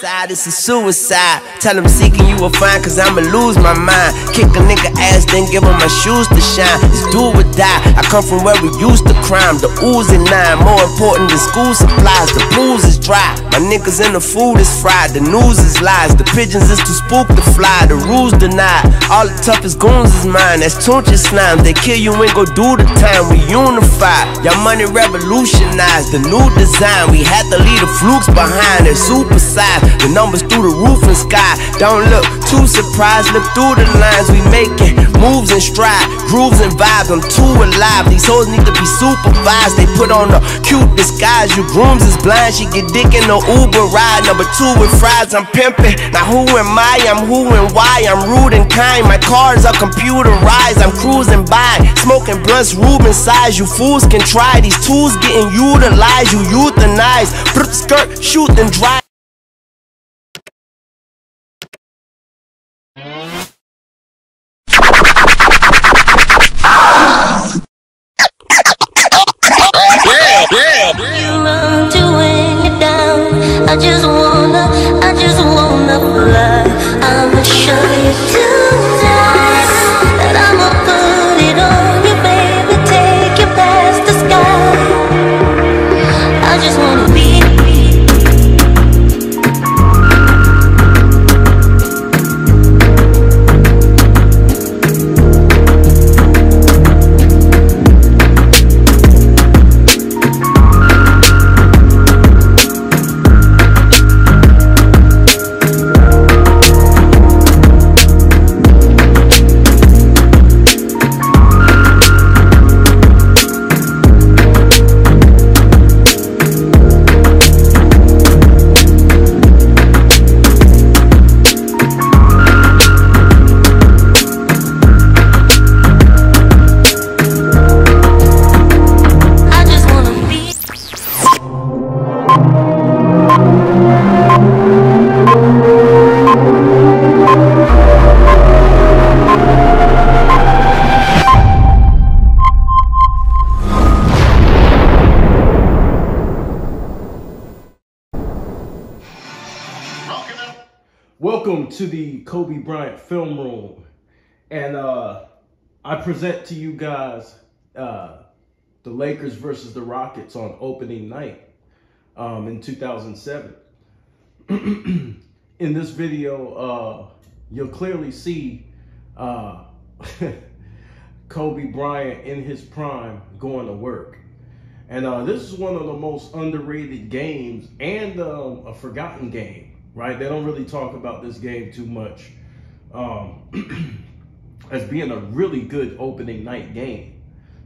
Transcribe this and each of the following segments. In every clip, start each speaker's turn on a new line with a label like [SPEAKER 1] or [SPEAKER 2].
[SPEAKER 1] side, it's a suicide. Tell them seeking you will find, cause I'ma lose my mind. Kick a nigga ass, then give him my shoes to shine. It's do or die, I come from where we used to crime. The ooze and nine, more important than school supplies. The pools is dry, my niggas in the food is fried. The news is lies, the pigeons is too spook to fly. The rules denied, all the toughest goons is mine. That's Tunch's slime, they kill you and go do the time. We unified, y'all money revolutionized. The new design, we had to leave the flukes behind. They're super size, the numbers through the roof and sky. Don't look too surprised, look through the lines. We making moves and stride, grooves and vibes. I'm too alive, these hoes need to be supervised. They put on a cute disguise, you grooms is blind. She get dick in the Uber ride. Number 2 with fries, I'm pimping. Now who am I? I'm who and why. I'm rude and kind, my cars are computerized. I'm cruising by, smoking blunts, Ruben size. You fools can try, these tools getting utilized. You euthanize, put the skirt, shoot and drive.
[SPEAKER 2] I'm doing it down. I just wanna fly. I'ma show you tonight that I'ma put it on you, baby. Take you past the sky. I just wanna be.
[SPEAKER 3] Welcome to the Kobe Bryant film room, and I present to you guys the Lakers versus the Rockets on opening night in 2007. In this video, you'll clearly see Kobe Bryant in his prime going to work. And this is one of the most underrated games and a forgotten game. Right, they don't really talk about this game too much as being a really good opening night game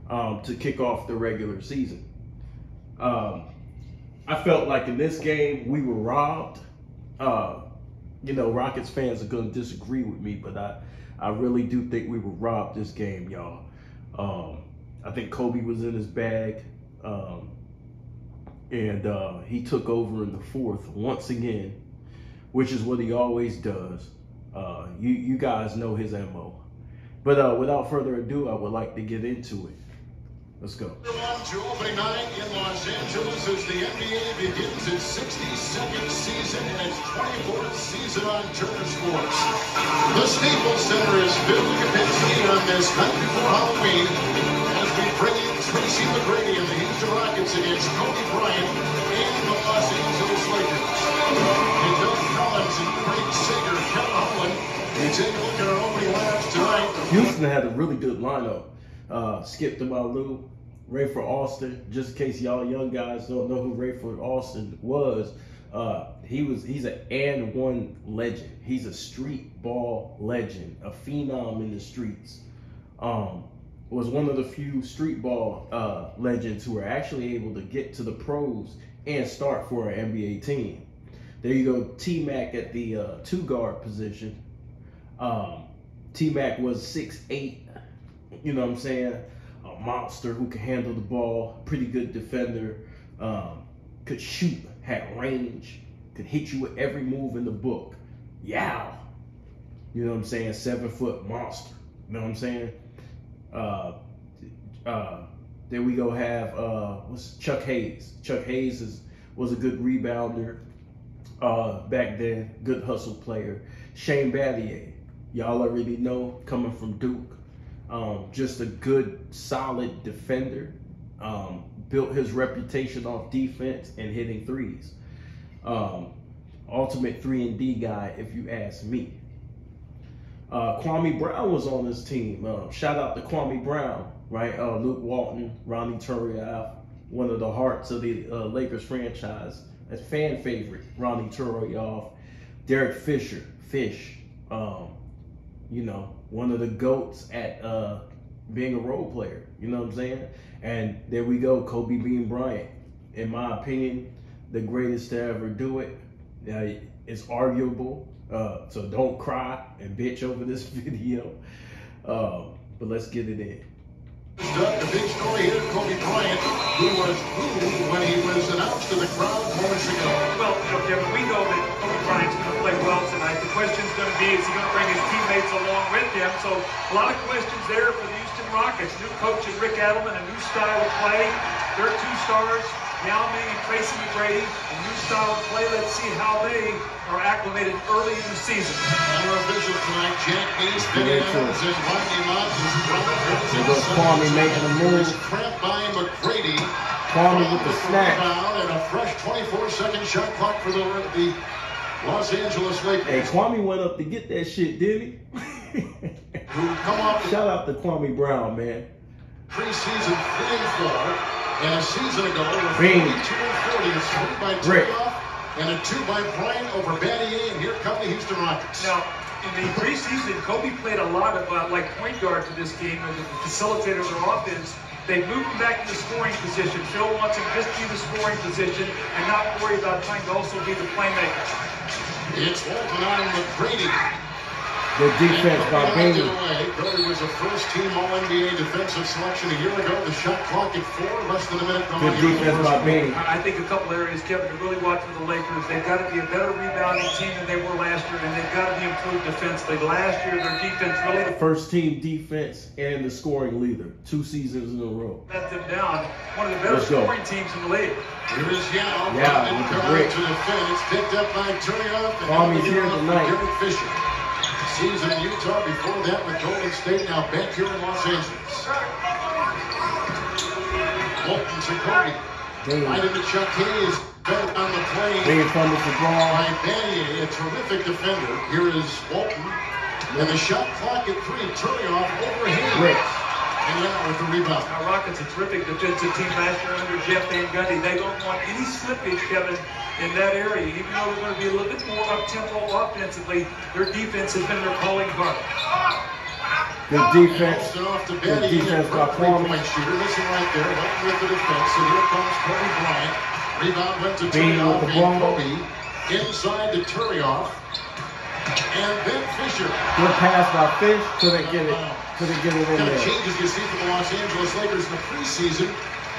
[SPEAKER 3] to kick off the regular season. I felt like in this game we were robbed. You know, Rockets fans are going to disagree with me, but I really do think we were robbed this game, y'all. I think Kobe was in his bag, and he took over in the fourth once again, which is what he always does. You guys know his MO. But without further ado, I would like to get into it. Let's go.
[SPEAKER 4] To opening night in Los Angeles as the NBA begins its 62nd season and its 24th season on Turner Sports. The Staples Center is filled to capacity on this night before Halloween as we bring in Tracy McGrady and the Houston Rockets against Kobe Bryant and the Los Angeles Lakers. And Doug Collins and Craig Sager, Kevin Holland. We take a look at our opening lineups tonight.
[SPEAKER 3] Houston had a really good lineup. Skip to Malou, Rayford Austin. Just in case y'all young guys don't know who Rayford Austin was, he's an and one legend. He's a street ball legend, a phenom in the streets. Was one of the few street ball legends who were actually able to get to the pros and start for an NBA team. There you go, TMac at the 2-guard position. TMac was 6'8", you know what I'm saying? A monster who could handle the ball, pretty good defender, could shoot, had range, could hit you with every move in the book. Yao, you know what I'm saying? 7-foot monster, you know what I'm saying? Then we go have what's Chuck Hayes. Chuck Hayes was a good rebounder. back then, good hustle player. Shane Battier, y'all already know, coming from Duke. Just a good, solid defender. Built his reputation off defense and hitting threes. Ultimate 3-and-D guy, if you ask me. Kwame Brown was on this team. Shout out to Kwame Brown, right? Luke Walton, Ronnie Turiaf, one of the hearts of the Lakers franchise. A fan favorite, Ronnie Turiaf. Derek Fisher, Fish, you know, one of the GOATs at being a role player, you know what I'm saying? And there we go, Kobe Bean Bryant. In my opinion, the greatest to ever do it. It's arguable, so don't cry and bitch over this video. But let's get it in.
[SPEAKER 4] The big story here, Kobe Bryant, who was booed when he was announced to the crowd moments ago.
[SPEAKER 5] Well, Kevin, we know that Kobe Bryant's going to play well tonight. The question's going to be, is he going to bring his teammates along with him? So a lot of questions there for the Houston Rockets. New coach and Rick Adelman, a new style of play. Their two stars, Yao Ming and Tracy McGrady, a new style of play. Let's see how they are acclimated early in the season.
[SPEAKER 4] Our officials tonight, Jack Hayes, Benny Adams, and Rodney Mons' brother.
[SPEAKER 3] There goes Kwame making a move.
[SPEAKER 4] Cramped by McGrady.
[SPEAKER 3] Kwame with the snap.
[SPEAKER 4] And a fresh 24-second shot clock for the Los Angeles Lakers.
[SPEAKER 3] Hey, Kwame went up to get that shit, didn't he?
[SPEAKER 4] Who come off
[SPEAKER 3] Shout out to Kwame Brown, man.
[SPEAKER 4] preseason 3-4. And a season ago, they were 42-40. It's 3 by Turiaf and a 2 by Bryant over Battier. And here come the Houston Rockets.
[SPEAKER 5] Now, in the preseason, Kobe played a lot of like point guard for this game as a facilitator of their offense. They moved him back to the scoring position. Phil wants him just to be the scoring position and not worry about trying to also be the playmaker.
[SPEAKER 4] It's Walton on McGrady.
[SPEAKER 3] Good defense by Bing.
[SPEAKER 4] Brody was a first-team All-NBA defensive selection a year ago. The shot clock at 4, less than a minute gone.
[SPEAKER 3] Good defense by Bing.
[SPEAKER 5] I think a couple areas, Kevin, to really watch for the Lakers. They've got to be a better rebounding team than they were last year, and they've got to be improved defensively. Last year, their defense really
[SPEAKER 3] First-team defense and the scoring leader, 2 seasons in a row.
[SPEAKER 5] let them down. One of the better scoring teams in the league.
[SPEAKER 4] Here is Yao.
[SPEAKER 3] Yeah,
[SPEAKER 4] Didn't
[SPEAKER 3] with the
[SPEAKER 4] come
[SPEAKER 3] brick.
[SPEAKER 4] out to defend. It's picked up by Turiaf.
[SPEAKER 3] Kwame's here tonight.
[SPEAKER 4] Derek Fisher. Season in Utah, before that with Golden State, now back here in Los Angeles. Walton to Kobe. Right into Chuck Hayes. Better on the plane.
[SPEAKER 3] Bing fumbles the ball.
[SPEAKER 4] By Battier, a terrific defender. Here is Walton. And the shot clock at 3. Turiaf over Hayes.
[SPEAKER 3] Brick.
[SPEAKER 4] And now with the rebound.
[SPEAKER 5] Now, Rockets, a terrific defensive team last year under Jeff Van Gundy. They don't want any slippage, Kevin, in that area. Even though they're going to be a little bit more up-tempo offensively, their defense has been their calling card.
[SPEAKER 3] Good defense.
[SPEAKER 4] Off to
[SPEAKER 3] Good
[SPEAKER 4] Battier,
[SPEAKER 3] defense by
[SPEAKER 4] a
[SPEAKER 3] Kwame.
[SPEAKER 4] three-point shooter. Listen right there. Walton with the defense. And here comes Kobe Bryant. Rebound went to
[SPEAKER 3] Bing
[SPEAKER 4] Turiaf
[SPEAKER 3] with the
[SPEAKER 4] and
[SPEAKER 3] ball.
[SPEAKER 4] Kobe. Inside to Turiaf. And then Fisher.
[SPEAKER 3] Good pass by Fish. Couldn't get it. Couldn't get it in
[SPEAKER 4] Kind of
[SPEAKER 3] there.
[SPEAKER 4] changes you see from the Los Angeles Lakers in the preseason.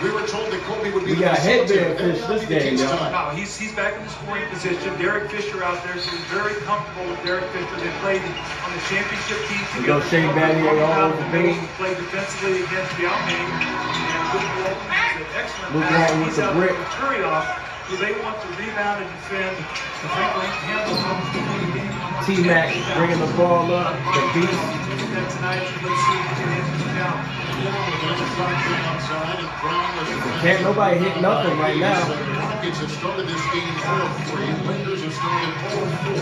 [SPEAKER 4] We were told that Kobe would be
[SPEAKER 3] We
[SPEAKER 4] the
[SPEAKER 3] got headband
[SPEAKER 4] facilitator. That
[SPEAKER 3] Fish
[SPEAKER 4] will not
[SPEAKER 3] this
[SPEAKER 4] be the
[SPEAKER 3] game,
[SPEAKER 4] case
[SPEAKER 3] y'all.
[SPEAKER 4] tonight.
[SPEAKER 5] No, he's back in the scoring position. Derek Fisher out there, so he's very comfortable with Derek Fisher. They played on the championship team
[SPEAKER 3] We go
[SPEAKER 5] together.
[SPEAKER 3] Shane Battier all over Bing.
[SPEAKER 5] Played defensively against Yao Ming. And Luke Walton is an excellent
[SPEAKER 3] Luke
[SPEAKER 5] passer.
[SPEAKER 3] Walton with
[SPEAKER 5] He's
[SPEAKER 3] the
[SPEAKER 5] out
[SPEAKER 3] brick.
[SPEAKER 5] there with Turiaf, who they want to rebound and defend. The Franklin handle
[SPEAKER 3] TMac bringing the ball up. The beast.
[SPEAKER 5] Tonight, let's see if we can hit him down.
[SPEAKER 3] Can't nobody hit nothing right now.
[SPEAKER 4] The Rockets have started this game 4-3. Lakers have started 4-4.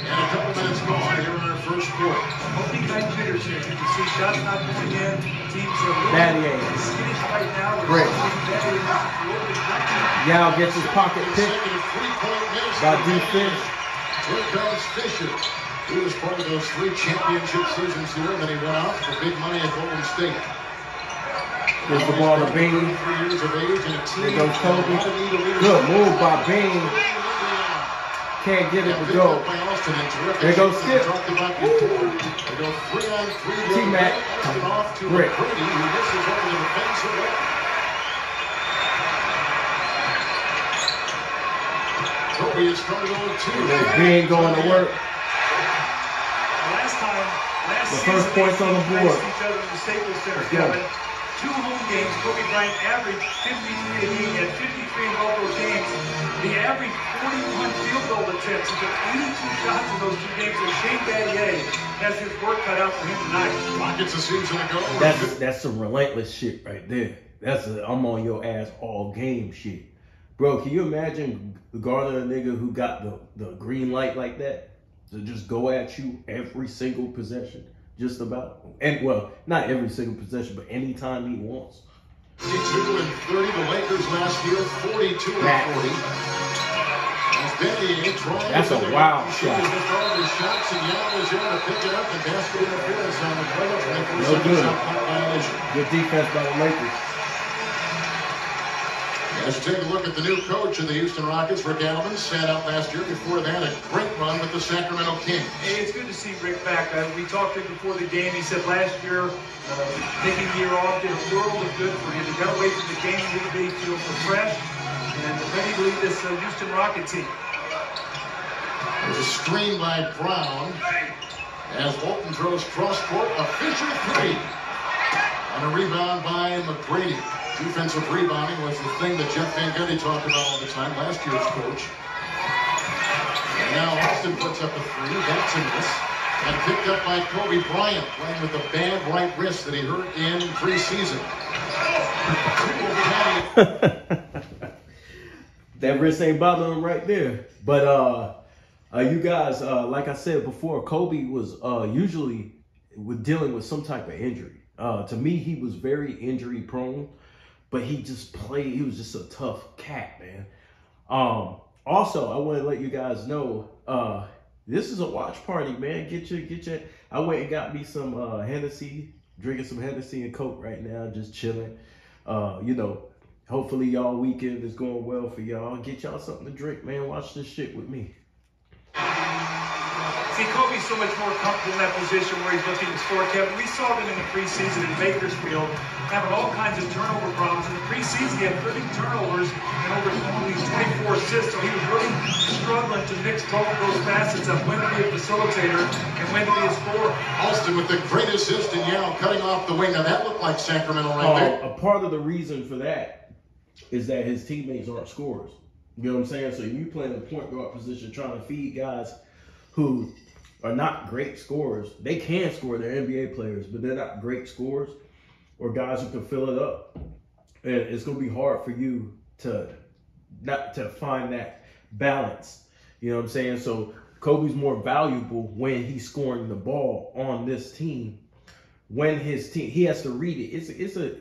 [SPEAKER 4] And a couple minutes gone here in our first quarter.
[SPEAKER 5] Opening night jitters here. You can see shots not going in. Teams are
[SPEAKER 3] Battier.
[SPEAKER 5] skittish right now.
[SPEAKER 3] Brick. Yao gets his pocket picked
[SPEAKER 4] Consecutive three-point miss.
[SPEAKER 3] by D. Fish.
[SPEAKER 4] Here comes Fisher. He was part of those 3 championship seasons here, and then he went out for big money at Golden State.
[SPEAKER 3] Gives the ball to Bing.
[SPEAKER 4] 3 years of age and a team.
[SPEAKER 3] There goes Kobe. Good move by Bing. Can't get it to go. There goes Skip.
[SPEAKER 4] They go 3-on-3.
[SPEAKER 3] TMac.
[SPEAKER 4] Off to
[SPEAKER 3] Brick.
[SPEAKER 4] McGrady, who misses over the defensive rim. Kobe is coming on 2.
[SPEAKER 3] Bing going to work.
[SPEAKER 5] Last
[SPEAKER 3] The
[SPEAKER 5] season,
[SPEAKER 3] first points on the board.
[SPEAKER 5] Faced each other in the Staples Center,
[SPEAKER 3] Let's go.
[SPEAKER 5] Kevin. 2 home games. Kobe Bryant averaged 53 a game. He had 53 in both those games. averaged 41 field goal attempts. He took 82 shots in those 2 games. So Shane Battier has his work cut out for him tonight.
[SPEAKER 4] Rockets a season ago.
[SPEAKER 3] That's some relentless shit right there. That's I'm on your ass all game shit. Bro, can you imagine guarding a nigga who got the green light like that to just go at you every single possession? Just about. And, well, not every single possession, but anytime he wants.
[SPEAKER 4] 52 and 30. The Lakers last year, 42 and 40.
[SPEAKER 3] That's a wild shot.
[SPEAKER 4] Missed all of his shots, and Yao was able to pick it up and basket interference on the play.
[SPEAKER 3] No good. Good defense by the Lakers.
[SPEAKER 4] Let's take a look at the new coach of the Houston Rockets, Rick Adelman. Sat out last year. Before that, a great run with the Sacramento Kings.
[SPEAKER 5] Hey, it's good to see Rick back. We talked to him before the game. He said last year, taking the year off did a world of good for him. He got away from the game a little bit, feel refreshed, and ready to lead this Houston Rocket team.
[SPEAKER 4] There's a screen by Brown as Bolton throws cross court. A Fisher three. And a rebound by McGrady. Defensive rebounding was the thing that Jeff Van Gundy talked about all the time, last year's coach. And now Austin puts up a three. That's a miss. And picked up by Kobe Bryant, playing with a bad right wrist that he hurt in preseason.
[SPEAKER 3] That wrist ain't bothering him right there. But you guys, like I said before, Kobe was usually dealing with some type of injury. To me, he was very injury prone. But he just played. He was just a tough cat, man. Also, I want to let you guys know, this is a watch party, man. Get your. I went and got me some Hennessy, drinking some Hennessy and Coke right now, just chilling. You know, hopefully y'all weekend is going well for y'all. Get y'all something to drink, man. Watch this shit with me.
[SPEAKER 5] See, Kobe's so much more comfortable in that position where he's looking to score, Kevin. We saw them in the preseason in Bakersfield having all kinds of turnover problems. In the preseason, he had 30 turnovers and over only 24 assists, so he was really struggling to mix both of those facets of when to be a facilitator and when to be a scorer.
[SPEAKER 4] Alston with the great assist and Yao cutting off the wing. Now that looked like Sacramento right there.
[SPEAKER 3] A part of the reason for that is that his teammates aren't scorers. You know what I'm saying? So you play in the point guard position trying to feed guys who are not great scorers. They can score, they're NBA players, but they're not great scorers or guys who can fill it up. And it's going to be hard for you to find that balance. You know what I'm saying? So Kobe's more valuable when he's scoring the ball on this team. When his team, he has to read it. It's a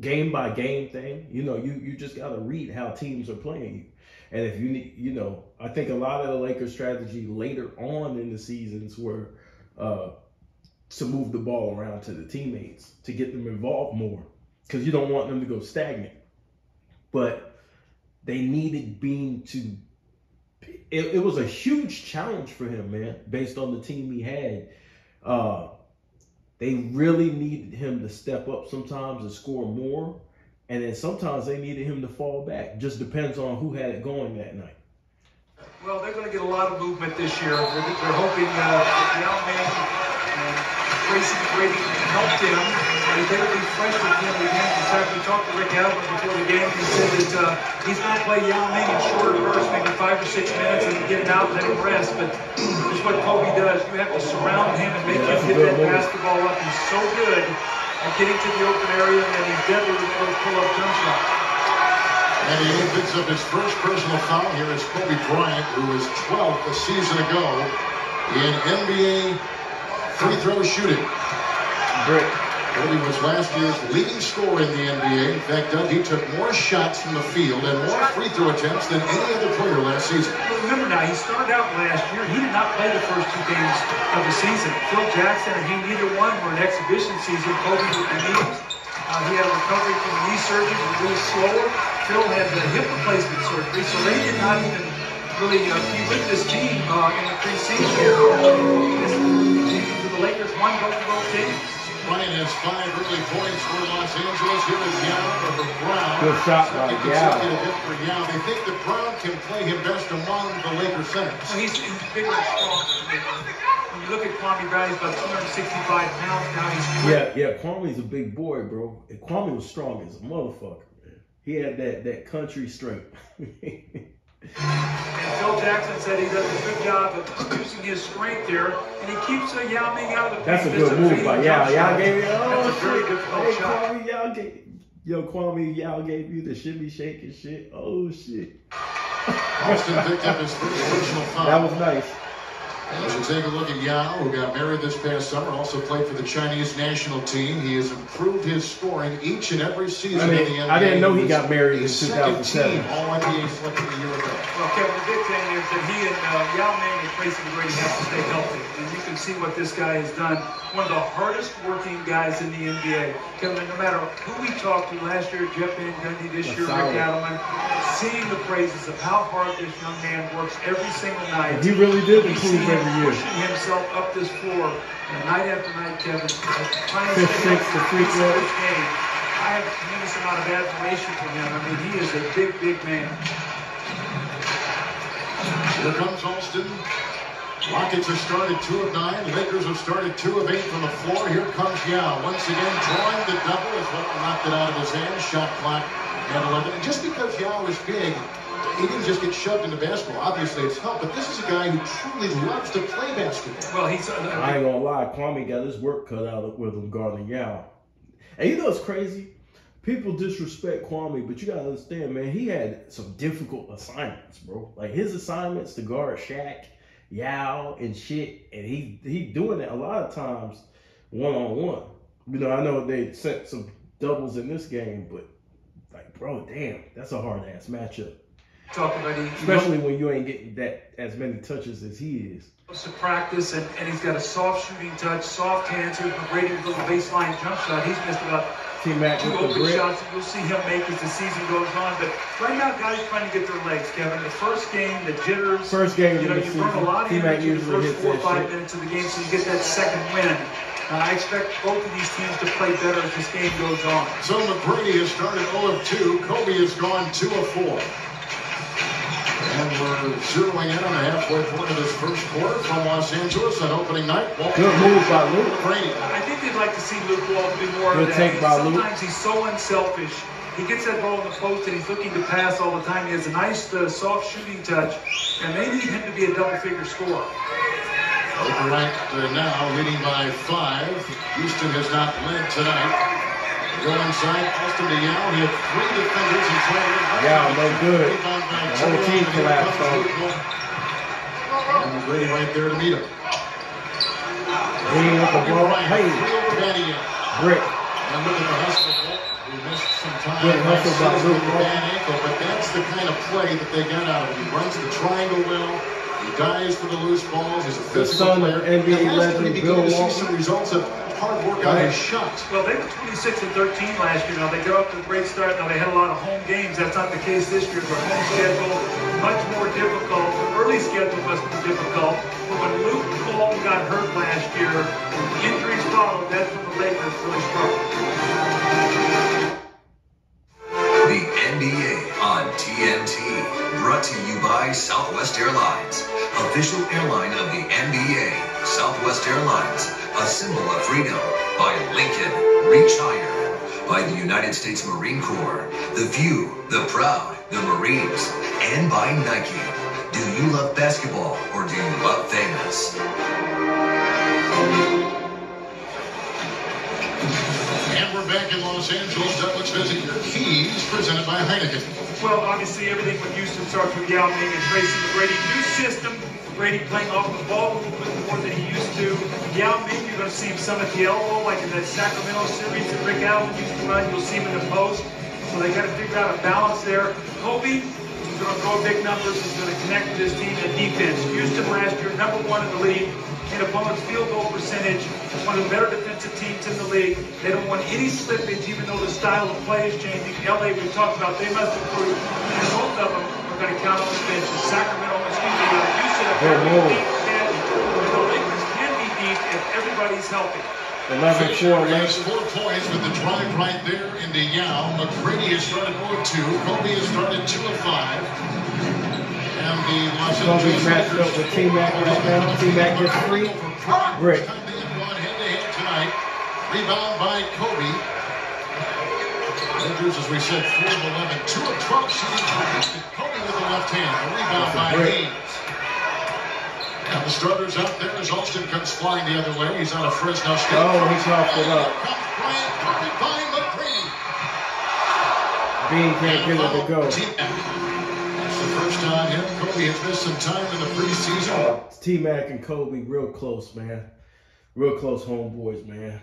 [SPEAKER 3] game by game thing. You know, you just got to read how teams are playing you. And if you need, you know, I think a lot of the Lakers' strategy later on in the seasons were to move the ball around to the teammates, to get them involved more, because you don't want them to go stagnant. But they needed Bean to, it was a huge challenge for him, man, based on the team he had. They really needed him to step up sometimes and score more. And then sometimes they needed him to fall back. Just depends on who had it going that night.
[SPEAKER 5] Well, they're going to get a lot of movement this year. They're hoping Yao Ming and Tracy McGrady can help them. They better be fresh with him again. In fact, we talked to Rick Adelman before the game. He said that he's going to play Yao Ming in shorter bursts, maybe 5 or 6 minutes, and get him out and let him rest. But this is what Kobe does. You have to surround him and make him hit that basketball up. He's so good at getting to the open area, and he's deadly with those pull-up jump shots.
[SPEAKER 4] And he picks up his first personal foul. Here is Kobe Bryant, who was 12th a season ago in NBA free throw shooting.
[SPEAKER 3] Great.
[SPEAKER 4] Kobe was last year's leading scorer in the NBA. In fact, Doug, he took more shots from the field and more free throw attempts than any other player last season.
[SPEAKER 5] Well, remember now, he started out last year. He did not play the first 2 games of the season. Phil Jackson and he, neither one were an exhibition season. Kobe with the knees. He had a recovery from the knee surgery, was a little slower. Phil had the hip replacement surgery, so they did not even really be with this team in the preseason. The Lakers won both of those games.
[SPEAKER 4] Bryant has 5 early points for Los Angeles. Here is Yao over Brown.
[SPEAKER 3] Good shot by Yao.
[SPEAKER 4] For Yao. They think that Brown can play him best among the Lakers centers.
[SPEAKER 5] Well, he's bigger and stronger. When you look at Kwame Brown, he's about 265 pounds now. He's quick.
[SPEAKER 3] Yeah, Kwame's a big boy, bro. And Kwame was strong as a motherfucker, man. He had that country strength.
[SPEAKER 5] And Phil Jackson said he does a good job of using his strength there, and he keeps Yao Ming out of the
[SPEAKER 3] That's a
[SPEAKER 5] paint.
[SPEAKER 3] good move by Yao. Yao gave me,
[SPEAKER 5] That's a very good
[SPEAKER 3] hey,
[SPEAKER 5] shot.
[SPEAKER 3] Kwame, Yao gave, yo, Kwame, Yao gave you the shimmy shake and shit. Oh, shit.
[SPEAKER 4] Austin picked up his first personal foul.
[SPEAKER 3] That was nice.
[SPEAKER 4] As we take a look at Yao, who got married this past summer, also played for the Chinese national team. He has improved his scoring each and every season in the NBA.
[SPEAKER 3] I didn't know he got married in
[SPEAKER 4] His second
[SPEAKER 3] 2007.
[SPEAKER 4] team All-NBA selected a year ago.
[SPEAKER 5] Well, Kevin, the big thing is that he and Yao Ming and Tracy McGrady have to stay healthy. And you can see what this guy has done. One of the hardest working guys in the NBA. Kevin, no matter who we talked to last year, Jeff Van Gundy, this year, Rick Adelman, seeing the praises of how hard this young man works every single night.
[SPEAKER 3] He really did improve every year.
[SPEAKER 5] Pushing himself up this floor night after night, Kevin. Trying to
[SPEAKER 3] Fifth,
[SPEAKER 5] stay
[SPEAKER 3] sixth, the free
[SPEAKER 5] up
[SPEAKER 3] throw.
[SPEAKER 5] this game. I have a tremendous amount of admiration for him. I mean, he is a big, big man.
[SPEAKER 4] Here comes Alston. Rockets have started 2 of 9. Lakers have started 2 of 8 from the floor. Here comes Yao. Once again, drawing the double as well. Knocked it out of his hand. Shot clock at 11. And just because Yao is big, he didn't just get shoved into basketball. Obviously, it's helped. But this is a guy who truly loves to play basketball.
[SPEAKER 5] Well, he's...
[SPEAKER 3] I ain't gonna lie, Kwame got his work cut out with him guarding Yao. And you know what's crazy? People disrespect Kwame, but you gotta understand, man, he had some difficult assignments, bro. Like his assignments to guard Shaq, Yao, and shit, and he doing it a lot of times one-on-one. You know, I know they set some doubles in this game, but like, bro, damn, that's a hard-ass matchup.
[SPEAKER 5] Talking about
[SPEAKER 3] Especially when you ain't getting that as many touches as he is.
[SPEAKER 5] To practice, and he's got a soft shooting touch, soft hands. Here's McGrady with a little baseline jump shot. He's missed about
[SPEAKER 3] TMac
[SPEAKER 5] 2
[SPEAKER 3] with the
[SPEAKER 5] open
[SPEAKER 3] brick.
[SPEAKER 5] shots that you'll see him make as the season goes on. But right now, guys are trying to get their legs, Kevin. The first game, the jitters.
[SPEAKER 3] First game
[SPEAKER 5] you know,
[SPEAKER 3] of the
[SPEAKER 5] you burn a
[SPEAKER 3] season.
[SPEAKER 5] lot of
[SPEAKER 3] TMac
[SPEAKER 5] energy in the
[SPEAKER 3] usually
[SPEAKER 5] first
[SPEAKER 3] hits
[SPEAKER 5] 4 or
[SPEAKER 3] that
[SPEAKER 5] 5
[SPEAKER 3] shit.
[SPEAKER 5] minutes of the game, so you get that second win. I expect both of these teams to play better as this game goes on.
[SPEAKER 4] So McGrady has started 0 of 2. Kobe has gone 2 of 4. And we're zeroing in on the halfway point of this first quarter from Los Angeles on opening night.
[SPEAKER 3] Good move by Luke.
[SPEAKER 4] McGrady.
[SPEAKER 5] I think they'd like to see Luke Walton do more
[SPEAKER 3] Good
[SPEAKER 5] of that.
[SPEAKER 3] take by Luke.
[SPEAKER 5] Sometimes he's so unselfish. He gets that ball in the post and he's looking to pass all the time. He has a nice soft shooting touch, and they need him to be a double-figure scorer.
[SPEAKER 4] Bryant now leading by 5. Houston has not led tonight. Go inside, Austin to Yao. He had 3 defenders in front of him.
[SPEAKER 3] Yao, no good.
[SPEAKER 4] Rebound by
[SPEAKER 3] The whole team collapsed on him.
[SPEAKER 4] And McGrady right there to meet him.
[SPEAKER 3] Lean with the ball. Hey, brick.
[SPEAKER 4] And look at the hustle. He missed some time.
[SPEAKER 3] Good hustle by Luke.
[SPEAKER 4] Bad ankle, but that's the kind of play that they got out of him. He runs the triangle well. He dives for the loose balls. He's a
[SPEAKER 3] The
[SPEAKER 4] physical
[SPEAKER 3] son
[SPEAKER 4] player.
[SPEAKER 3] of NBA legend Bill
[SPEAKER 4] to see
[SPEAKER 3] Walton.
[SPEAKER 4] some results of hard work on his shots.
[SPEAKER 5] Well, they were 26 and 13 last year. Now they got up to a great start. Now they had a lot of home games. That's not the case this year. Their home schedule much more difficult. The early schedule must be difficult. But when Luke Walton got hurt last year, injuries followed. That's when the Lakers really struggled.
[SPEAKER 6] The NBA on TNT, brought to you by Southwest Airlines, official airline of the NBA. Southwest Airlines, a symbol of freedom. By Lincoln, reach higher. By the United States Marine Corps, the few, the proud, the Marines. And by Nike. Do you love basketball or do you love famous?
[SPEAKER 4] And we're back in Los Angeles. Let's visit your keys, presented by Heineken.
[SPEAKER 5] Well, obviously everything with Houston starts with Yao Ming and Tracy McGrady. New system. McGrady playing off the ball a little bit more than he used to. Yao Ming, you're going to see him some at the elbow, like in that Sacramento series that Rick Adelman used to run. You'll see him in the post. So they got to figure out a balance there. Kobe, he's going to throw big numbers. He's going to connect with his team in defense. Houston last year, #1 in the league in opponent's field goal percentage. One of the better defensive teams in the league. They don't want any slippage, even though the style of play is changing. LA, we've talked about, they must improve. And both of them are going to count on the bench. Sacramento, Houston, a very deep bench. The Lakers can be deep if everybody's healthy.
[SPEAKER 3] 11-4
[SPEAKER 4] has 4 points with the drive right there into Yao. McGrady has started 0 of 2. Kobe has started 2 of 5. And the Los
[SPEAKER 3] Kobe's
[SPEAKER 4] Angeles
[SPEAKER 3] matched up with T-Mac right now. T-Mac gets 3. Brick.
[SPEAKER 4] Time to end one head-to-head tonight. Rebound by Kobe. Lakers, as we said, 4 of 11, 2 of 12 shooting threes. Kobe with the left hand. A rebound by Haynes. And the starters out there as Alston comes flying the other way. He's out of Fresno State.
[SPEAKER 3] Oh, he chopped it up.
[SPEAKER 4] Comes Bryant, covered by McGrady.
[SPEAKER 3] Bean can't get it to go.
[SPEAKER 4] That's the first time him and Kobe has missed some time in the preseason.
[SPEAKER 3] T-Mac and Kobe, real close, man. Real close homeboys, man.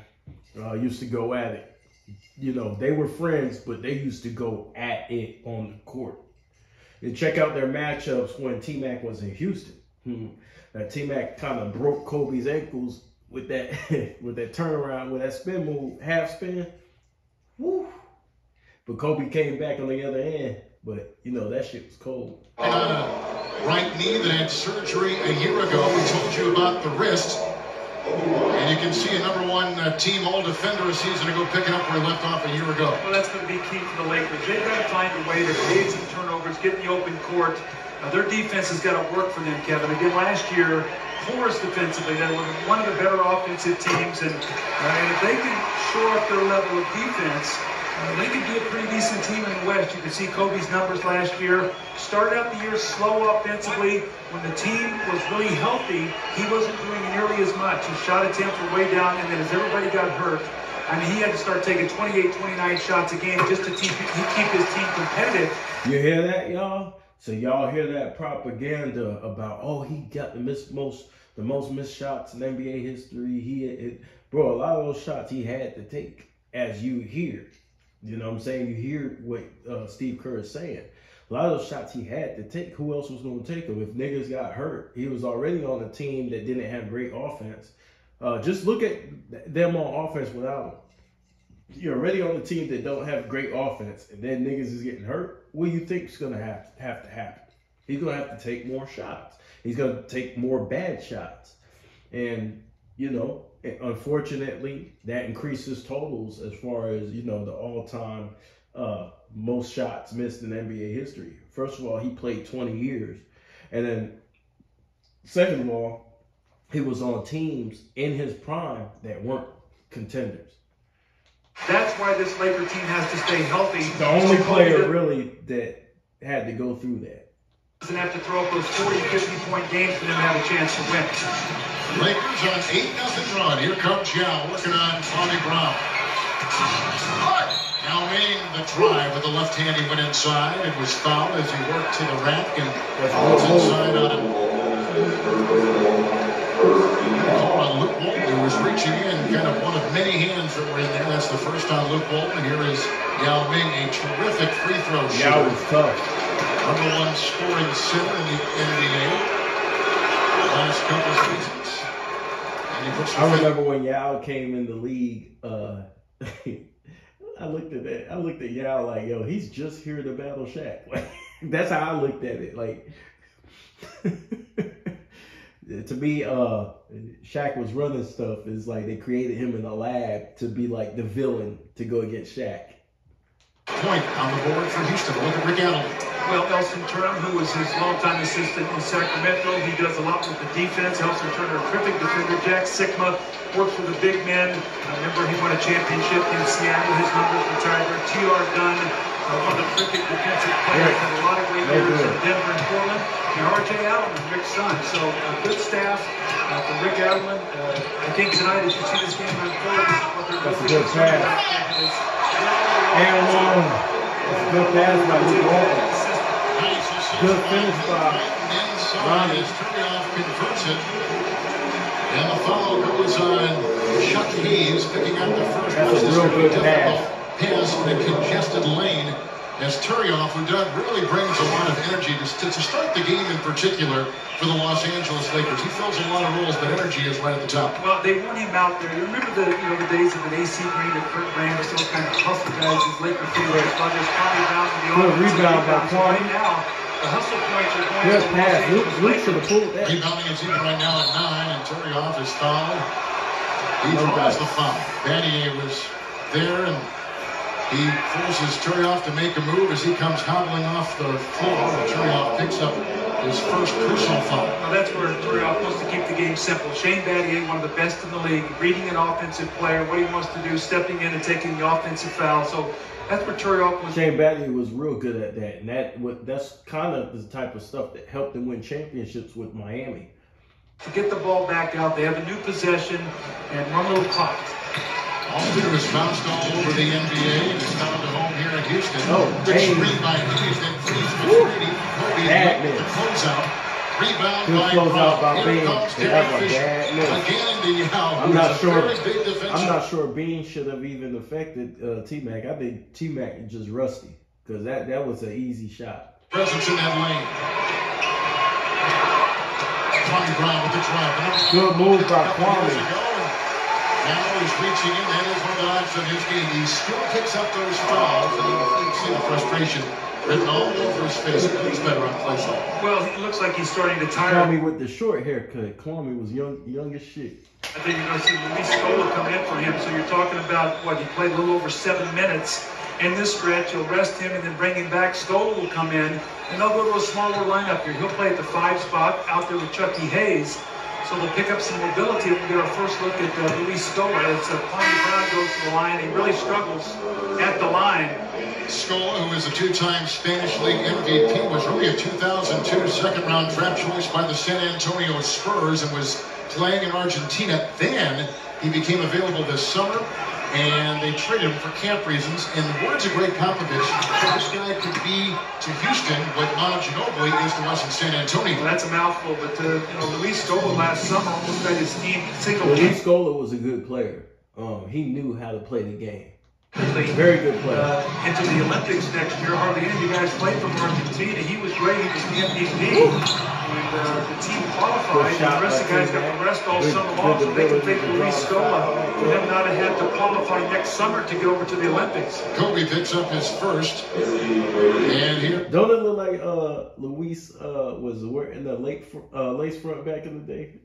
[SPEAKER 3] Used to go at it. You know, they were friends, but they used to go at it on the court. And check out their matchups when T-Mac was in Houston. T-Mac kind of broke Kobe's ankles with that with that turnaround, with that spin move, half spin. Woo! But Kobe came back on the other end. But, you know, that shit was cold.
[SPEAKER 4] Right knee that had surgery a year ago. We told you about the wrist. And you can see a #1 team all-defender a season ago picking up where he left off a year ago.
[SPEAKER 5] Well, that's going to be key for the Lakers. They've got to find a way to create some turnovers, get in the open court. Their defense has got to work for them, Kevin. Again, last year, porous defensively. They were one of the better offensive teams. And if they can shore up their level of defense, they could be a pretty decent team in the West. You can see Kobe's numbers last year. Started out the year slow offensively. When the team was really healthy, he wasn't doing nearly as much. His shot attempts were way down, and then as everybody got hurt, I mean, he had to start taking 28, 29 shots a game just to keep his team competitive.
[SPEAKER 3] You hear that, y'all? So y'all hear that propaganda about, oh, he got the most missed shots in NBA history. Bro, a lot of those shots he had to take, as you hear. You know what I'm saying? You hear what Steve Kerr is saying. A lot of those shots he had to take. Who else was going to take them? If niggas got hurt, he was already on a team that didn't have great offense. Just look at them on offense without him. You're already on a team that don't have great offense, and then niggas is getting hurt. What do you think is going to have to happen? He's going to have to take more shots. He's going to take more bad shots. And, you know, unfortunately, that increases totals as far as, you know, the all-time most shots missed in NBA history. First of all, he played 20 years. And then, second of all, he was on teams in his prime that weren't contenders.
[SPEAKER 5] That's why this Laker team has to stay healthy.
[SPEAKER 3] The only player really that had to go through that.
[SPEAKER 5] Doesn't have to throw up those 40, 50-point games for them to have a chance to win.
[SPEAKER 4] Lakers on 8-0 run. Here comes Yao working on Bobby Brown. Yao Ming the drive with the left hand. He went inside. It was fouled as he worked to the rack and was inside on him. On Luke Walton, who was reaching in, kind of one of many hands that were in there. That's the first on Luke Walton. Here is Yao Ming, a terrific free throw shooter.
[SPEAKER 3] Yao was tough.
[SPEAKER 4] #1 scoring center in the NBA. Last couple seasons.
[SPEAKER 3] I remember when Yao came in the league, I looked at that. I looked at Yao like, yo, he's just here to battle Shaq. Like, that's how I looked at it. Like, to me, Shaq was running stuff. It's like they created him in the lab to be like the villain to go against Shaq.
[SPEAKER 4] Point on the board for Houston. Look at Rick Adelman.
[SPEAKER 5] Well, Elson Turner, who was his longtime assistant in Sacramento, he does a lot with the defense. Elson Turner, a terrific defender. Jack Sikma works with the big men. Remember, he won a championship in Seattle. His numbers were tiger. T.R. Dunn, one of the terrific defensive players, had a lot of great years in Denver and Portland. And R.J. Allen, Rick's son. So a good staff from Rick Adelman. I think tonight, as you see this game unfold, this is what they're
[SPEAKER 3] That's a good pass. And long. That's a good pass by Luke Walton. Good finish by Ronnie.
[SPEAKER 4] Converts it. And the follow goes on Chuck Hayes, picking out the first.
[SPEAKER 3] That's a real good pass.
[SPEAKER 4] Pass in a congested lane. As Turioff, who really brings a lot of energy to start the game in particular for the Los Angeles Lakers. He fills a lot of roles, but energy is right at the top.
[SPEAKER 5] Well, they want him out there. You remember the days of an AC Green and Kurt Rambis, those kind of hustle guys, these Laker favorites, Rodgers, Kwame Brown, and the
[SPEAKER 3] good rebound by Kwame.
[SPEAKER 5] Right now, the hustle points are going
[SPEAKER 3] good
[SPEAKER 5] to
[SPEAKER 3] pass. Luke should have pulled that.
[SPEAKER 4] Rebounding is even right now at 9, and Turioff is fouled. He draws the foul. Battier was there, and he forces Turioff to make a move as he comes hobbling off the floor. Turioff picks up his first personal foul.
[SPEAKER 5] Now that's where Toriok wants to keep the game simple. Shane Battier, one of the best in the league, reading an offensive player, what he wants to do, stepping in and taking the offensive foul. So that's where Toriok was.
[SPEAKER 3] Shane Battier was real good at that, and that's kind of the type of stuff that helped him win championships with Miami.
[SPEAKER 5] To get the ball back out, they have a new possession and one little clock.
[SPEAKER 4] Austin was bounced all over the NBA and is found at home here in Houston.
[SPEAKER 3] Oh,
[SPEAKER 4] Big
[SPEAKER 3] hey.
[SPEAKER 4] screen by Hughes, then freeze for Brady. Kobe
[SPEAKER 3] Bad
[SPEAKER 4] with the
[SPEAKER 3] miss.
[SPEAKER 4] closeout. Rebound
[SPEAKER 3] Good
[SPEAKER 4] by
[SPEAKER 3] closeout by
[SPEAKER 4] Bryant.
[SPEAKER 3] Bean.
[SPEAKER 4] Here comes
[SPEAKER 3] Yeah,
[SPEAKER 4] Derek
[SPEAKER 3] that was a
[SPEAKER 4] Fisher.
[SPEAKER 3] bad miss.
[SPEAKER 4] Again into Yao.
[SPEAKER 3] I'm not sure.
[SPEAKER 4] Very big defensive.
[SPEAKER 3] I'm not sure Bean should have even affected T-Mac. I think T-Mac is just rusty because that was an easy shot.
[SPEAKER 4] Presence in that lane. Kwame Brown with the drive.
[SPEAKER 3] Good move by Kwame.
[SPEAKER 4] Now he's reaching in. That is one of the odds of his game. He still picks up those fouls, and you can see the frustration written all over his face. He's better on play side.
[SPEAKER 5] Well, it looks like he's starting to tire.
[SPEAKER 3] Kwame with the short haircut. Kwame was young as shit.
[SPEAKER 5] I think you're going to see Luis Scola come in for him. So you're talking about, what, he played a little over 7 minutes in this stretch. You'll rest him and then bring him back. Scola will come in, and they'll go to a smaller lineup here. He'll play at the 5 spot out there with Chucky Hayes. So they'll pick up some mobility. We'll get our first look at Luis Scola. As Kwame Brown goes to the line, he really struggles at the line.
[SPEAKER 4] Scola, who is a 2-time Spanish League MVP, was really a 2002 second-round draft choice by the San Antonio Spurs and was playing in Argentina. Then he became available this summer, and they traded him for camp reasons. In the words of Greg Popovich, this guy could be to Houston what Manu Ginobili is to us in San Antonio.
[SPEAKER 5] Well, that's a mouthful, but Luis Scola last summer almost got his team single game.
[SPEAKER 3] Luis Scola was a good player. He knew how to play the game. Very good player.
[SPEAKER 5] Into the Olympics next year. Hardly any of you guys played from Argentina. He was great. He was the MVP. And the team qualified. And the rest of the guys got the rest all summer long. So they can take Luis Scola for them not to have to qualify next summer to go over to the Olympics.
[SPEAKER 4] Kobe picks up his first. And here.
[SPEAKER 3] Don't it look like Luis was wearing the lace front back in the day?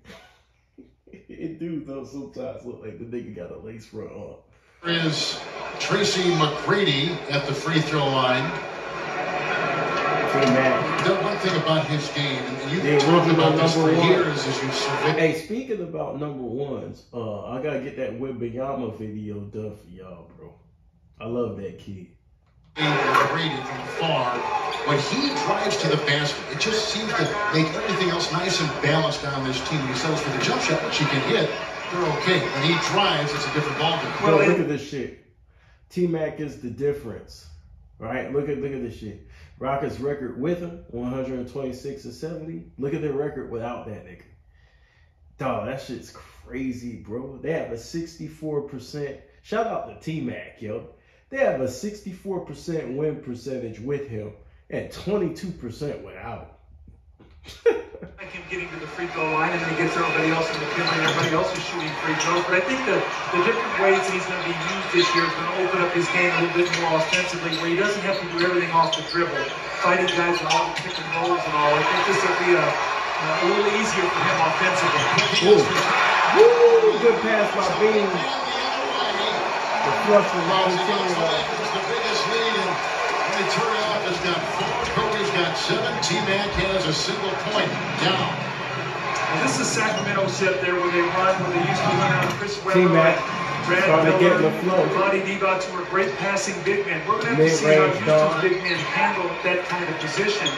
[SPEAKER 3] It do though sometimes look like the nigga got a lace front on.
[SPEAKER 4] Is Tracy McGrady at the free throw line. The one thing about his game, and you've talked about this for years as you survey.
[SPEAKER 3] Hey, speaking about number ones, I gotta get that Wembanyama video done for y'all, bro. I love that kid.
[SPEAKER 4] McGrady from afar, when he drives to the basket, it just seems to make everything else nice and balanced on this team. He says for the jump shot, which he can hit, they're okay. When he drives, it's a different ballgame.
[SPEAKER 3] Well, look at this shit. T-Mac is the difference, right? Look at this shit. Rockets record with him, 126-70. Look at their record without that nigga. Dog, that shit's crazy, bro. They have a 64%. Shout out to T-Mac, yo. They have a 64% win percentage with him and 22% without him.
[SPEAKER 5] Like him getting to the free throw line, and then he gets everybody else in the penalty, and everybody else is shooting free throws. But I think the different ways that he's going to be used this year is going to open up his game a little bit more offensively, where he doesn't have to do everything off the dribble, fighting guys with all the pick and rolls and all. I think this will be a little easier for him offensively.
[SPEAKER 3] Woo! Good pass by Bean. The flush from
[SPEAKER 4] It's the biggest lead, and Toriok has got 4. Kobe's got 7. T-Mac has a single point down.
[SPEAKER 5] Well, this is Sacramento set there where they run, where they used to run out Chris Webber,
[SPEAKER 3] T-Mac
[SPEAKER 5] Brad
[SPEAKER 3] trying to get
[SPEAKER 5] Miller,
[SPEAKER 3] the flow.
[SPEAKER 5] Roddy Divac, who are great passing big men. We're going to have to see how Houston's big men handle that kind of position.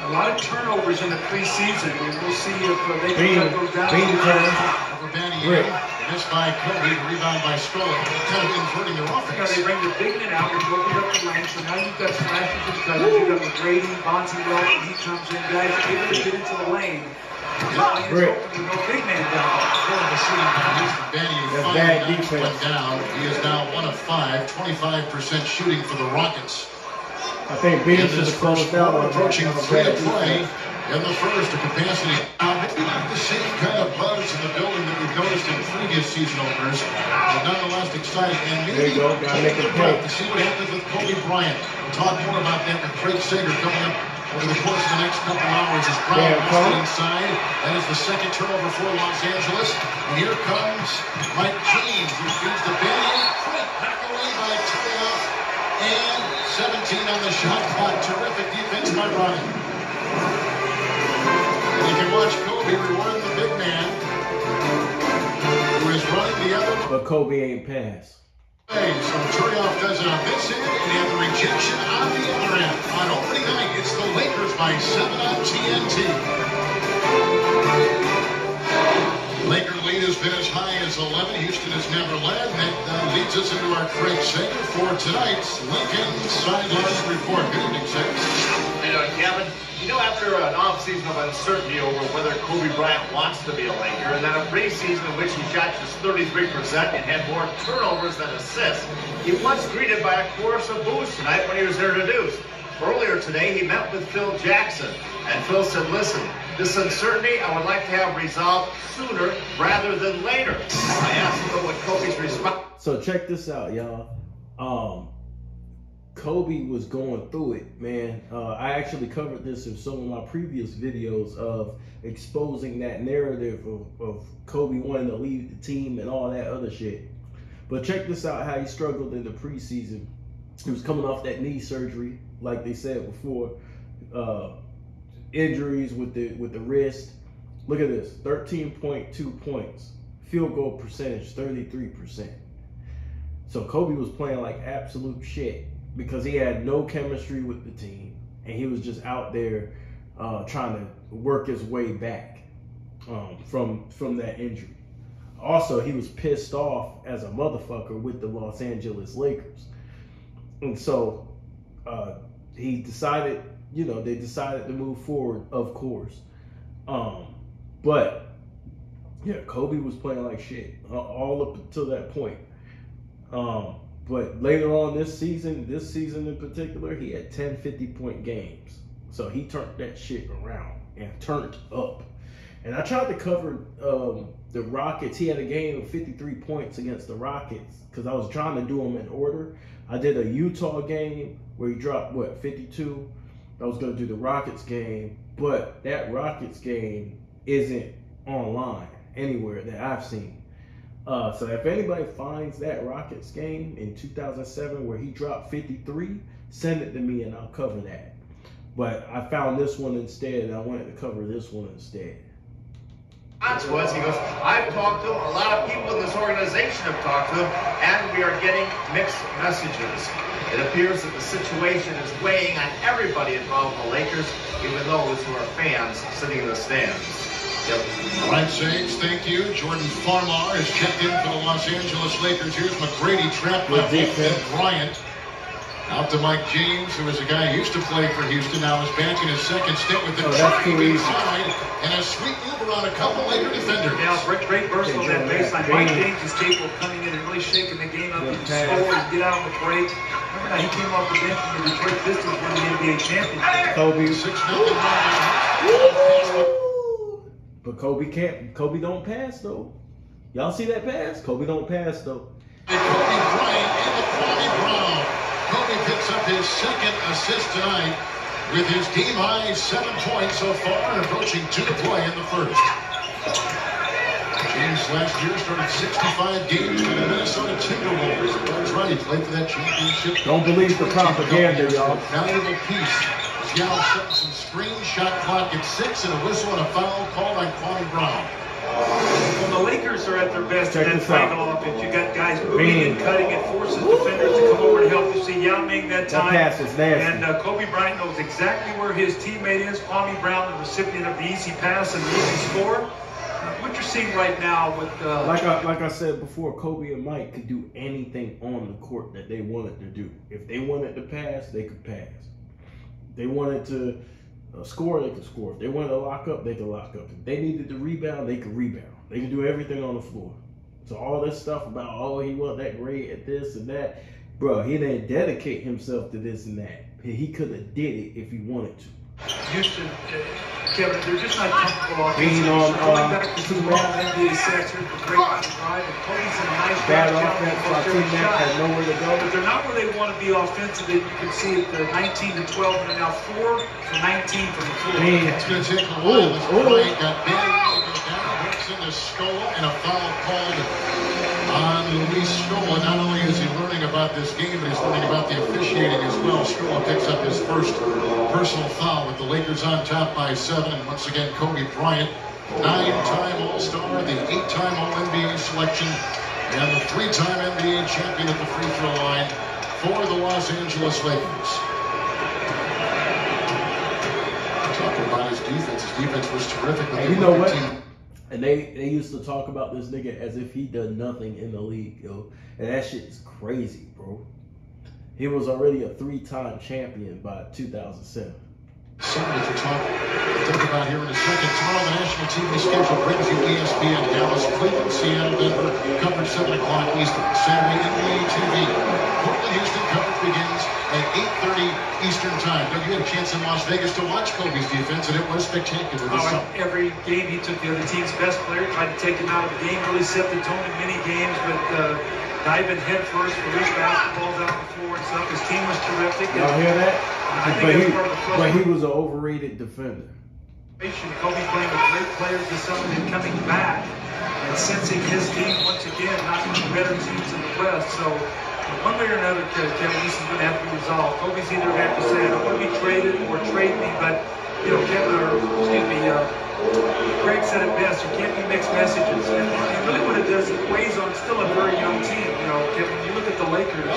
[SPEAKER 5] A lot of turnovers in the preseason. We'll see if they can cut those down.
[SPEAKER 4] Over Battier. Missed by Kobe, rebound by Scola. Kind of inverting their offense.
[SPEAKER 5] Now they bring the big men out, which opens up the lane. So now you've got slashes and cutters. You've got McGrady, Bonzi Welton, he comes in. Guys able to get into the lane.
[SPEAKER 3] Great.
[SPEAKER 5] With no big man down.
[SPEAKER 4] Horrible shooting by Houston. Battier finally went down. He is now 1 of 5, 25% shooting for the Rockets.
[SPEAKER 3] I think Bean should have closed out on
[SPEAKER 4] approaching 3 to play in the first. The capacity. The same kind of buzz in the building that we've noticed in previous season openers, but nonetheless exciting. And maybe to see what happens with Kobe Bryant. We'll talk more about that with Craig Sager coming up over the course of the next couple hours as Bryant goes inside. That is the second turnover for Los Angeles. And here comes Mike James, who feeds the Battier. Knocked away by Toriok. And 17 on the shot clock. Terrific defense by Bryant.
[SPEAKER 3] But Kobe ain't passed.
[SPEAKER 4] Hey, so Turioff does it on this end and the rejection on the other end. On opening night, it's the Lakers by 7 on TNT. Laker lead has been as high as 11. Houston has never led. That leads us into our Craig Sager for tonight's Lincoln Sidelines Report. Good evening, Sager.
[SPEAKER 7] How you doing, Kevin? You know, after an offseason of uncertainty over whether Kobe Bryant wants to be a Laker, and then a preseason in which he shot just 33% and had more turnovers than assists, he was greeted by a chorus of boos tonight when he was introduced. Earlier today, he met with Phil Jackson, and Phil said, listen, this uncertainty I would like to have resolved sooner rather than later. I asked him what Kobe's response.
[SPEAKER 3] So check this out, y'all. Kobe was going through it, man. I actually covered this in some of my previous videos of exposing that narrative of Kobe wanting to leave the team and all that other shit. But check this out, how he struggled in the preseason. He was coming off that knee surgery, like they said before. Injuries with the wrist. Look at this, 13.2 points. Field goal percentage, 33%. So Kobe was playing like absolute shit, because he had no chemistry with the team, and he was just out there trying to work his way back from that injury. Also, he was pissed off as a motherfucker with the Los Angeles Lakers. And so he decided, they decided to move forward, of course. But, yeah, Kobe was playing like shit all up until that point. But later on this season in particular, he had 10 50-point games. So he turned that shit around and turned up. And I tried to cover the Rockets. He had a game of 53 points against the Rockets because I was trying to do them in order. I did a Utah game where he dropped, 52? I was going to do the Rockets game, but that Rockets game isn't online anywhere that I've seen. So if anybody finds that Rockets game in 2007 where he dropped 53, send it to me and I'll cover that. But I found this one instead, and I wanted to cover this one instead.
[SPEAKER 7] Was, he goes, I've talked to him, a lot of people in this organization have talked to him, and we are getting mixed messages. It appears that the situation is weighing on everybody involved in the Lakers, even those who are fans sitting in the stands. Yep.
[SPEAKER 4] Bryant Sages, thank you. Jordan Farmar has checked in for the Los Angeles Lakers. Here's McGrady trapped by Wolf and Bryant. Out to Mike James, who is a guy who used to play for Houston, now is back in his second stint with the triangle inside, and a sweet move around a couple Laker defenders.
[SPEAKER 5] Now, great burst on that baseline. Mike James is capable of coming in and really shaking the game up, even slower and get out on the break. Remember now, he came off the bench from the Detroit Pistons winning the NBA championship.
[SPEAKER 3] Kobe
[SPEAKER 4] 6-0.
[SPEAKER 3] But Kobe don't pass though. Y'all see that pass? Kobe don't pass though.
[SPEAKER 4] And Kobe Bryant and the Kwame Brown. Kobe picks up his second assist tonight with his game-high 7 points so far and approaching 2 to play in the first. James last year started 65 games for the Minnesota Timberwolves. That's right, he played for that championship.
[SPEAKER 3] Don't believe the propaganda, y'all.
[SPEAKER 4] Valuable piece. Yao setting some screen, shot clock at 6, and a whistle and a foul called by Kwame Brown.
[SPEAKER 5] When the Lakers are at their best in that triangle offense, you got guys moving and cutting. It forces defenders to come over to help. You see Yao Ming that time.
[SPEAKER 3] That pass is nasty.
[SPEAKER 5] And Kobe Bryant knows exactly where his teammate is. Kwame Brown, the recipient of the easy pass and the easy score. What you're seeing right now with
[SPEAKER 3] like I said before, Kobe and Mike could do anything on the court that they wanted to do. If they wanted to pass, they could pass. If they wanted to score, they could score. If they wanted to lock up, they could lock up. If they needed to rebound, they could rebound. They could do everything on the floor. So all this stuff about, oh, he wasn't that great at this and that, bro, he didn't dedicate himself to this and that. He could have did it if he wanted to.
[SPEAKER 5] Houston, Kevin, they're just not comfortable offensively. Going back to the NBA sets, here's the great drive, and Kobe's in a nice
[SPEAKER 3] bad offense by TMac had nowhere to go.
[SPEAKER 5] But they're not where they want to be offensively. You can see the 19 to 12, and now 4 for 19 from the floor.
[SPEAKER 4] It's going to take a while. This Bryant got big. Hooks into Scola, and a foul called on Luis Scola. Not only is he learning about this game, but he's learning about the officiating as well. Scola picks up his first personal foul with the Lakers on top by 7. And once again, Kobe Bryant, 9-time All-Star, the 8-time All-NBA selection, And the three-time NBA champion at the free throw line for the Los Angeles Lakers. Talking about his defense. His defense was terrific.
[SPEAKER 3] And you know what? And they used to talk about this nigga as if he done nothing in the league, yo. And that shit is crazy, bro. He was already a 3-time champion by 2007.
[SPEAKER 4] Something to think about here in a second. Tomorrow, the national TV schedule brings you ESPN Dallas, Cleveland, Seattle, Denver, coverage 7 o'clock Eastern. Saturday, NBA TV. Portland, Houston coverage begins at 8:30 Eastern time. But you had a chance in Las Vegas to watch Kobe's defense, and it was spectacular.
[SPEAKER 5] Every game he took the other team's best player, tried to take him out of the game, really set the tone in many games, but diving head first for loose basketballs out on the floor and stuff. His team was terrific.
[SPEAKER 3] Y'all hear that?
[SPEAKER 5] But
[SPEAKER 3] he was an overrated defender.
[SPEAKER 5] Kobe playing with great players this summer and coming back and sensing his team once again, not one of the better teams in the West. So one way or another, Kevin, this is going to have to be resolved. Kobe's either going to have to say, I don't want to be traded or trade me, but you know, Greg said it best, there can't be mixed messages. And really what it does, it weighs on still a very young team. You know, Kevin, when you look at the Lakers,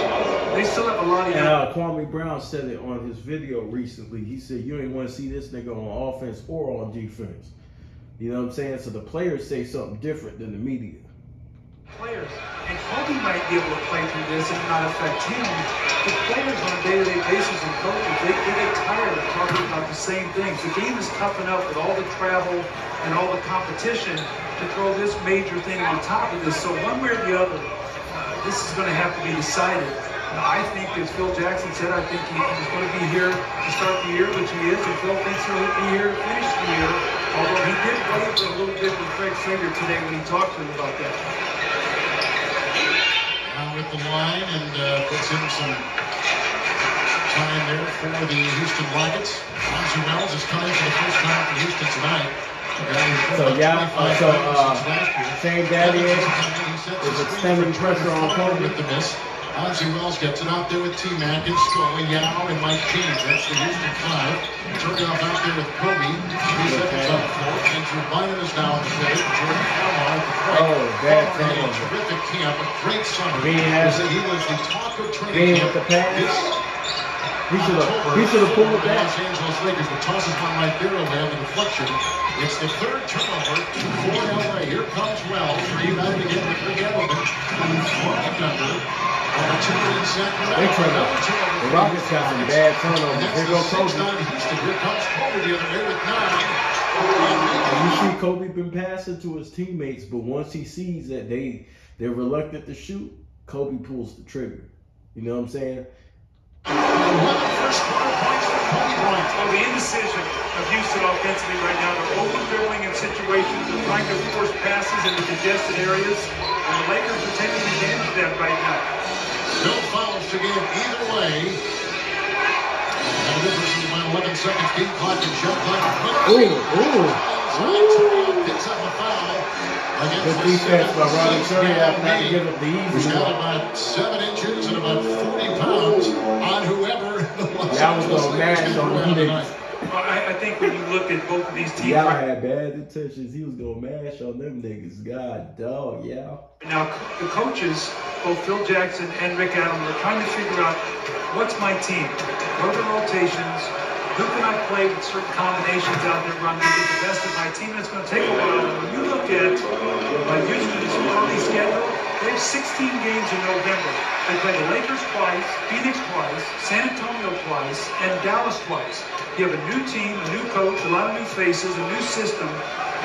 [SPEAKER 5] they still have a lot of young.
[SPEAKER 3] And Kwame Brown said it on his video recently. He said, you ain't want to see this nigga on offense or on defense. You know what I'm saying? So the players say something different than the media.
[SPEAKER 5] Players, and Kobe might be able to play through this and not affect him. The players on a day-to-day basis and coaches, they get tired of talking about the same things. The game is tough enough with all the travel and all the competition to throw this major thing on top of this. So one way or the other, this is going to have to be decided. I think, as Phil Jackson said, I think he's going to be here to start the year, which he is, and Phil thinks he'll be here to finish the year. Although he did waver a little bit with Craig Sager today when he talked to him about that.
[SPEAKER 4] Now with the line and puts in some time there for the Houston Rockets. Fonzie Wells is coming for the first time for Houston tonight.
[SPEAKER 3] Shane Daddy is extending pressure on Kobe
[SPEAKER 4] with the miss. Fonzie Wells gets it out there with TMac and Scully, Yao, and Mike James. That's the Houston 5. Turnoff out there with Kobe. 3 seconds on the floor. Andrew Bynum is now on the play. Jordan Almar at the play.
[SPEAKER 3] Oh, bad
[SPEAKER 4] a terrific camp. A great summer. He was the talk of training camp.
[SPEAKER 3] With the pass. He should have pulled it back.
[SPEAKER 4] Los Angeles Lakers, but tosses one right there away on the deflection. It's the third turnover for LA. Here comes Wells. Rebounding again with Rick Edelman. Number. Opportunity in Sacramento.
[SPEAKER 3] The Rockets got some bad turnovers. Here goes Kobe.
[SPEAKER 4] Here comes Kobe the other way with 9.
[SPEAKER 3] You see Kobe been passing to his teammates, but once he sees that they're reluctant to shoot, Kobe pulls the trigger. You know what I'm saying?
[SPEAKER 5] Well, the indecision of Houston offensively right now, they're over-dribbling in situations and trying to force passes into congested areas, and the Lakers are taking advantage of that right now.
[SPEAKER 4] No fouls to give either way. And this is my 11 seconds game clock and shot clock. Picks up a foul.
[SPEAKER 3] Good defense by Ronnie Curry after not to give up the easy
[SPEAKER 4] one. He's got about 7 inches and about 40 pounds on whoever the Los Angeles Lakers can win tonight.
[SPEAKER 5] I think when you look at both of these teams,
[SPEAKER 3] Yao had bad intentions. He was gonna mash on them niggas. God dog, Yao.
[SPEAKER 5] Now the coaches, both Phil Jackson and Rick Adelman, are trying to figure out what's my team, what are the rotations, who can I play with certain combinations out there where I'm going to get the best of my team, and it's going to take a while. When you look at Houston's early schedule, they have 16 games in November. They play the Lakers twice, Phoenix twice, San Antonio twice, and Dallas twice. You have a new team, a new coach, a lot of new faces, a new system,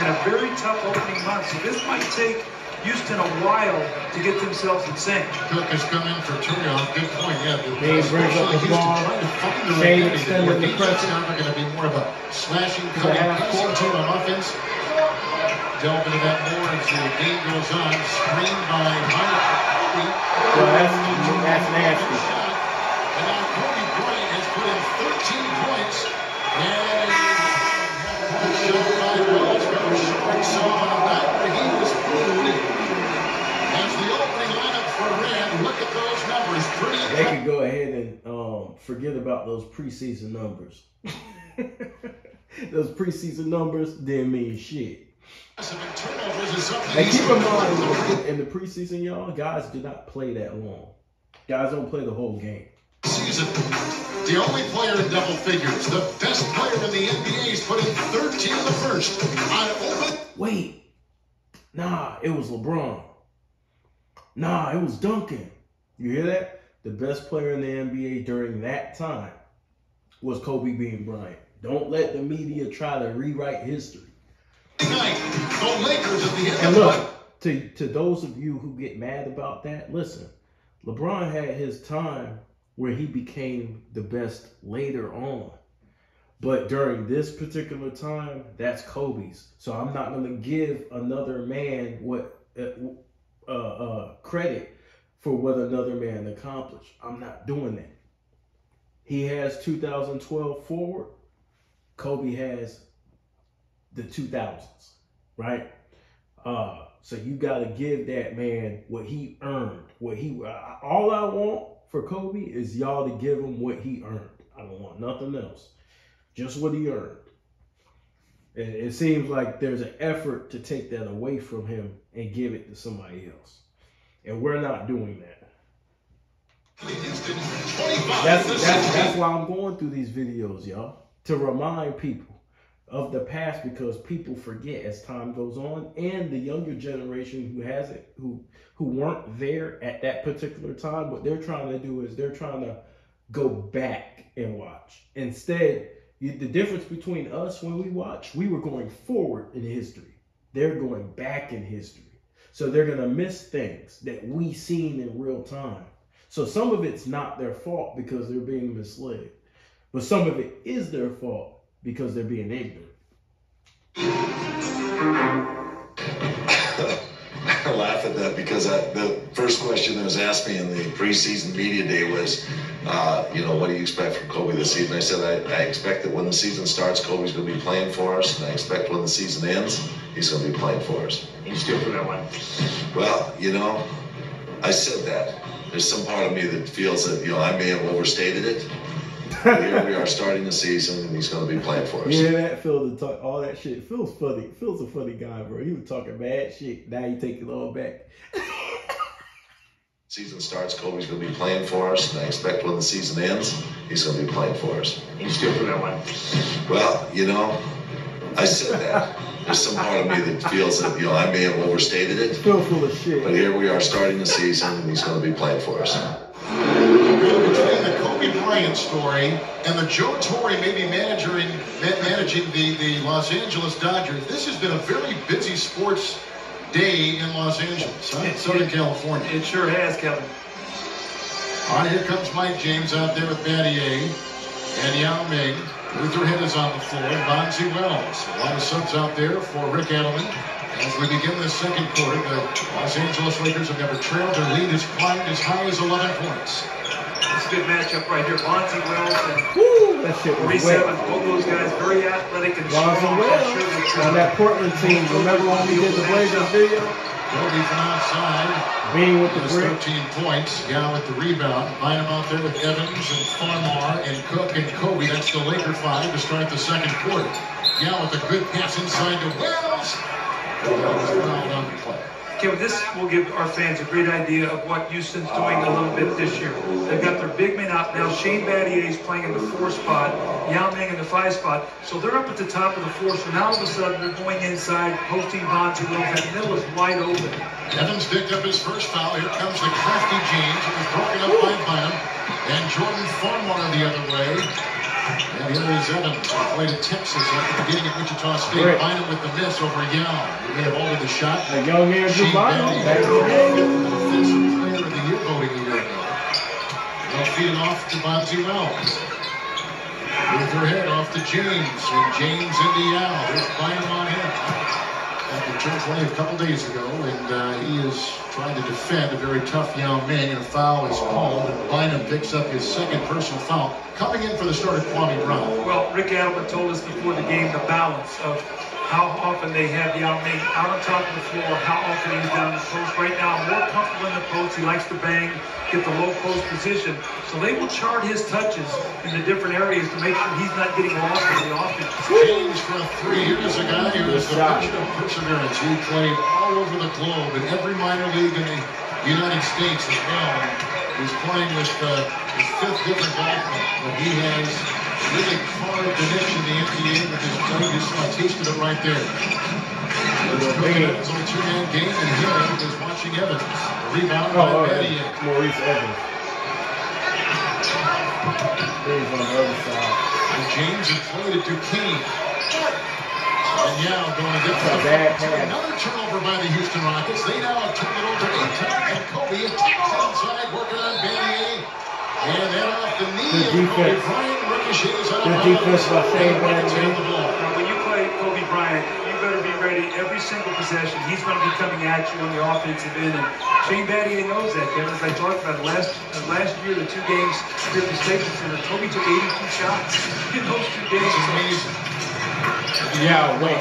[SPEAKER 5] and a very tough opening month. So this might take Houston a while to get themselves in sync.
[SPEAKER 4] Cook has come in for turnoff. Good point. Yeah,
[SPEAKER 3] Dave brings up the ball. Shane extending the pressure.
[SPEAKER 4] Now they're going to be more of a slashing, cutting, passing team on offense. Delve into that more as the game goes on. Screened by Mike.
[SPEAKER 3] Well, that's nasty.
[SPEAKER 4] And now Kobe Bryant has put in 13 points. And he's shot by Wells. Very short. So on a night where he was booed as the opening lineup for Rand. Look at those numbers. Pretty.
[SPEAKER 3] They could go ahead and forget about those preseason numbers. Those preseason numbers didn't mean shit. And keep in mind, in the preseason, y'all, guys do not play that long. Guys don't play the whole game.
[SPEAKER 4] Season. The only player in double figures, the best player in the NBA, is put in 13 in the first. On open.
[SPEAKER 3] Wait. Nah, it was LeBron. Nah, it was Duncan. You hear that? The best player in the NBA during that time was Kobe being Bryant. Don't let the media try to rewrite history.
[SPEAKER 4] Tonight, the Lakers at the end
[SPEAKER 3] And
[SPEAKER 4] of
[SPEAKER 3] look, to those of you who get mad about that, listen. LeBron had his time where he became the best later on. But during this particular time, that's Kobe's. So I'm not going to give another man what credit for what another man accomplished. I'm not doing that. He has 2012 forward. Kobe has the 2000s, right? So you got to give that man what he earned. All I want for Kobe is y'all to give him what he earned. I don't want nothing else. Just what he earned. And it seems like there's an effort to take that away from him and give it to somebody else. And we're not doing that. That's why I'm going through these videos, y'all. To remind people of the past, because people forget as time goes on, and the younger generation who weren't there at that particular time, what they're trying to do is they're trying to go back and watch. Instead, the difference between us when we watch, we were going forward in history. They're going back in history. So they're going to miss things that we seen in real time. So some of it's not their fault because they're being misled. But some of it is their fault because they're being ignorant.
[SPEAKER 8] I laugh at that because the first question that was asked me in the preseason media day was, what do you expect from Kobe this season? I said, I expect that when the season starts, Kobe's going to be playing for us, and I expect when the season ends, he's going to be playing for us.
[SPEAKER 7] You still for that one?
[SPEAKER 8] Well, I said that. There's some part of me that feels that, I may have overstated it. But here we are starting the season, and he's going to be playing for us.
[SPEAKER 3] Yeah, that Phil to talk all that shit. Phil's funny. Phil's a funny guy, bro. He was talking bad shit. Now you take it all back.
[SPEAKER 8] Season starts, Kobe's going to be playing for us, and I expect when the season ends, he's going to be playing for us.
[SPEAKER 7] You still for that one?
[SPEAKER 8] Well, I said that. There's some part of me that feels that, I may have overstated it.
[SPEAKER 3] Phil full of shit.
[SPEAKER 8] But here we are starting the season, and he's going to be playing for us.
[SPEAKER 4] Between the Kobe Bryant story and the Joe Torre maybe managing the Los Angeles Dodgers, this has been a very busy sports day in Los Angeles, Southern California.
[SPEAKER 5] It sure has, Kevin.
[SPEAKER 4] All right, here comes Mike James out there with Battier and Yao Ming. Lutherhead is on the floor, and Bonzi Wells. A lot of subs out there for Rick Adelman. As we begin the second quarter, the Los Angeles Lakers have never trailed. Their lead has climbed as high as 11 points.
[SPEAKER 5] It's a good matchup right here. Bonzi Wells and
[SPEAKER 3] that shit was
[SPEAKER 5] Reese
[SPEAKER 3] wet.
[SPEAKER 5] Evans, both those guys very athletic and
[SPEAKER 3] Bonzi
[SPEAKER 5] strong.
[SPEAKER 3] Wells on that Portland team. Remember when we did the Blazers video?
[SPEAKER 4] Kobe from outside.
[SPEAKER 3] Being with the
[SPEAKER 4] There's
[SPEAKER 3] brick.
[SPEAKER 4] 13 points. Yao with the rebound. Line them out there with Evans and Farmar and Cook and Kobe. That's the Laker five to start the second quarter. Yao with a good pass inside to Wells. Well done play.
[SPEAKER 5] Kevin, this will give our fans a great idea of what Houston's doing a little bit this year. They've got their big men out now. Shane Battier is playing in the 4 spot, Yao Ming in the 5 spot. So they're up at the top of the 4. So now all of a sudden they're going inside, hosting Bonzi Wells. That middle is wide open.
[SPEAKER 4] Evans picked up his first foul. Here comes the crafty James. It was broken up by Bynum. And Jordan Farmar the other way. And here is Evans, who played at Texas at the beginning of Wichita State. Bynum with the miss over Yao. He may have altered the shot.
[SPEAKER 3] A young man Drew Bynum. Back in the day.
[SPEAKER 4] Offensive player of the year voting a year ago. They'll feed it off to Bonzi Wells. Lutherhead off to James. And James into Yao. There's Bynum on him. After church only a couple days ago, and he is trying to defend a very tough Yao Ming, and a foul is called, and Bynum picks up his second personal foul. Coming in for the start of Kwame Brown.
[SPEAKER 5] Well, Rick Adelman told us before the game the balance of how often they have Yao Ming out on top of the floor, how often he's down in the post. Right now, more comfortable in the post. He likes to bang, get the low post position. So they will chart his touches in the different areas to make sure he's not getting lost in the offense.
[SPEAKER 4] James for a three. Here's a guy who is the virtue of perseverance. He played all over the globe in every minor league in the United States as well. He's playing with his fifth different golfer, but he has really carved the niche in the NBA with his play. You saw a taste of it right there. It's on a two-man game, and here is watching Evans. A rebound by Bryant.
[SPEAKER 3] Maurice Evans. He's on the other side.
[SPEAKER 4] And James has played it to Duquesne. And Yao going to get another turnover by the Houston Rockets. They now have turned it over 8 times. And Kobe attacks inside, working on Banier. And then off the knee of Kobe Bryant, ricochets out of
[SPEAKER 3] defense by Shane Banier.
[SPEAKER 5] Now, when you play Kobe Bryant, you better be ready every single possession. He's going to be coming at you on the offensive end. And Shane Banier knows that, Kevin. As I talked about last year, the 2 games here at the Staples Center, Kobe took 82 shots in those 2 games.
[SPEAKER 4] It's amazing.
[SPEAKER 3] Yeah, wait.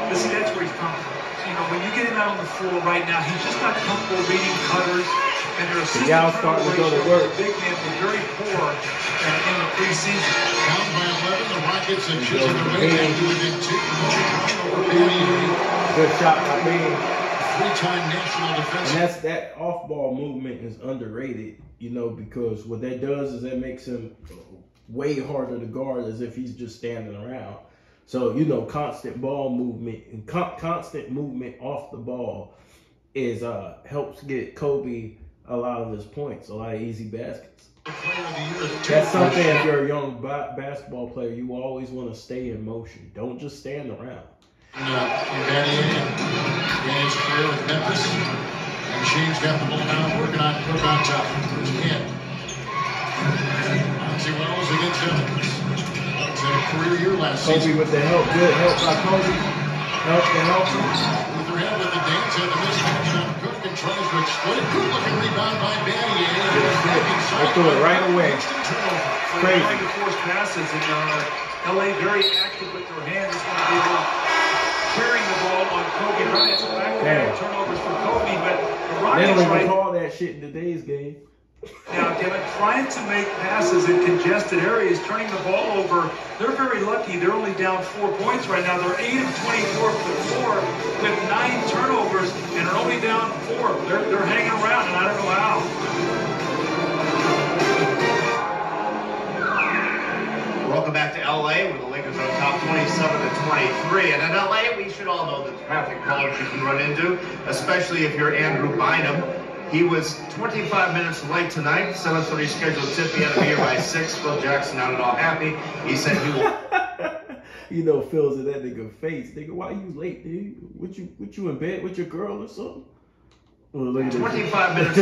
[SPEAKER 5] Listen, that's where he's comfortable. You know, when you get him out on the floor right now, he's just not comfortable reading cutters. And their assistant
[SPEAKER 3] starting to go to work.
[SPEAKER 5] The big man was very poor in the preseason.
[SPEAKER 4] Down by 11, the Rockets have chiseled away after within 2.
[SPEAKER 3] Good shot by me.
[SPEAKER 4] 3-time national defenseman.
[SPEAKER 3] And that off-ball movement is underrated, you know, because what that does is that makes him way harder to guard as if he's just standing around. So, you know, constant ball movement and constant movement off the ball is helps get Kobe a lot of his points, a lot of easy baskets. That's something if you're a young basketball player, you always want to stay in motion. Don't just stand around.
[SPEAKER 4] Danny's career with Memphis. And Shane's got the ball now, working on Cook on top. Here's Ken. Monty Wells against Evans. Wells had a career year last season.
[SPEAKER 3] Kobe with the help. Good help by Kobe. Help.
[SPEAKER 4] With their head with the dance at the mismatch on Cook and tries to exploit. Good looking rebound by Banier.
[SPEAKER 3] They threw it right away.
[SPEAKER 5] Crazy. Trying to force passes, and LA very active with their hands. It's going to be a little carrying the ball on Kobe Bryant. So back-to-back turnovers for Kobe, but the Rockets
[SPEAKER 3] they don't even call that shit in today's game.
[SPEAKER 5] Now, Kevin, trying to make passes in congested areas, turning the ball over, they're very lucky. They're only down 4 points right now. They're 8 of 24 for the floor with 9 turnovers, and are only down 4. They're hanging around, and I don't know how.
[SPEAKER 7] Welcome back to LA, where the Lakers are top 27-23. And in LA, we should all know the traffic problems you can run into, especially if you're Andrew Bynum. He was 25 minutes late tonight. 7:30 scheduled tip. He had to be here by 6. Phil Jackson not at all happy. He said he will.
[SPEAKER 3] You know, Phil's in that nigga face. Nigga, why you late, dude? What you in bed with your girl or something? Well,
[SPEAKER 7] 25 minutes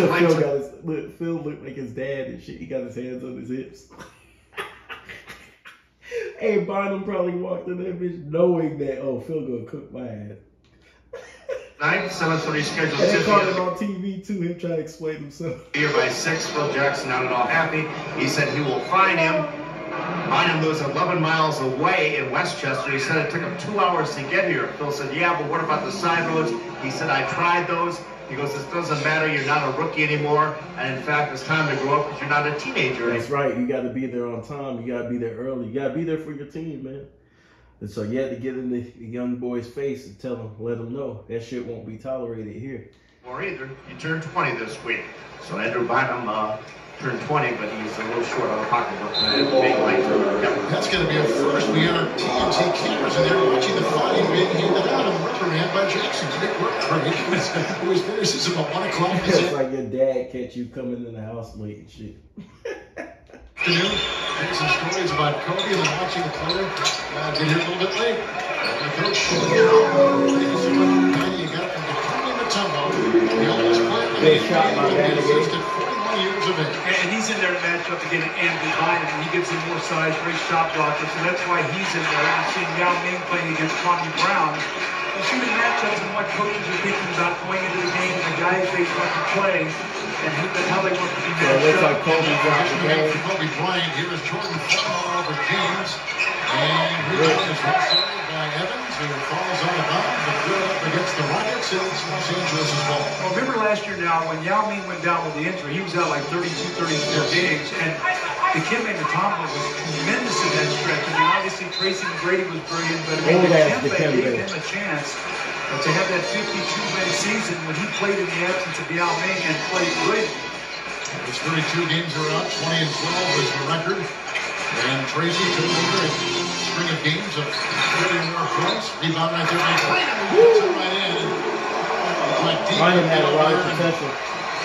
[SPEAKER 7] late.
[SPEAKER 3] Phil looked like his dad and shit. He got his hands on his hips. Hey, Bynum probably walked in that bitch knowing that, oh, Phil gonna cook my ass.
[SPEAKER 7] 7:30 scheduled
[SPEAKER 3] and
[SPEAKER 7] tip.
[SPEAKER 3] They caught him on TV too, him trying to explain himself.
[SPEAKER 7] Here by 6, Phil Jackson not at all happy. He said he will fine him. Bynum lives 11 miles away in Westchester. He said it took him 2 hours to get here. Phil said, yeah, but what about the side roads? He said, I tried those. He goes, this doesn't matter. You're not a rookie anymore. And in fact, it's time to grow up because you're not a teenager anymore.
[SPEAKER 3] That's right. You got to be there on time. You got to be there early. You got to be there for your team, man. And so you had to get in the young boy's face and tell him, let him know that shit won't be tolerated here.
[SPEAKER 7] Or either. He turned 20 this week. So Andrew Bynum turned 20, but he's a little short on the pocketbook.
[SPEAKER 4] That's going to be a first. We got our TMT cameras in there watching the fighting being handed out and reprimanded by Jackson. Great work, Craig. It was finished. It's about 1 o'clock.
[SPEAKER 3] It's like your dad catch you coming in the house late and shit.
[SPEAKER 4] Afternoon. There's some stories about Kobe and watching the player get here a little bit late. Coach, you got from the Tony Matumbo. The oldest player in the NBA. At 41 years of age.
[SPEAKER 5] And he's in there to match up against Andrew Bynum, and he gives him more size, great shot blocker, so that's why he's in there. You've seen Yao Ming playing against Kwame Brown. You see the matchups and what coaches are thinking about going into the game and the guys they want to play and how they want to be matched up.
[SPEAKER 3] It looks like Kobe's out the game.
[SPEAKER 4] Kobe Bryant. Here is Jordan falling over James. And rebound is well by Evans, who
[SPEAKER 5] last year now, when Yao Ming went down with the injury, he was out like 32, 34 games. And the kid named Tomlin was tremendous in that stretch. I mean, obviously, Tracy McGrady was brilliant, but I mean, Dikembe gave him a chance to have that 52-win season when he played in the absence of Yao Ming and played great.
[SPEAKER 4] His 32 games are up, 20-12 is the record. And Tracy took over a string of games of 30 or more points. Rebound right there by Bryant. Puts it right in.
[SPEAKER 3] Bryant had a lot of potential.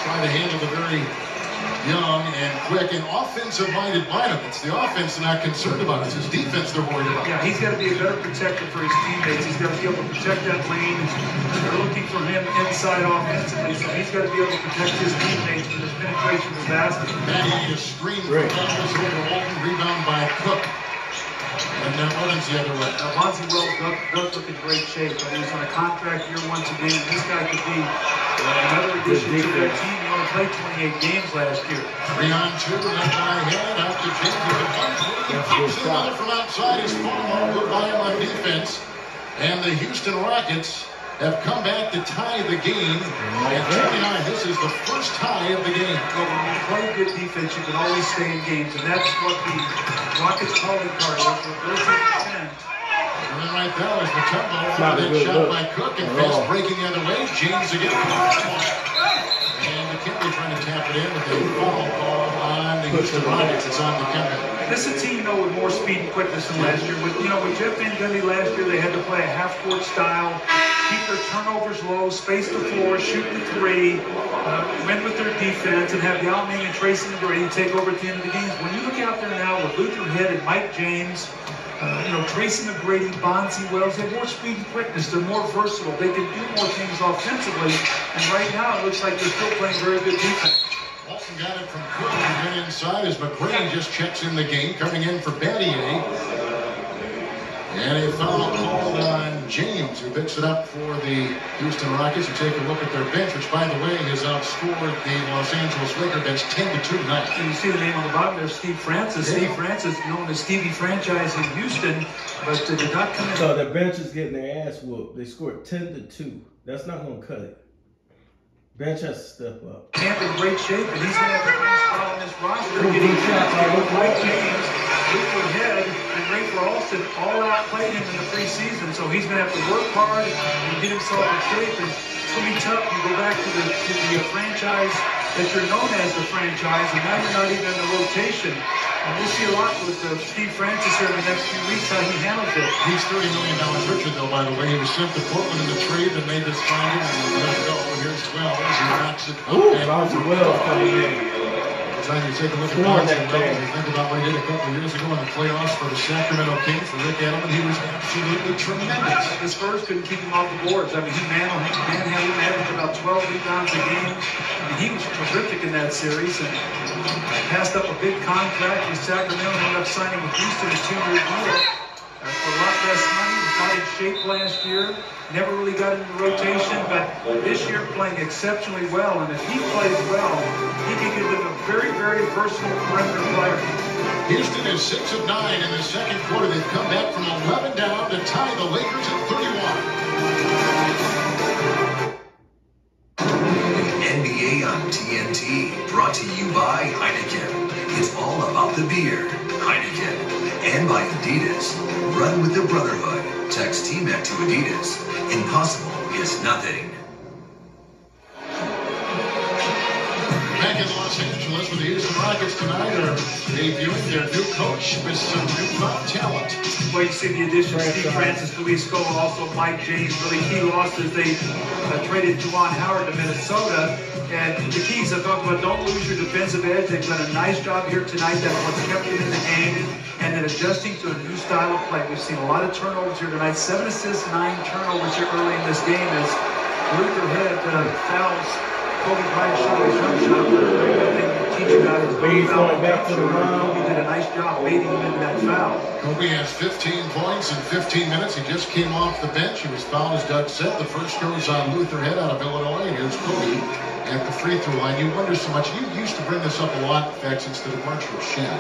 [SPEAKER 4] Trying to handle the very young and quick and offensive-minded Bynum. It's the offense they're not concerned about. It's his defense they're worried about.
[SPEAKER 5] Yeah, he's got to be a better protector for his teammates. He's got to be able to protect that lane. They're looking for him inside offensively, so he's got to be able to protect his teammates with his penetration of the basket.
[SPEAKER 4] Manny is screen from Memphis over Walton. Rebound by Cook. And then Evans the other way.
[SPEAKER 5] Now, Bonzi Wells does look in great shape, but he's on a contract year once again. This guy could be another addition to their team. He only played 28 games last year.
[SPEAKER 4] 3 on 2, left by head out to James with a punch. Pops another from outside. His former put by him on defense. And the Houston Rockets have come back to tie the game. And 29, this is the first tie of the game.
[SPEAKER 5] Well, when you play good defense, you can always stay in games, and that's what the Rockets calling card is. With those 10.
[SPEAKER 4] And then right there was the tempo. That shot by Cook and fast breaking the other way. James again. And Dikembe trying to tap it in with a foul call on the Houston Rockets. It's on Dikembe.
[SPEAKER 5] This is a team, with more speed and quickness than last year. With Jeff Van Gundy last year, they had to play a half-court style, keep their turnovers low, space the floor, shoot the three, win with their defense, and have Yao Ming and Tracy McGrady take over at the end of the games. When you look out there now with Luther Head and Mike James, Tracy McGrady, Bonzi Wells, they have more speed and quickness. They're more versatile. They can do more things offensively. And right now, it looks like they're still playing very good defense.
[SPEAKER 4] Walton got it from Cook and then inside as McGrady just checks in the game, coming in for Battier. And a foul called on James, who picks it up for the Houston Rockets. You take a look at their bench, which, by the way, has outscored the Los Angeles Lakers bench 10-2 tonight.
[SPEAKER 5] And you see the name on the bottom there, Steve Francis. Yeah. Steve Francis, known as Stevie Franchise in Houston, but did not come in.
[SPEAKER 3] So the bench is getting their ass whooped. They scored 10-2. That's not going to cut it. Bench has to step up.
[SPEAKER 5] Camp in great shape, and he's going to have the best spot on this roster. Getting shots by Mike James, Luther Head, and Ray Alston all outplayed him in the preseason, so he's going to have to work hard and get himself in shape. And it's going to be tough. You go back to the franchise that you're known as the franchise, and now you're not even in the rotation. And we'll see a lot with Steve Francis here in the next few weeks, how he handles it.
[SPEAKER 4] He's $30 million richer, though, by the way. He was sent to Portland in the trade, and they just signed him and let go. And here's 12 as he knocks it up.
[SPEAKER 3] Ooh, Bonzi Wells coming in.
[SPEAKER 4] Time you take a look at Bonzi Wells, you think about what he did a couple of years ago in the playoffs for the Sacramento Kings, for Rick Edelman. He was absolutely tremendous.
[SPEAKER 5] The Spurs couldn't keep him off the boards. I mean, he manhandled him, averaged about 12 rebounds a game. I mean, he was terrific in that series, and passed up a big contract with Sacramento, ended up signing with Houston a 2-year deal for a lot less money. Was not in shape last year. Never really got into the rotation, but this year playing exceptionally well. And if he plays well, he can give them a very, very versatile perimeter player.
[SPEAKER 4] Houston is 6 of 9 in the second quarter. They've come back from 11 down to tie the Lakers at
[SPEAKER 6] 31. NBA on TNT, brought to you by Heineken. It's all about the beer, Heineken. And by Adidas. Run with the Brotherhood. Text TMac to Adidas. Impossible is nothing.
[SPEAKER 4] Back in Los Angeles with the Houston Rockets tonight are debuting their new coach with some newfound talent.
[SPEAKER 5] Well, you see the addition of Steve Francis, Luis Scola, also Mike James. Really key losses. They traded Juwan Howard to Minnesota. And the keys I talked about, don't lose your defensive edge. They've done a nice job here tonight. That's what's kept them in the game. And then adjusting to a new style of play. We've seen a lot of turnovers here tonight. 7 assists, 9 turnovers here early in this game as Luther Head fouls Kobe Bryant shot his jump shot. Teach you guys
[SPEAKER 3] going back to the round.
[SPEAKER 5] Kobe did a nice job baiting him into that foul.
[SPEAKER 4] Kobe has 15 points in 15 minutes. He just came off the bench. He was fouled, as Doug said. The first goes on Luther Head out of Illinois. And here's Kobe at the free throw line. You wonder so much. You used to bring this up a lot, in fact, since the departure of Shaq.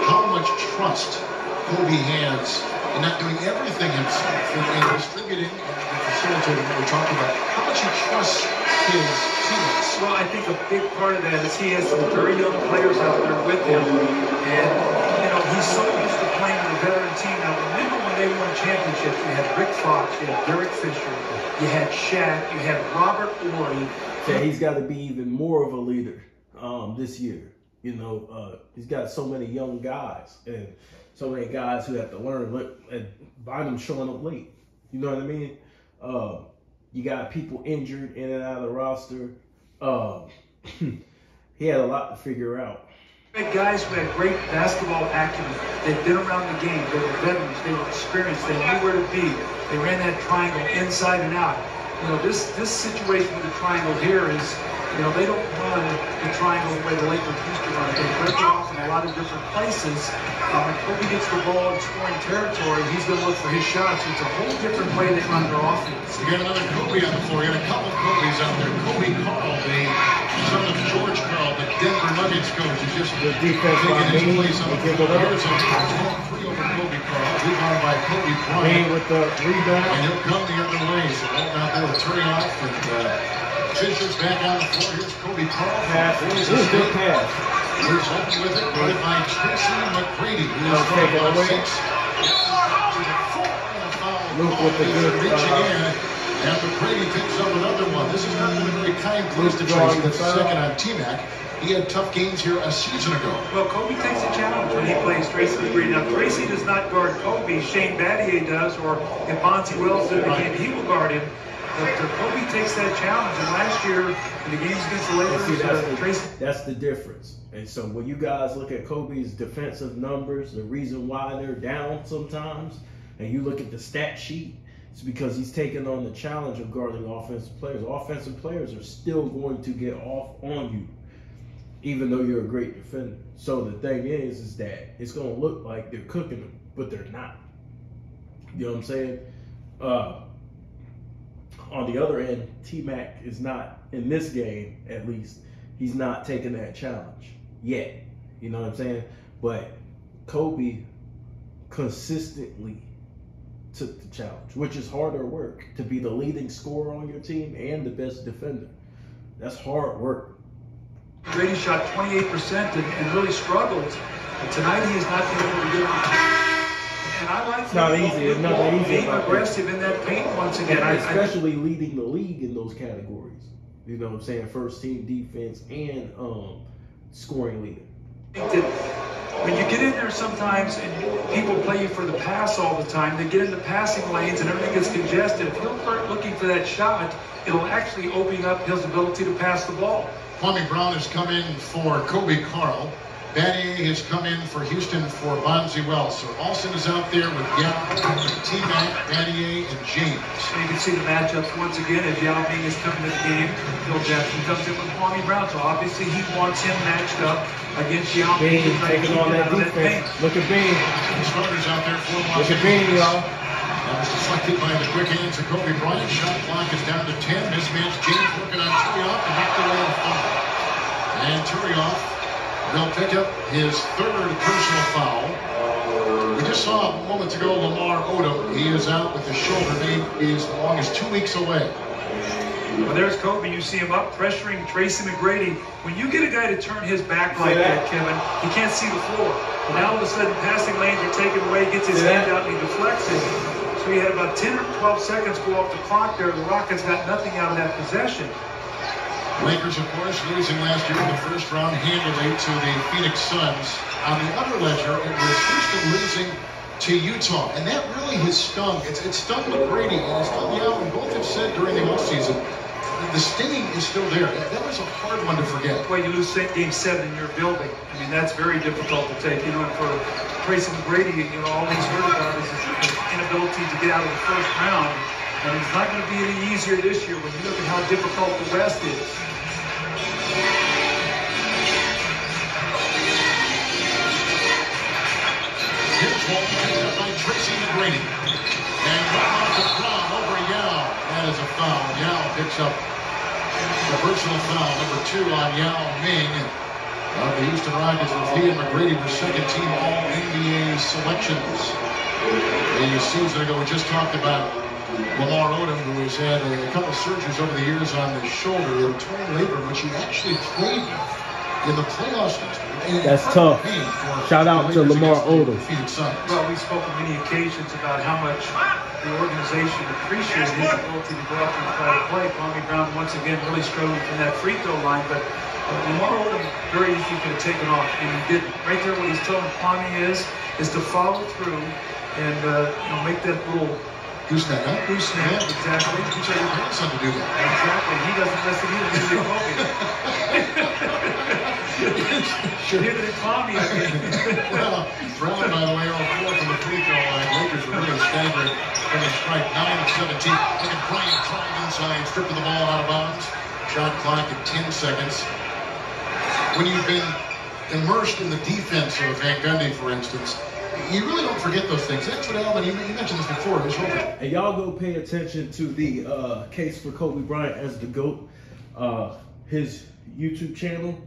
[SPEAKER 4] How much trust Kobe has in not doing everything himself, in distributing and facilitating what we're talking about. How much he trusts his teammates.
[SPEAKER 5] Well, I think a big part of that is he has some very young players out there with him. And, you know, he's so used to playing with a veteran team. Now, remember when they won championships, you had Rick Fox, you had Derek Fisher, you had Shaq, you had Robert Ory.
[SPEAKER 3] Yeah, he's got to be even more of a leader this year. You know, he's got so many young guys and so many guys who have to learn. Look, Bynum showing up late. You know what I mean? You got people injured in and out of the roster. He had a lot to figure out.
[SPEAKER 5] Guys who had great basketball acumen. They've been around the game. They were veterans. They were experienced. They knew where to be. They ran that triangle inside and out. You know, this situation with the triangle here is, you know, they don't run the triangle the way the Lakers used to run it. They break it off in a lot of different places. When Kobe gets the ball in scoring territory, he's going to look for his shots. It's a whole different way they run their offense.
[SPEAKER 4] You got another Kobe on the floor. You got a couple of Kobe's out there. Kobe Carl, the son of George Carl, the Denver Nuggets coach, is just
[SPEAKER 3] The defense by
[SPEAKER 4] taking his
[SPEAKER 3] Ming.
[SPEAKER 4] place on the floor. Here's a 12-3 over Kobe Carl. Rebound by Kobe
[SPEAKER 3] Ming
[SPEAKER 4] Bryant.
[SPEAKER 3] with the rebound.
[SPEAKER 4] And he'll come the other way. So Walton out there with Turioff and Fisher's back on the floor. Here's Kobe Carl.
[SPEAKER 3] Pass. This is a good pass.
[SPEAKER 4] Here's Walton with it. Guarded by Tracy McGrady. Who is
[SPEAKER 3] Take it away.
[SPEAKER 4] 6.
[SPEAKER 3] Luke with the good,
[SPEAKER 4] reaching in. And McGrady picks up another one. This is not been a very kind place to Tracy. That's the second on TMac. He had tough games here a season ago.
[SPEAKER 5] Well, Kobe takes a challenge when he plays Tracy McGrady. Now, Tracy does not guard Kobe. Shane Battier does, or if Bonzi Wells did the game, he will guard him. But Kobe takes that challenge. And last year, in the games against the Lakers,
[SPEAKER 3] that's the difference. And so when you guys look at Kobe's defensive numbers, the reason why they're down sometimes, and you look at the stat sheet, it's because he's taking on the challenge of guarding offensive players. Offensive players are still going to get off on you, even though you're a great defender. So the thing is that it's going to look like they're cooking them, but they're not. You know what I'm saying? On the other end, T-Mac is not, in this game at least, he's not taking that challenge yet. You know what I'm saying? But Kobe consistently took the challenge, which is harder work. To be the leading scorer on your team and the best defender, that's hard work.
[SPEAKER 5] Brady shot 28% and really struggled. But tonight he has not been able to get it. And I like
[SPEAKER 3] it's not easy. It's not that easy.
[SPEAKER 5] Being aggressive in that paint once again.
[SPEAKER 3] Especially leading the league in those categories. You know what I'm saying? First team defense and scoring leader.
[SPEAKER 5] I think that when you get in there sometimes and people play you for the pass all the time, they get into passing lanes and everything gets congested. If he'll start looking for that shot, it'll actually open up his ability to pass the ball.
[SPEAKER 4] Kwame Brown has come in for Kobe Carl. Battier has come in for Houston for Bonzi Wells. So Alston is out there with Yao, T-Mac, Battier, and James.
[SPEAKER 5] So you can see the matchups once again as Yao Ming is coming to the game. Phil Jackson comes in with Kwame Brown. So obviously he wants him matched up against Yao Ming.
[SPEAKER 3] Taking on that defense. Look at Bean.
[SPEAKER 4] Starters out there for
[SPEAKER 3] Look at Bean, y'all.
[SPEAKER 4] That was deflected by the quick hands of Kobe Bryant. Shot clock is down to 10. Mismatch. James working on Turioff and knocked away the foul. And Turioff will pick up his third personal foul. We just saw moments ago Lamar Odom. He is out with the shoulder. He is as long as 2 weeks away.
[SPEAKER 5] Well, there's Kobe. You see him up pressuring Tracy McGrady. When you get a guy to turn his back like that, Kevin, he can't see the floor. And now all of a sudden passing lanes are taken away, gets his hand out and he deflects it. So he had about 10 or 12 seconds go off the clock there. The Rockets got nothing out of that possession.
[SPEAKER 4] Lakers, of course, losing last year in the first round handily to the Phoenix Suns. On the other ledger, it was Houston losing to Utah, and that really has stung. It's stung McGrady and it's stung Yao, and both have said during the offseason the stinging is still there. That was a hard one to forget.
[SPEAKER 5] Well, you lose Game 7 in your building. I mean, that's very difficult to take. You know, and for Tracy McGrady, you know, all he's heard about is his inability to get out of the first round. And it's not going to be any easier this year when you look at how difficult the West is.
[SPEAKER 4] Here's Walton picked up by Tracy McGrady. And right off the ground over Yao. That is a foul. Yao picks up the personal foul, number 2 on Yao Ming. The Houston Rockets, with he and McGrady were second-team All-NBA selections a season ago. We just talked about Lamar Odom, who has had a couple surgeries over the years on his shoulder, a torn labrum, which he actually played in the playoffs last week.
[SPEAKER 3] That's tough. Shout out to Lamar Odom.
[SPEAKER 5] Well, we spoke on many occasions about how much the organization appreciated his ability to go up and try to play. Kwame Brown, once again, really struggling from that free throw line, but Lamar Odom very easily could have taken off, and he didn't. Right there, what he's telling Kwame is to follow through and make that little
[SPEAKER 4] gooseneck, huh?
[SPEAKER 5] Gooseneck, exactly.
[SPEAKER 4] You tell your grandson to do that.
[SPEAKER 5] Exactly. He doesn't miss it either. Neither did Kobe. Neither did Kwame, I mean.
[SPEAKER 4] Well, Brown, by the way, all 4 from the free throw line. Lakers were really staggering from the strike. 9 of 17. Look at Bryant trying inside, stripping the ball out of bounds. Shot clock at 10 seconds. When you've been immersed in the defense of Van Gundy, for instance, you really don't forget those things. That's what Alvin, you mentioned this before.
[SPEAKER 3] And y'all go pay attention to the case for Kobe Bryant as the GOAT, his YouTube channel,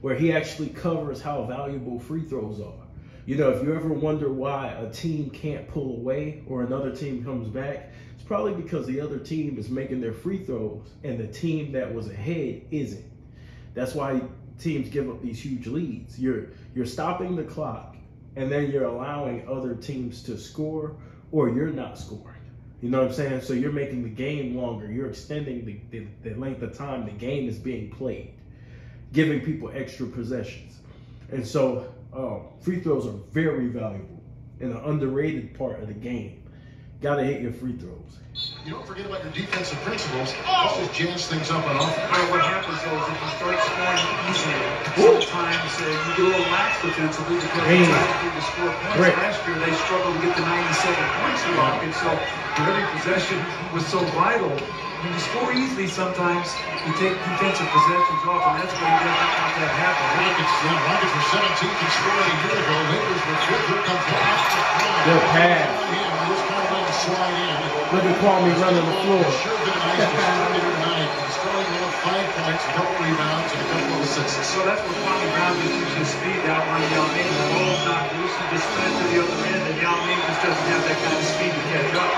[SPEAKER 3] where he actually covers how valuable free throws are. You know, if you ever wonder why a team can't pull away or another team comes back, it's probably because the other team is making their free throws and the team that was ahead isn't. That's why teams give up these huge leads. You're stopping the clock, and then you're allowing other teams to score, or you're not scoring. You know what I'm saying? So you're making the game longer. You're extending the length of time the game is being played, giving people extra possessions. And so free throws are very valuable and an underrated part of the game. Gotta hit your free throws.
[SPEAKER 4] You don't forget about your defensive principles. Let's just jazz things up on offense.
[SPEAKER 5] Well, what happens though is if you start scoring easily, sometimes you get a little lax defensively because it's trying to score points. Last year they struggled to get to 97 points a lot, and so every possession was so vital. When you score easily, sometimes you take defensive possessions off, and that's why you don't want that to happen.
[SPEAKER 4] Rockets were 17th in scoring a year ago. Lakers were 5th. Here comes
[SPEAKER 3] good pass.
[SPEAKER 4] Slide in.
[SPEAKER 3] Look at Kwame running the floor.
[SPEAKER 4] Sure been nice to start it tonight. Scoring 5 points, a couple rebounds, and a couple of assists.
[SPEAKER 5] So that's where Kwame Brown just uses his speed out on Yao Ming. The ball's not loose, he just spins to the other end, and Yao Ming just doesn't have that kind of speed to catch up.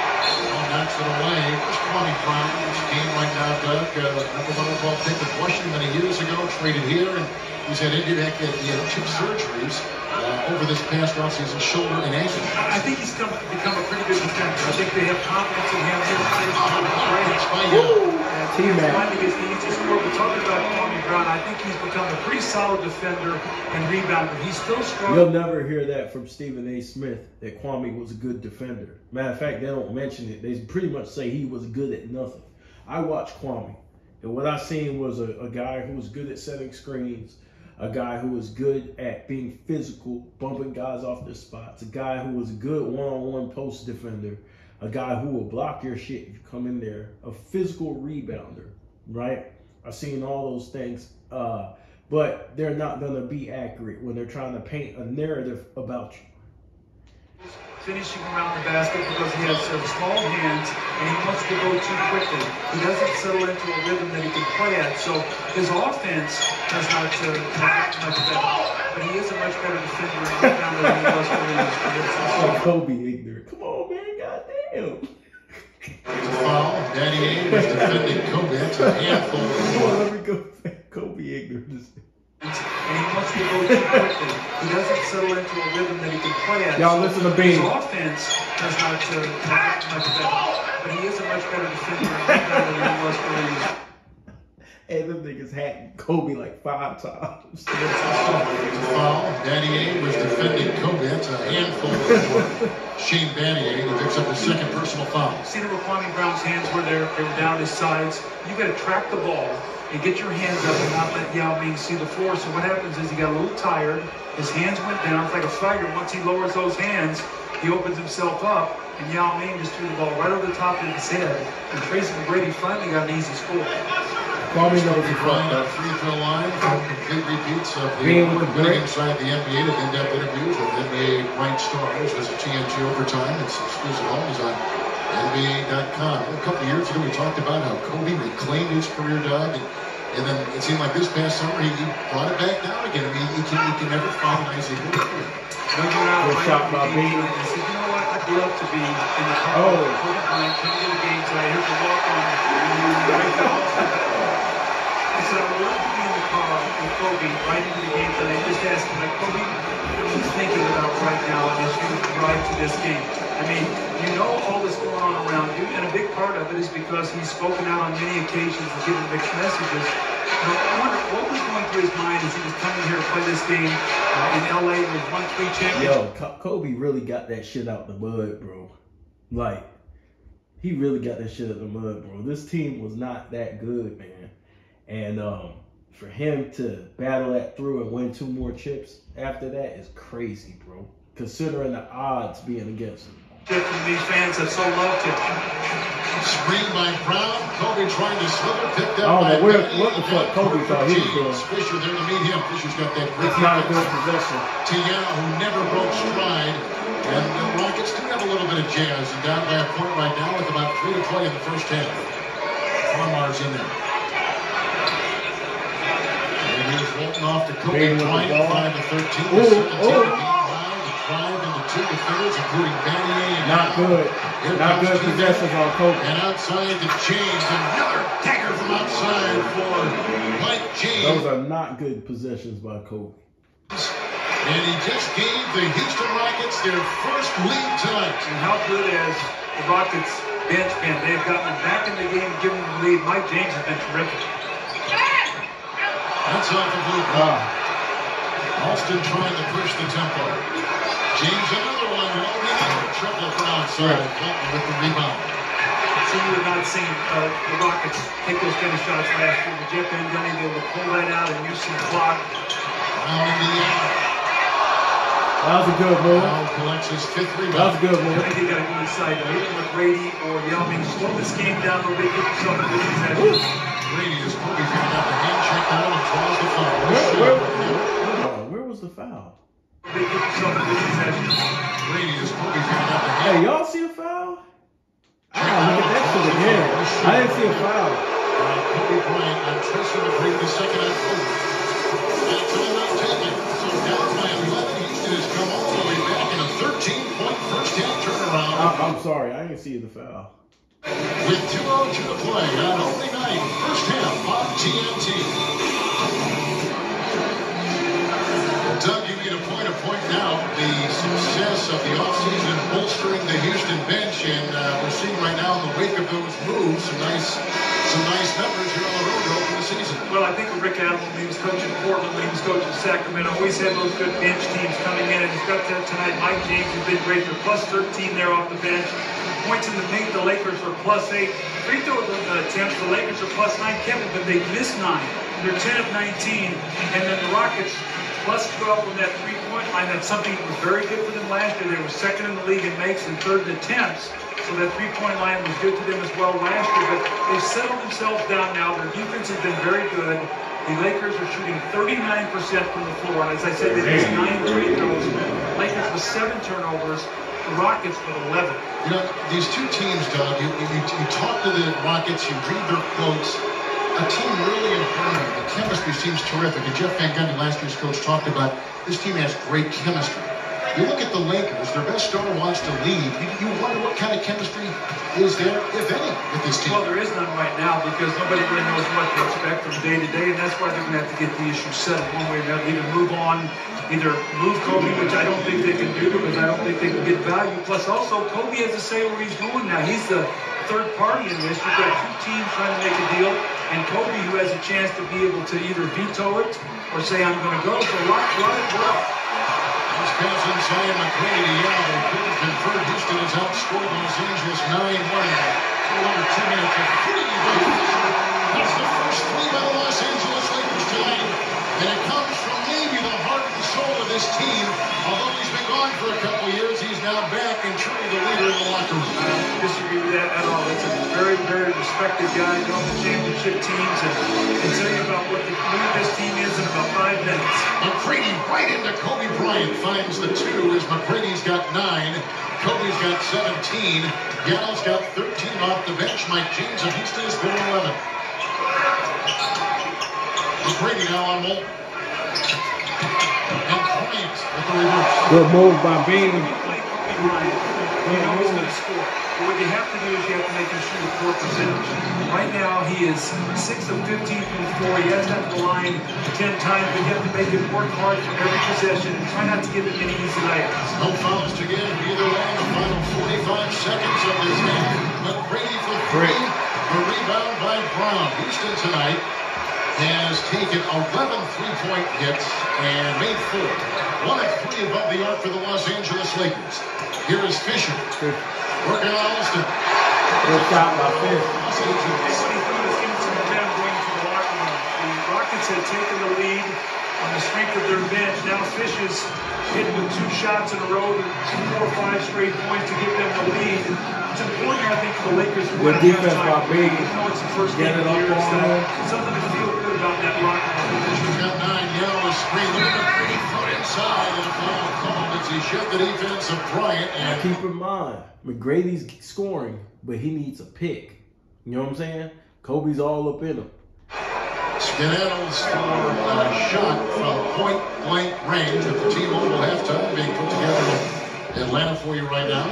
[SPEAKER 4] Knocks it away. It's Kwame Brown. This game right now, Doug, number 1 overall pick of Washington many years ago, traded here, and he's had injured. He had 2 surgeries over this past offseason, shoulder and ankle.
[SPEAKER 5] I think he's become a pretty good defender. I think they have confidence in him.
[SPEAKER 3] TMac.
[SPEAKER 5] Finally gets the easy score. But talking about Kwame Brown, I think he's become a pretty solid defender and rebounder. He's still strong.
[SPEAKER 3] You'll never hear that from Stephen A. Smith, that Kwame was a good defender. Matter of fact, they don't mention it. They pretty much say he was good at nothing. I watched Kwame, and what I seen was a guy who was good at setting screens, a guy who was good at being physical, bumping guys off their spots, a guy who was a good one-on-one post defender, a guy who will block your shit if you come in there, a physical rebounder, right? I've seen all those things, but they're not going to be accurate when they're trying to paint a narrative about you.
[SPEAKER 5] Finishing around the basket because he has small hands and he wants to go too quickly. He doesn't settle into a rhythm that he can play at. So his offense does not much better. But he is a much better defender and rebounder than he was when he was
[SPEAKER 3] Kobe ignorant. Come on, man. Goddamn.
[SPEAKER 4] Foul. Danny Ainge was defending Kobe. That's a handful.
[SPEAKER 3] Come on, let me go. Kobe ignorant.
[SPEAKER 5] And he wants to go too quickly. He doesn't settle into a rhythm that he can play at.
[SPEAKER 3] Y'all listen to Bean.
[SPEAKER 5] His offense does not much better. But he is a much better defender and rebounder than he was when he was.
[SPEAKER 3] Hey, them niggas hacked Kobe like 5 times.
[SPEAKER 4] Foul. Danny Ainge was defending Kobe. That's a handful for Shane Battier. He picks up his 2nd personal foul.
[SPEAKER 5] See where Kwame Brown's hands were there? They were down his sides. You got to track the ball and get your hands up and not let Yao Ming see the floor. So what happens is he got a little tired. His hands went down. It's like a fighter. Once he lowers those hands, he opens himself up, and Yao Ming just threw the ball right over the top of his head. And Tracy McGrady finally got an easy score.
[SPEAKER 3] Kwame knows he
[SPEAKER 4] Bryant on free throw line for complete repeats of the winning inside the NBA to in-depth interviews with NBA ranked stars. Visit TNT Overtime. It's exclusive always on NBA.com. A couple of years ago, we talked about how Kobe reclaimed his career, Doug, and then it seemed like this past summer he brought it back down again. I mean, he can never find an easy goal.
[SPEAKER 3] Good shot by Bean.
[SPEAKER 5] He said, you know what? I'd love to be in the Kobe Bryant. Can we get a is because he's spoken out on many occasions and given mixed messages. I wonder what was going through his mind as he was coming here to play this game in LA with 1-3 championship.
[SPEAKER 3] Yo, Kobe really got that shit out the mud, bro. Like, he really got that shit out the mud, bro. This team was not that good, man. And for him to battle that through and win 2 more chips after that is crazy, bro. Considering the odds being against him.
[SPEAKER 5] These fans have so loved him.
[SPEAKER 4] Screen by Brown. Kobe trying to slither. Picked up
[SPEAKER 3] I don't
[SPEAKER 4] by
[SPEAKER 3] know what the fuck Kobe thought he was doing.
[SPEAKER 4] Fisher there to meet him. Fisher's got that grip.
[SPEAKER 3] It's not a good possession.
[SPEAKER 4] To Yao, who never broke stride. And the Rockets do have a little bit of jazz. And down by a point right now with about 3 to play in the first half. Farmar's in there. And here's Walton off to Kobe Bryant. 5 to 13. 17. Drive into 2 defenders, including Vanier and
[SPEAKER 3] not good. Not good possessions on Kobe.
[SPEAKER 4] And outside to James, another dagger from outside for Mike James.
[SPEAKER 3] Those are not good possessions by Kobe.
[SPEAKER 4] And he just gave the Houston Rockets their first lead tonight.
[SPEAKER 5] And how good has the Rockets bench been? They've gotten back in the game and given them the lead. Mike James has been terrific.
[SPEAKER 4] That's off the blue clock. Alston trying to push the tempo. James another one. Triple from outside. Clinton with the rebound.
[SPEAKER 5] So you have not seen the Rockets take those kind of shots last year. But Jeff Van Gundy be able to pull that out and use some clock.
[SPEAKER 4] Down into the alley.
[SPEAKER 3] That was a good move.
[SPEAKER 4] Brown collects his 5th rebound.
[SPEAKER 3] That was a good move.
[SPEAKER 5] I think they got to go inside. Either with Brady or Yao Ming. Slow this game down a little bit. Get yourself a good possession.
[SPEAKER 4] Brady is Kobe picking up the hand check down and draws the foul.
[SPEAKER 3] Where was the foul?
[SPEAKER 5] They get yourself a good possession.
[SPEAKER 4] Brady is Kobe picking up the hand.
[SPEAKER 3] Hey, y'all see a foul? I gotta look at that shit again. I didn't see a foul.
[SPEAKER 4] Kobe Bryant on Tristan McGrady the second at Kobe. And timeout taken. So down by 11, Houston has come all the way back in a 13-point first half turnaround.
[SPEAKER 3] I'm sorry, I didn't see the foul.
[SPEAKER 4] With 2:02 to play on opening night, first half on TNT. Doug, you get a point now. The success of the offseason bolstering the Houston bench, and we're seeing right now in the wake of those moves some nice numbers here on the road to open the season.
[SPEAKER 5] Well, I think with Rick Adelman, when he was coaching Portland, when he was coaching Sacramento, always had those good bench teams coming in, and he's got that tonight. Mike James has been great. They're plus 13 there off the bench. Points in the paint, the Lakers are plus 8. Free throw attempts, the Lakers are plus 9, Kevin, but they missed 9. They're 10 of 19, and then the Rockets plus 12 on that three-point line. That's something that was very good for them last year. They were second in the league in makes and third in attempts. So that three-point line was good to them as well last year. But they've settled themselves down now. Their defense has been very good. The Lakers are shooting 39% from the floor. And as I said, they missed 9 free throws. Lakers with 7 turnovers. The Rockets with 11.
[SPEAKER 4] You know, these two teams, Doug, you talk to the Rockets, you read their quotes. A team really in harmony. The chemistry seems terrific. And Jeff Van Gundy, last year's coach, talked about this team has great chemistry. You look at the Lakers, their best star wants to leave. You wonder what kind of chemistry is there, if any, with this team.
[SPEAKER 5] Well, there is none right now because nobody really knows what to expect from day to day, and that's why they're going to have to get the issue settled one way or another. Either move on, either move Kobe, which I don't think they can do because I don't think they can get value. Plus, also, Kobe has to say where he's going now. He's the third party in this. You've got 2 teams trying to make a deal, and Kobe, who has a chance to be able to either veto it or say, I'm going to go. So, lot it well.
[SPEAKER 4] This pass inside McGrady to Yao. They couldn't convert. Houston has outscored Los Angeles 9-1. Under 2 minutes of free by Fisher. That's the first 3 by the Los Angeles Lakers tonight. And it comes from maybe the heart and soul of this team. Although he's been gone for a couple of years, he's now back and truly the leader in the locker room.
[SPEAKER 5] I don't disagree with that at all. It's a very, very respected guy, on the championship teams, and can tell you about what the mood of this team is in about 5 minutes.
[SPEAKER 4] McGrady right into Kobe Bryant finds the 2 as McGrady's got 9. Kobe's got 17. Yao's got 13 off the bench. Mike James of Houston is going 11. McGrady now on Walton. And Bryant with the reverse.
[SPEAKER 3] Good move by Bean.
[SPEAKER 5] You know he's going to score. But what you have to do is you have to make him shoot a 4 percentage. Right now, he is 6 of 15 from the floor. He has that the line 10 times, but you have to make him work hard for every possession and try not to give him any easy layups.
[SPEAKER 4] No fouls to give either way in the final 45 seconds of this game. McGrady for 3. by Brown. Houston tonight has taken 11 three-point hits and made 4. 1 of 3 above the arc for the Los Angeles Lakers. Here is Fisher. Working on Austin.
[SPEAKER 3] Good shot by Fish.
[SPEAKER 5] The Rockets had taken the lead on the strength of their bench. Now Fish is hitting with 2 shots in a row, 4 or 5 straight points to give them the lead. It's important, I think, for the Lakers to win.
[SPEAKER 3] Good defense by Big.
[SPEAKER 5] You know, it's the first game of the year. It's something to feel good about that Rocket.
[SPEAKER 4] He's got 9. Yao is screaming. McGrady from inside and a foul called as he shoved the defense of Bryant. And
[SPEAKER 3] keep in mind, McGrady's scoring, but he needs a pick. You know what I'm saying? Kobe's all up in him.
[SPEAKER 4] Skedaddles for a shot from point-blank range at the T-Mobile halftime being put together in Atlanta for you right now.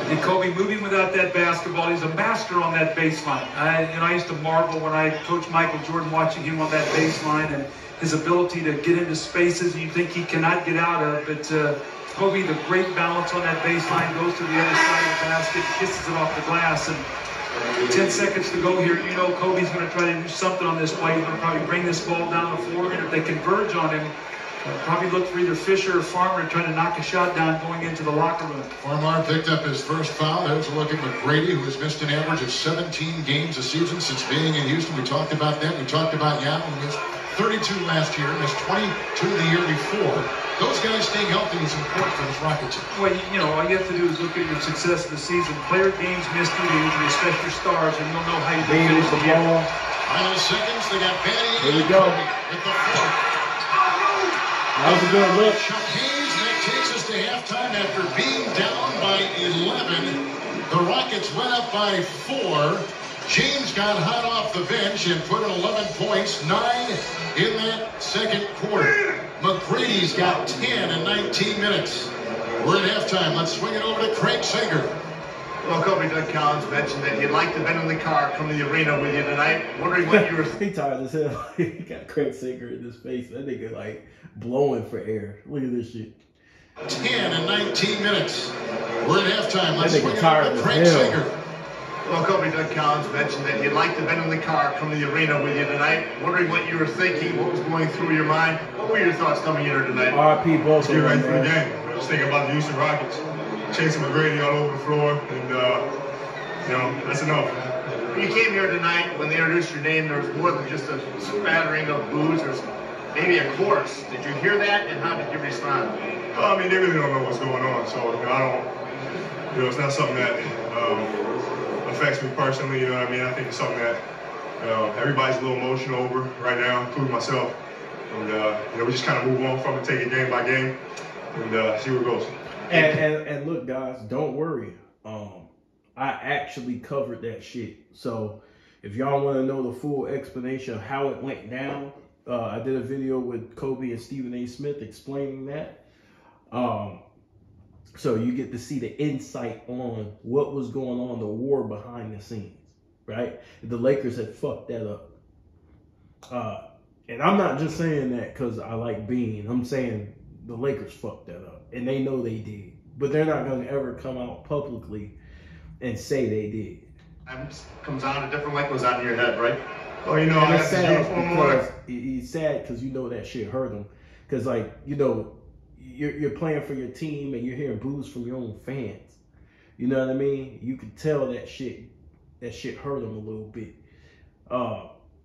[SPEAKER 5] And Kobe moving without that basketball, he's a master on that baseline. I used to marvel when I coached Michael Jordan watching him on that baseline and his ability to get into spaces you think he cannot get out of. But Kobe, the great balance on that baseline, goes to the other side of the basket, kisses it off the glass, and 10 seconds to go here. You know Kobe's going to try to do something on this play. He's going to probably bring this ball down the floor, and if they converge on him, probably look for either Fisher or Farmer to try to knock a shot down going into the locker room.
[SPEAKER 4] Farmer picked up his first foul. There's a look at McGrady, who has missed an average of 17 games a season since being in Houston. We talked about that. We talked about Yao, who missed 32 last year, missed 22 the year before. Those guys staying healthy is important for this Rocket team.
[SPEAKER 5] Well, you know, all you have to do is look at your success of the season. Player games missed due to injury, especially stars, and you'll know how you finish the ball.
[SPEAKER 4] Final seconds, they got Batty.
[SPEAKER 3] Here we go.
[SPEAKER 4] With the fourth.
[SPEAKER 3] That was a good look.
[SPEAKER 4] Chuck Hayes, that takes us to halftime after being down by 11. The Rockets went up by 4. James got hot off the bench and put in 11 points, 9 in that second quarter. McGrady's got 10 in 19 minutes. We're at halftime. Let's swing it over to Craig Sager.
[SPEAKER 7] Well, Kobe, Doug Collins mentioned that you'd like to have been in the car, come to the arena with you tonight. Wondering what you were...
[SPEAKER 3] He tired as hell. He got Craig Sager in his face. That nigga like blowing for air. Look at this shit.
[SPEAKER 4] 10 in 19 minutes. We're at halftime. Let's
[SPEAKER 3] That
[SPEAKER 4] swing
[SPEAKER 3] nigga
[SPEAKER 4] it
[SPEAKER 3] tired
[SPEAKER 4] over to
[SPEAKER 3] as
[SPEAKER 4] Craig
[SPEAKER 3] hell.
[SPEAKER 4] Sager.
[SPEAKER 7] Well, Kobe, Doug Collins mentioned that you'd like to have been in the car, come to the arena with you tonight. Wondering what you were thinking, what was going through your mind. What were your thoughts coming in here tonight?
[SPEAKER 3] R.I.P. both of
[SPEAKER 9] Get ready
[SPEAKER 3] them,
[SPEAKER 9] for the
[SPEAKER 3] man.
[SPEAKER 9] game. Just thinking about the Houston Rockets, chasing McGrady all over the floor, and you know, that's enough.
[SPEAKER 7] When you came here tonight, when they introduced your name, there was more than just a spattering of boos. There's maybe a chorus. Did you hear that, and how did you respond?
[SPEAKER 9] I mean, they really don't know what's going on, so you know, I don't. You know, it's not something that affects me personally. You know what I mean? I think it's something that everybody's a little emotional over right now, including myself. And you know, we just kind of move on from it, take it game by game, and see where it goes.
[SPEAKER 3] And look, guys, don't worry. I actually covered that shit. So if y'all want to know the full explanation of how it went down, I did a video with Kobe and Stephen A. Smith explaining that. So you get to see the insight on what was going on, the war behind the scenes, right? The Lakers had fucked that up. And I'm not just saying that because I like Bean. I'm saying the Lakers fucked that up. And they know they did. But they're not going to ever come out publicly and say they did.
[SPEAKER 7] Comes on a different light goes on in your head, right?
[SPEAKER 9] Oh, you know,
[SPEAKER 3] And
[SPEAKER 9] I
[SPEAKER 3] it's
[SPEAKER 9] got this uniform
[SPEAKER 3] sad
[SPEAKER 9] on.
[SPEAKER 3] because he's sad because you know that shit hurt him. Because, like, you know, you're playing for your team and you're hearing boos from your own fans. You know what I mean? You can tell that shit hurt him a little bit.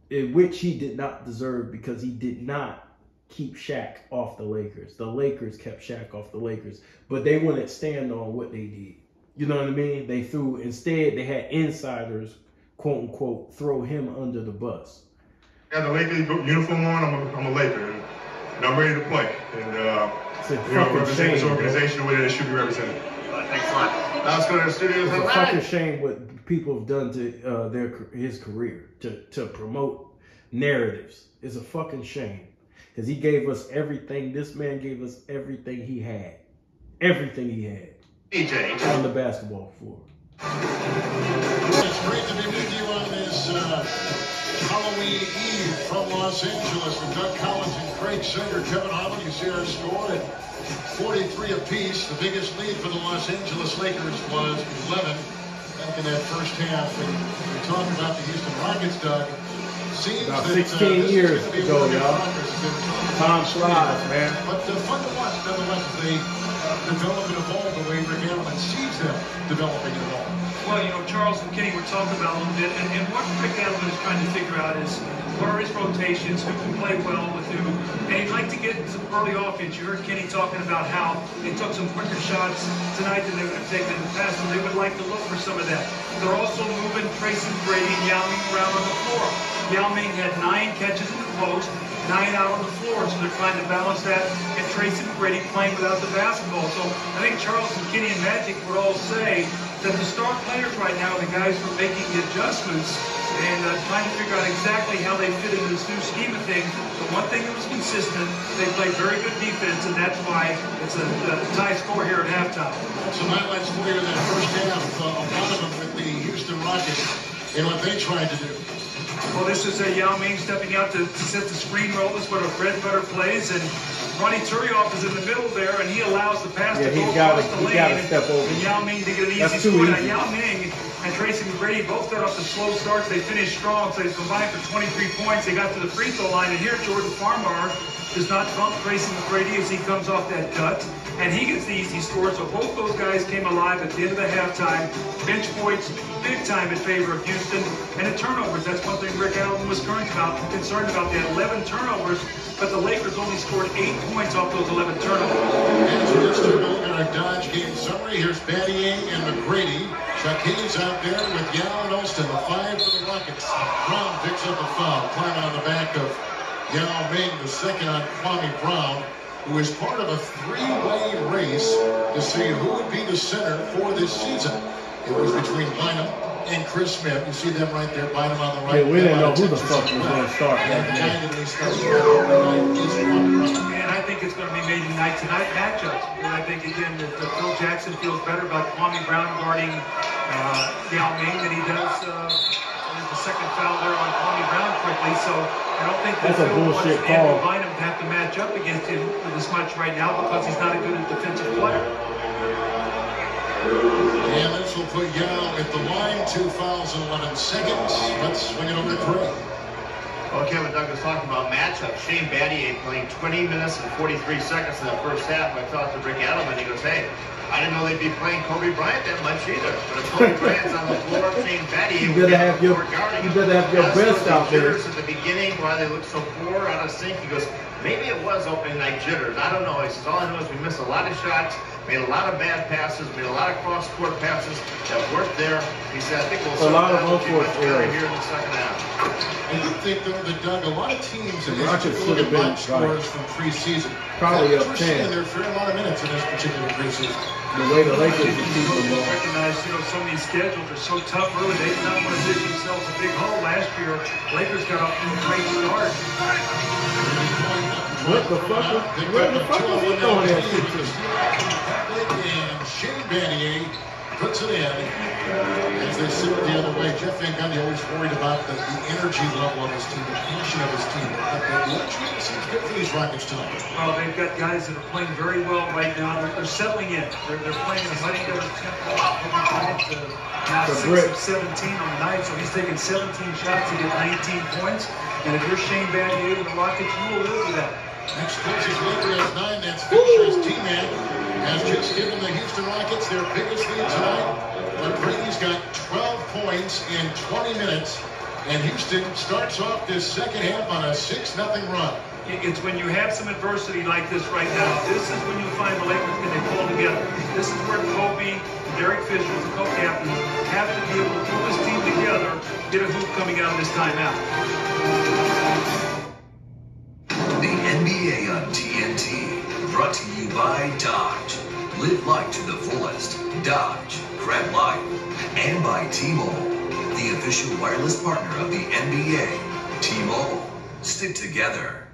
[SPEAKER 3] In which he did not deserve because he did not keep Shaq off the Lakers. The Lakers kept Shaq off the Lakers. But they wouldn't stand on what they did. You know what I mean? Instead, they had insiders, quote unquote, throw him under the bus.
[SPEAKER 9] Got the Lakers uniform on. I'm a Laker, and I'm ready to play. And
[SPEAKER 3] It's a
[SPEAKER 9] you know,
[SPEAKER 3] fucking
[SPEAKER 9] represent this
[SPEAKER 3] shame.
[SPEAKER 9] organization the way that it should be represented.
[SPEAKER 7] Thanks a lot. Now let's go to the studios in
[SPEAKER 3] It's a
[SPEAKER 7] Atlanta.
[SPEAKER 3] fucking shame what people have done to his career to promote narratives. It's a fucking shame because he gave us everything. This man gave us everything he had,
[SPEAKER 7] AJ.
[SPEAKER 3] on the basketball floor.
[SPEAKER 4] It's great to be with you on this Halloween Eve from Los Angeles with Doug Collins and Craig Sager. Kevin Holland, you see our score at 43 apiece. The biggest lead for the Los Angeles Lakers was 11. That back in that first half, and we talk about the Houston Rockets, Doug. Seems
[SPEAKER 3] about
[SPEAKER 4] that
[SPEAKER 3] 16 years ago, y'all. Time flies, man.
[SPEAKER 4] But fun to watch, nonetheless, as they develop and evolve the way Rick Allen sees them developing and evolving.
[SPEAKER 5] Well, you know, Charles and Kenny were talking about a little bit, and what Rick Allen is trying to figure out is what are his rotations, who can play well with who, and he'd like to get some early offense. You heard Kenny talking about how they took some quicker shots tonight than they would have taken in the past, and they would like to look for some of that. They're also moving Tracy Brady and Yao Ming around on the floor. Yao Ming had 9 catches in the post, 9 out on the floor, so they're trying to balance that, and Tracy Brady playing without the basketball. So I think Charles and Kenny and Magic would all say that the star players right now are the guys who are making the adjustments and trying to figure out exactly how they fit into this new scheme of things. The one thing that was consistent, they played very good defense, and that's why it's a tie score here at halftime.
[SPEAKER 4] Some highlights for you in that first half, a lot of them with the Houston Rockets and what they tried to do.
[SPEAKER 5] Well, this is Yao Ming stepping out to set the screen roll. This is what a bread and butter plays, and Ronnie Turioff is in the middle there, and he allows the pass to go across the lane. And Yao Ming to get an easy score. Now, Yao Ming and Tracy McGrady both start off the slow starts. They finish strong, so they combined for 23 points. They got to the free throw line, and here Jordan Farmar does not bump Tracy McGrady as he comes off that cut, and he gets the easy score. So both those guys came alive at the end of the halftime. Bench points big time in favor of Houston, and the turnovers. That's one thing Rick Allen was concerned about. They had 11 turnovers, but the Lakers only scored 8 points off those 11 turnovers.
[SPEAKER 4] As we just took a look at our Dodge game summary, here's Battier and McGrady. Shaquille's out there with Yao and Austin, the 5 for the Rockets. Brown picks up a foul, climbing on the back of Yao Ming, the second on Kwame Brown, who is part of a 3-way race to see who would be the center for this season. It was between Bynum and Chris Smith. You see them right there, Bynum on the right.
[SPEAKER 3] Yeah, we didn't know who the fuck was going to start that game.
[SPEAKER 5] And I think it's going to be made night-to-night matchups. And I think, again, that Phil Jackson feels better about Kwame Brown guarding Yao Ming than he does the second foul there on Kwame Brown quickly. So I don't think that Phil wants Andrew Bynum to have to match up against him this much right now because he's not a good defensive player.
[SPEAKER 4] And this will put Yao at the line. 2 fouls in 11 seconds. Let's swing it over to Craig.
[SPEAKER 7] Well, Kevin Doug was talking about matchups. Shane Battier playing 20 minutes and 43 seconds in that first half. I talked to Rick Allen, and he goes, hey, I didn't know they'd be playing Kobe Bryant that much either. But if Kobe Bryant's on the floor, Shane Battier
[SPEAKER 3] you better have your best out there.
[SPEAKER 7] At the beginning, why they looked so poor, out of sync, he goes, maybe it was opening night jitters. I don't know. He says, all I know is we missed a lot of shots, made a lot of bad passes, made a lot of cross-court passes that weren't there. He said, I think we'll be much better here in the second half.
[SPEAKER 4] And you think, though, that Doug, a lot of teams in this
[SPEAKER 3] Rockets should have been
[SPEAKER 4] scores from preseason.
[SPEAKER 3] Probably up 10.
[SPEAKER 4] There are a fair amount of minutes in this particular preseason.
[SPEAKER 3] The way the Lakers are keeping them.
[SPEAKER 5] Recognize, some of these schedules are so tough early. They did not want to dig themselves a big hole last year. Lakers got off to a great start.
[SPEAKER 3] What the fuck? Where the fuck was he throwing that shit to?
[SPEAKER 4] And Shane Battier puts it in as they sit the other way. Jeff Van Gundy always worried about the energy level of his team, the passion of his team. The luxury seems good for these Rockets tonight.
[SPEAKER 5] Well, they've got guys that are playing very well right now. They're settling in. They're playing at a much better tempo. Now 6 of 17 on the night, so he's taking 17 shots to get 19 points. And if you're Shane Battier and the Rockets, you will live with that.
[SPEAKER 4] Next closest Laker has 9. That's Fisher's TMac has just given the Houston Rockets their biggest lead tonight. But Brady's got 12 points in 20 minutes. And Houston starts off this second half on a 6-0 run.
[SPEAKER 5] It's when you have some adversity like this right now. This is when you find the Lakers when they pull together. This is where Kobe, Derek Fisher, the co-captain, have to be able to pull this team together, get a hoop coming out of this timeout.
[SPEAKER 6] The NBA on TNT, brought to you by Dodge. Live life to the fullest. Dodge, grab life. And by T-Mobile, the official wireless partner of the NBA. T-Mobile, stick together.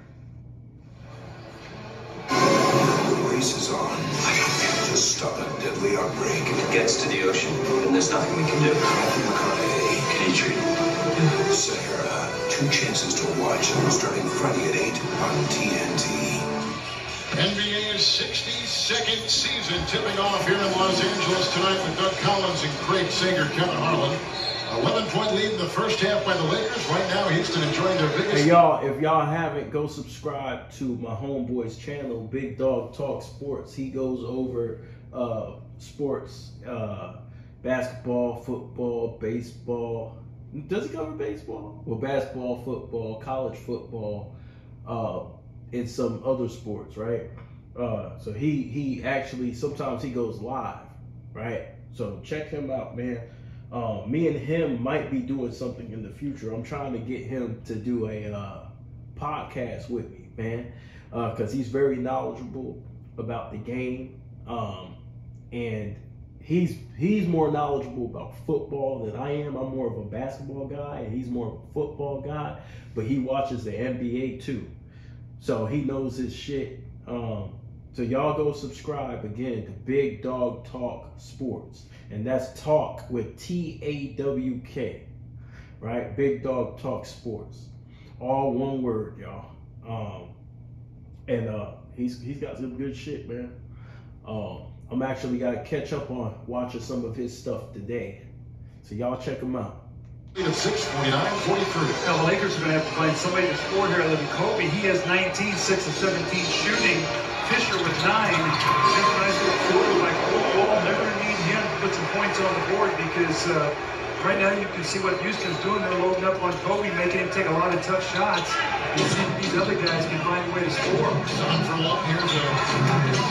[SPEAKER 10] The race is on. I can't just stop a deadly outbreak. If it gets to the ocean, then there's nothing we can do. Matthew McConaughey, can you treat it? Sahara, 2 chances to watch starting Friday at 8 on TNT.
[SPEAKER 4] NBA's 62nd season tipping off here in Los Angeles tonight with Doug Collins and Craig Sager, Kevin Harlan. 11-point lead in the first half by the Lakers. Right now, Houston enjoying their biggest.
[SPEAKER 3] Hey, y'all, if y'all haven't, go subscribe to my homeboy's channel, Big Dog Talk Sports. He goes over sports, basketball, football, baseball. Does he cover baseball? Well, basketball, football, college football, and some other sports, right? So he actually, sometimes he goes live, right? So check him out, man. Me and him might be doing something in the future. I'm trying to get him to do a podcast with me, man, because he's very knowledgeable about the game, and he's more knowledgeable about football than I am. I'm more of a basketball guy, and he's more of a football guy, but he watches the NBA too, so he knows his shit. So y'all go subscribe again to Big Dog Talk Sports. And that's talk with T-A-W-K, right? Big Dog Talk Sports. All one word, y'all. And he's got some good shit, man. I'm actually got to catch up on watching some of his stuff today. So y'all check him out.
[SPEAKER 4] 6:49-43.
[SPEAKER 5] Now the Lakers are going to have to find somebody to score here other than Kobe. He has 19, 6 of 17 shooting. Fisher with 9. Nice little quarter like Wall. They're going to need him to put some points on the board because right now you can see what Houston's doing. They're loading up on Kobe, making him take a lot of tough shots. You see these other guys can find a way to score.
[SPEAKER 4] Son for long. Here's a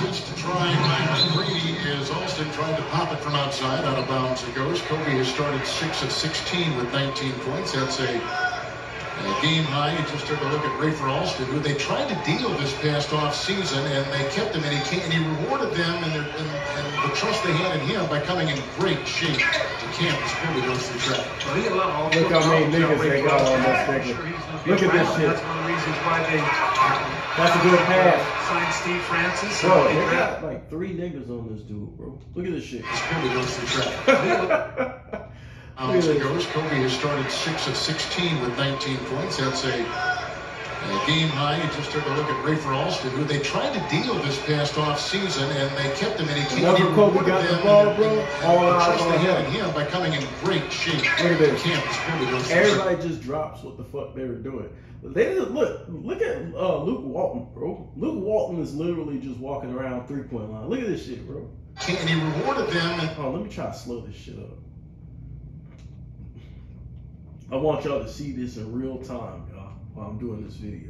[SPEAKER 4] just trying by McGrady as Alston tried to pop it from outside. Out of bounds it goes. Kobe has started 6 of 16 with 19 points. That's a game high. You just took a look at Rafer Alston, who they tried to deal this past off season, and they kept him, and he rewarded them and the trust they had in him by coming in great shape to camp as Kobe goes through track.
[SPEAKER 5] Well,
[SPEAKER 3] Look how many niggas they got on this nigga. Look at this shit.
[SPEAKER 5] That's one of the reasons why they
[SPEAKER 3] That's a good pass.
[SPEAKER 5] signed Steve Francis.
[SPEAKER 3] Bro, they got like 3 niggas on this dude, bro. Look at this shit.
[SPEAKER 4] As Kobe goes through track. As it goes, Kobe has started 6 of 16 with 19 points. That's a game high. You just took a look at Rafer Alston, who they tried to deal this past off season, and they kept him, and he can't even
[SPEAKER 3] Kobe got the ball, bro. All eyes on
[SPEAKER 4] him by coming in great shape.
[SPEAKER 3] Look at this.
[SPEAKER 4] Kobe goes through
[SPEAKER 3] Everybody just drops what the fuck they were doing. They just, look at Luke Walton, bro. Luke Walton is literally just walking around 3-point line. Look at this shit, bro.
[SPEAKER 4] And he rewarded them.
[SPEAKER 3] Let me try to slow this shit up. I want y'all to see this in real time, y'all, while I'm doing this video.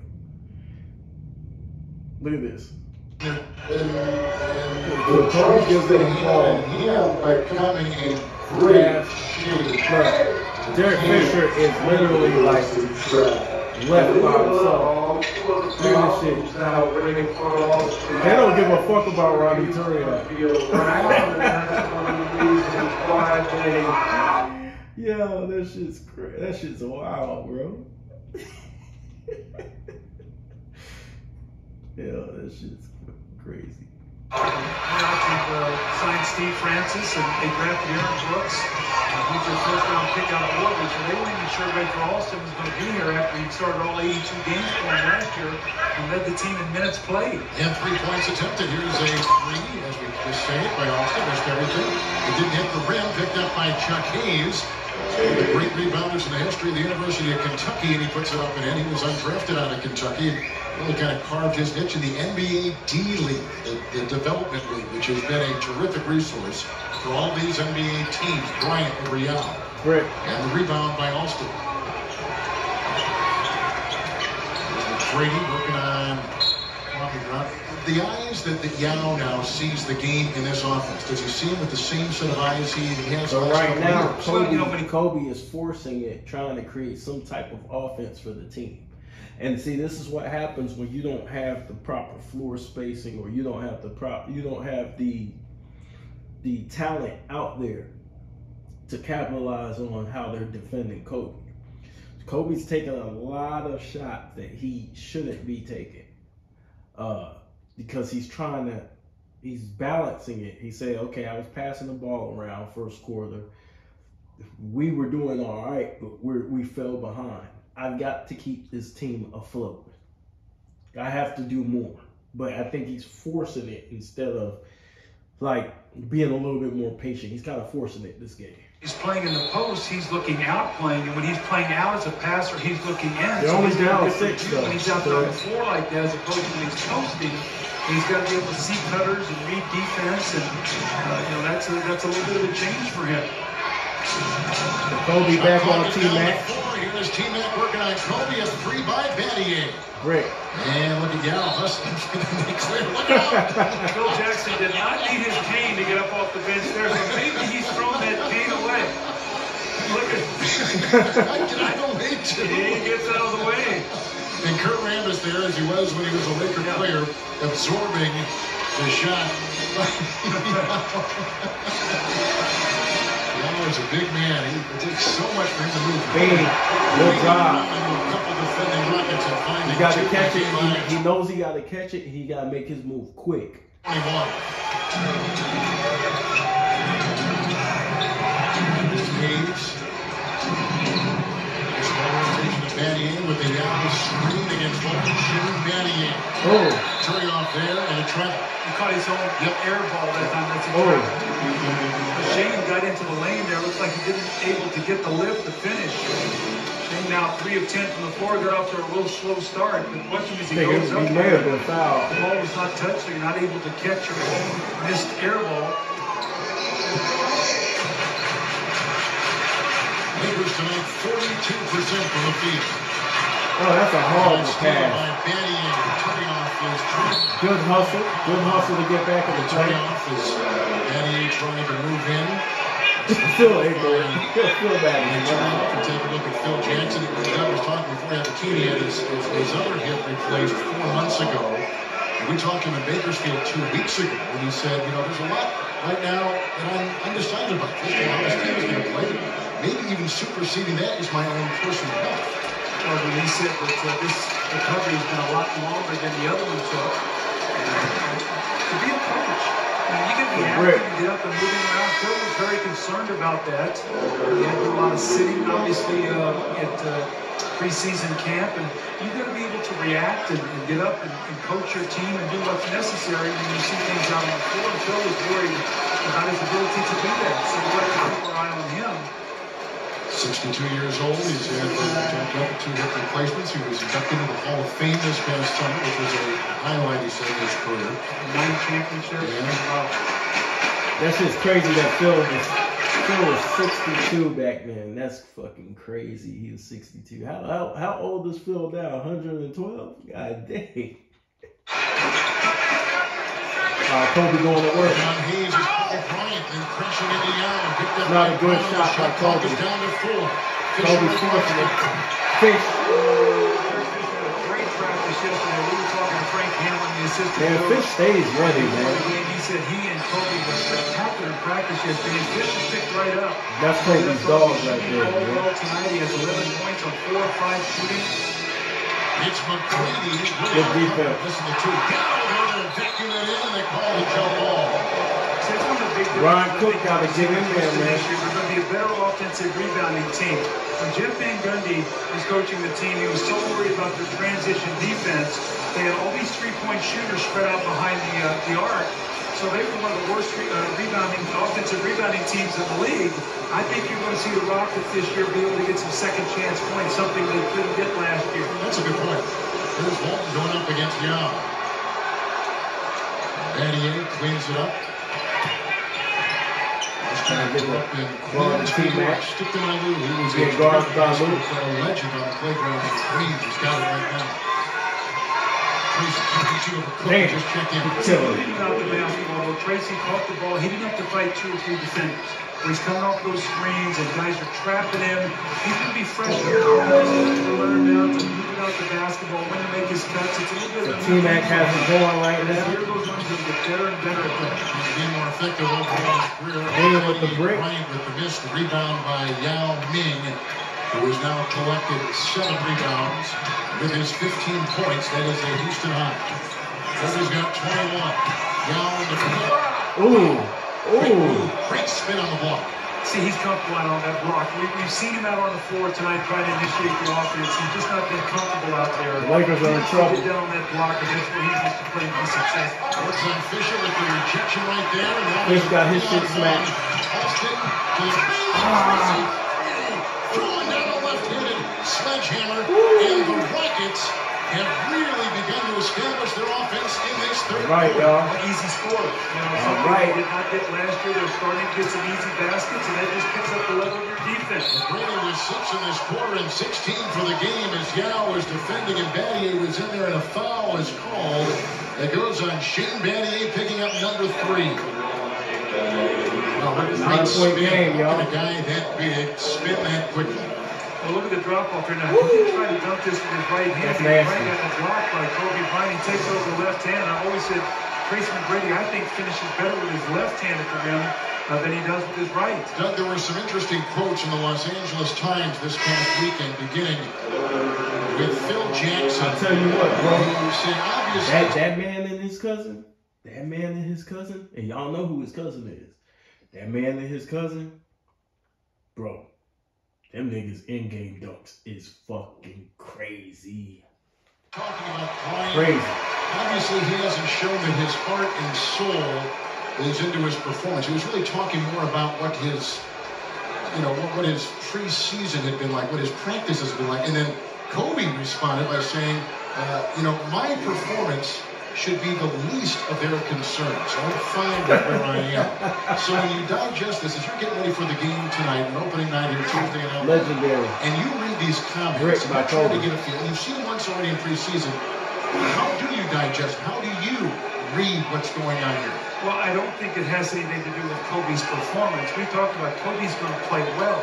[SPEAKER 3] Look at this. Kobe gives it a ball.
[SPEAKER 4] By coming in great shape.
[SPEAKER 3] Derek Fisher is literally like left by himself. Look at this shit. They don't give a fuck about Ronnie Turner. Yo, that shit's crazy. That shit's wild, bro. Yo, that shit's crazy.
[SPEAKER 5] Signed Steve Francis, and they drafted Aaron Brooks. He's their first-round pick out of Oregon, so they weren't even sure Rafer Alston was going to be here after he started all 82 games for them last year and led the team in minutes played.
[SPEAKER 4] And 3 points attempted. Here's a 3, as we just say it, by Alston. Missed everything. It didn't hit the rim. Picked up by Chuck Hayes. One of the great rebounders in the history of the University of Kentucky, and he puts it up and in. He was undrafted out of Kentucky and really kind of carved his niche in the NBA D League, the development league, which has been a terrific resource for all these NBA teams. Bryant over Yao.
[SPEAKER 3] Great.
[SPEAKER 4] And the rebound by Alston. Brady working on the eyes that Yao now sees the game in this offense. Does he see him with the same set of eyes he has?
[SPEAKER 3] So right now, Kobe is forcing it, trying to create some type of offense for the team. And see, this is what happens when you don't have the proper floor spacing, or you don't have the talent out there to capitalize on how they're defending Kobe. Kobe's taking a lot of shots that he shouldn't be taking. Because he's balancing it. He said, okay, I was passing the ball around first quarter. We were doing all right, but we fell behind. I've got to keep this team afloat. I have to do more. but I think he's forcing it instead of like being a little bit more patient. He's kind of forcing it this game.
[SPEAKER 5] He's playing in the post, he's looking out playing, and when he's playing out as a passer, he's looking in.
[SPEAKER 3] They're only down 6 though.
[SPEAKER 5] When he's out there on the floor like that, as opposed to when he's posting, he's got to be able to see cutters and read defense, and that's a little bit of a change for him.
[SPEAKER 3] Kobe back on TMac.
[SPEAKER 4] Here's TMac working on Kobe. A 3 by Battier.
[SPEAKER 3] Great.
[SPEAKER 4] And look at Yao hustling. Look out.
[SPEAKER 5] Phil Jackson did not need his cane to get up off the bench there, so maybe he's thrown that cane away. Look at
[SPEAKER 4] I don't need to.
[SPEAKER 5] He gets out of the way.
[SPEAKER 4] And Kurt Rambis there, as he was when he was a Laker player, absorbing the shot. Is a big man. It takes so much for him to move.
[SPEAKER 3] Big. Good job.
[SPEAKER 4] He
[SPEAKER 3] got to catch it. He knows he got to catch it. He got to make his move quick.
[SPEAKER 4] 21. Battier with the Yao screen against Logan shooting Battier.
[SPEAKER 3] Oh.
[SPEAKER 4] Turning off there and a trap.
[SPEAKER 5] He caught his own air ball that time. That's a trap. Shane got into the lane there. Looks like he didn't able to get the lift to finish. Shane now 3 of 10 from the floor. Got off to a little slow start. But watch him as he goes up.
[SPEAKER 3] He may have been fouled.
[SPEAKER 5] The ball was not touched, so you're not able to catch your own missed air ball.
[SPEAKER 4] Lakers tonight 42% from the field.
[SPEAKER 3] Oh, that's a horrible pass. Good hustle. Good hustle to get back in the play.
[SPEAKER 4] Battier trying to move in.
[SPEAKER 3] Phil ignorant. Phil bad.
[SPEAKER 4] Take a look at Phil Jackson. I was talking before he had the team. He had his other hip replaced 4 months ago. And we talked to him in Bakersfield 2 weeks ago. And he said, there's a lot right now that I'm undecided about. This team is going to play. Maybe even superseding that is my own personal health.
[SPEAKER 5] Well, when he said that this recovery has been a lot longer than the other one took. To be a coach, you can be active and get up and moving around. Phil was very concerned about that. He had to do a lot of sitting, obviously, at preseason camp, and you've got to be able to react and get up and coach your team and do what's necessary when you see things out on the floor. And Phil was worried about his ability to do that, so we have to keep our eye on him.
[SPEAKER 4] 62 years old. He's had jacked up 2 hip replacements. He was inducted into the Hall of Fame this past summer, which was a highlight, he said, in his career.
[SPEAKER 5] 9 championships.
[SPEAKER 4] Yeah.
[SPEAKER 5] Wow.
[SPEAKER 3] That's just crazy that Phil was 62 back then. That's fucking crazy. He was 62. How old is Phil now? 112? God dang. Kobe going to work.
[SPEAKER 4] John Hayes is Bryant and crashing into Yao.
[SPEAKER 3] Not a good shot by Kobe.
[SPEAKER 4] Down to 4.
[SPEAKER 3] Kobe's forcing it. Fish.
[SPEAKER 5] Great practice yesterday. We were talking to Frank Hamlin, the assistant
[SPEAKER 3] Man,
[SPEAKER 5] coach.
[SPEAKER 3] Fish stays ready, man.
[SPEAKER 5] He said he and Kobe were spectacular in practice yesterday. Fish has picked right up.
[SPEAKER 3] That's Kobe's dog right there, man.
[SPEAKER 5] Overall tonight, he has 11 points on 4 or 5 shooting.
[SPEAKER 4] It's McCready.
[SPEAKER 3] Good defense.
[SPEAKER 4] Listen to 2. They're vacuuming it in, and they call the jump ball.
[SPEAKER 3] Ryan Cook got to get in there, man.
[SPEAKER 5] We're going to be a better offensive rebounding team. When Jeff Van Gundy was coaching the team, he was so worried about their transition defense. They had all these 3-point shooters spread out behind the arc. So they were one of the worst offensive rebounding teams in the league. I think you're going to see the Rockets this year be able to get some second chance points, something they couldn't get last year.
[SPEAKER 4] That's a good point. Here's Walton going up against Yao. Battier cleans it up.
[SPEAKER 3] Trying to get the TMac.
[SPEAKER 4] Stick to my Lou. He was
[SPEAKER 3] a guard by Lou.
[SPEAKER 4] A legend on the playground in Queens. He's got it right now. Tracy, just check in.
[SPEAKER 5] Leading out the basketball, though, Tracy caught the ball. He didn't have to fight 2 or 3 defenders. He's coming off those screens and guys are trapping him. He's going to be fresh here. Guys to learn now to move it out the basketball, when to make his cuts. It's a little bit of a
[SPEAKER 3] TMac has it going right now.
[SPEAKER 5] Here those ones will get better and better at that.
[SPEAKER 4] He's being more effective overall in his career.
[SPEAKER 3] With the brick.
[SPEAKER 4] Bryant with the miss, the rebound by Yao Ming, who has now collected 7 rebounds with his 15 points. That is a Houston high. Kobe's got 21. Yao in the front.
[SPEAKER 3] Ooh.
[SPEAKER 4] Great spin on the block.
[SPEAKER 5] See, he's comfortable out on that block. We've seen him out on the floor tonight trying to initiate the offense. He's just not been comfortable out there.
[SPEAKER 3] The Lakers are in trouble.
[SPEAKER 5] Get down on that block, and that's where he needs to play and be successful.
[SPEAKER 4] Works on Fisher with the rejection right there.
[SPEAKER 3] Fish got his shit smacked.
[SPEAKER 4] Austin to the throwing down a left-handed sledgehammer, and the Rockets have really begun to establish their offense in this third quarter.
[SPEAKER 3] y'all.
[SPEAKER 5] Easy score. You know, something they did not get last year. They're starting to get some easy baskets, and that just picks up the level of your defense.
[SPEAKER 4] Brady was 6 in this quarter and 16 for the game as Yao was defending, and Battier was in there, and a foul is called. That goes on Shane Battier, picking up number 3. Oh, what a nice spin.
[SPEAKER 3] Game, y'all.
[SPEAKER 4] A guy that big, spin that quickly.
[SPEAKER 5] Well, look at the drop-off here now. He did try to dunk this with his right hand.
[SPEAKER 3] That's
[SPEAKER 5] Right
[SPEAKER 3] nasty.
[SPEAKER 5] got blocked by Kobe Bryant. He takes over the left hand. I've always said Tracy McGrady, I think, finishes better with his left hand at the rim than he does with his right.
[SPEAKER 4] Doug, there were some interesting quotes in the Los Angeles Times this past weekend, beginning with Phil Jackson.
[SPEAKER 3] I'll tell you what, bro.
[SPEAKER 4] Who said, obviously,
[SPEAKER 3] That man and his cousin, and y'all know who his cousin is. That man and his cousin, bro. Them niggas in-game dunks is fucking crazy.
[SPEAKER 4] talking about Bryant.
[SPEAKER 3] Crazy.
[SPEAKER 4] Obviously, he hasn't shown that his heart and soul is into his performance. He was really talking more about what his, what his preseason had been like, what his practice has been like. And then Kobe responded by saying, my performance should be the least of their concerns. I'm fine with where I am. So when you digest this, as you're getting ready for the game tonight, an opening night here Tuesday night,
[SPEAKER 3] legendary,
[SPEAKER 4] and you read these comments, and you try to get a feel, and you've seen once already in preseason, how do you digest? How do you read what's going on here?
[SPEAKER 5] Well, I don't think it has anything to do with Kobe's performance. We talked about Kobe's going to play well.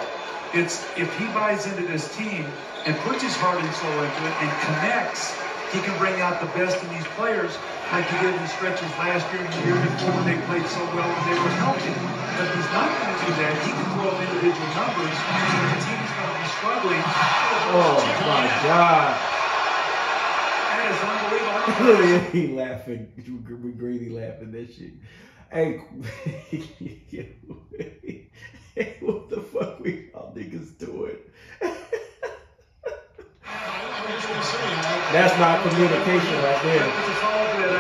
[SPEAKER 5] It's if he buys into this team and puts his heart and soul into it and connects, he can bring out the best in these players like he did in stretches last year and the year before when they played so well when they were healthy. But if he's not going to do that, he can throw up individual numbers and the team's going to be struggling.
[SPEAKER 3] Oh my God.
[SPEAKER 5] That is unbelievable.
[SPEAKER 3] He laughing. McGrady laughing that shit. Hey, what the fuck we all niggas doing? That's not communication right there.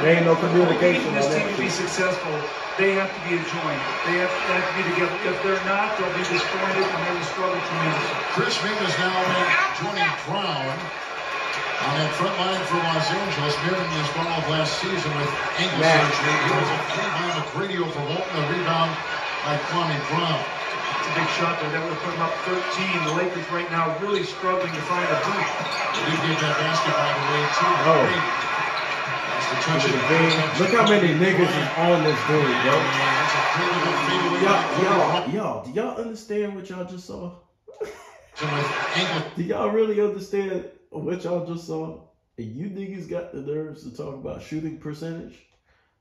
[SPEAKER 3] There ain't no communication on
[SPEAKER 5] this
[SPEAKER 3] that
[SPEAKER 5] team to be
[SPEAKER 3] shit.
[SPEAKER 5] successful, they have to be a joint. They have to be together. If they're not, they'll be disappointed and they will struggle tremendously.
[SPEAKER 4] Chris Ming is now joining Brown on that front line for Los Angeles. Mirroring his run of last season with ankle surgery. He was a play by McGrady over Walton, a rebound by Kwame Brown.
[SPEAKER 5] It's a big shot there. That would have put them up 13. The Lakers right now really struggling to find a hoop.
[SPEAKER 4] He did that basket by the way, too.
[SPEAKER 3] Oh.
[SPEAKER 4] That's the touch of the game.
[SPEAKER 3] Look how many niggas is on this dude, yo. Y'all, do y'all understand what y'all just saw? Do y'all really understand what y'all just saw? And you niggas got the nerves to talk about shooting percentage?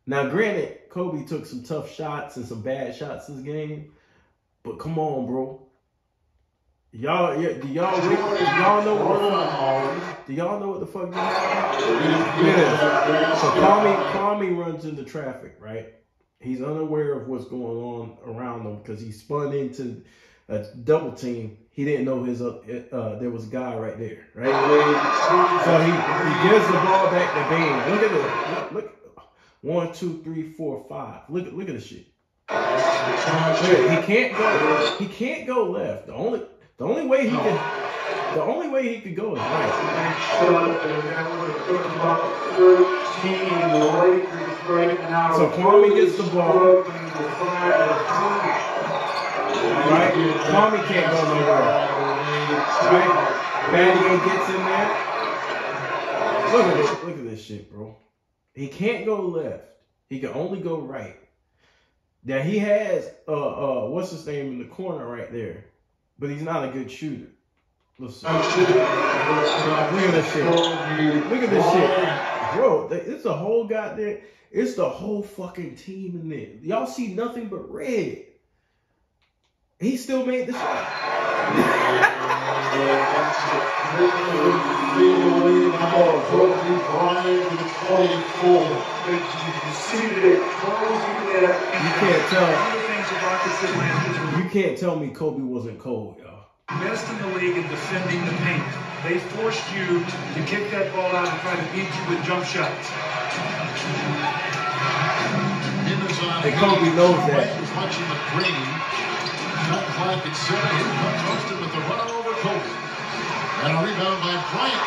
[SPEAKER 3] Now, granted, Kobe took some tough shots and some bad shots this game, but come on, bro. Do y'all know what the fuck this is? So Kwame runs into traffic, right? He's unaware of what's going on around him because he spun into a double team. He didn't know there was a guy right there, right? So he gives the ball back to Bane. Look at it. Look. 1, 2, 3, 4, 5. Look at this shit. He can't go left. The only way he could go is right. So Kwame gets the ball. Right? Kwame can't go nowhere. Right? Battier gets in there. Look at this shit, bro. He can't go left. He can only go right. Now he has what's his name in the corner right there, but he's not a good shooter. Listen. Look at this shit. Look at this shit, bro. It's the whole goddamn. It's the whole fucking team in there. Y'all see nothing but red. He still made the shot. You can't tell.
[SPEAKER 5] the Rockets did last year.
[SPEAKER 3] You can't tell me Kobe wasn't cold, y'all.
[SPEAKER 5] Best in the league in defending the paint. They forced you to kick that ball out and try to beat you with jump shots.
[SPEAKER 3] And Kobe knows that.
[SPEAKER 4] He's watching McGrady. Shot clock at 7. Here comes Austin with the run over Kobe. And a rebound by Bryant.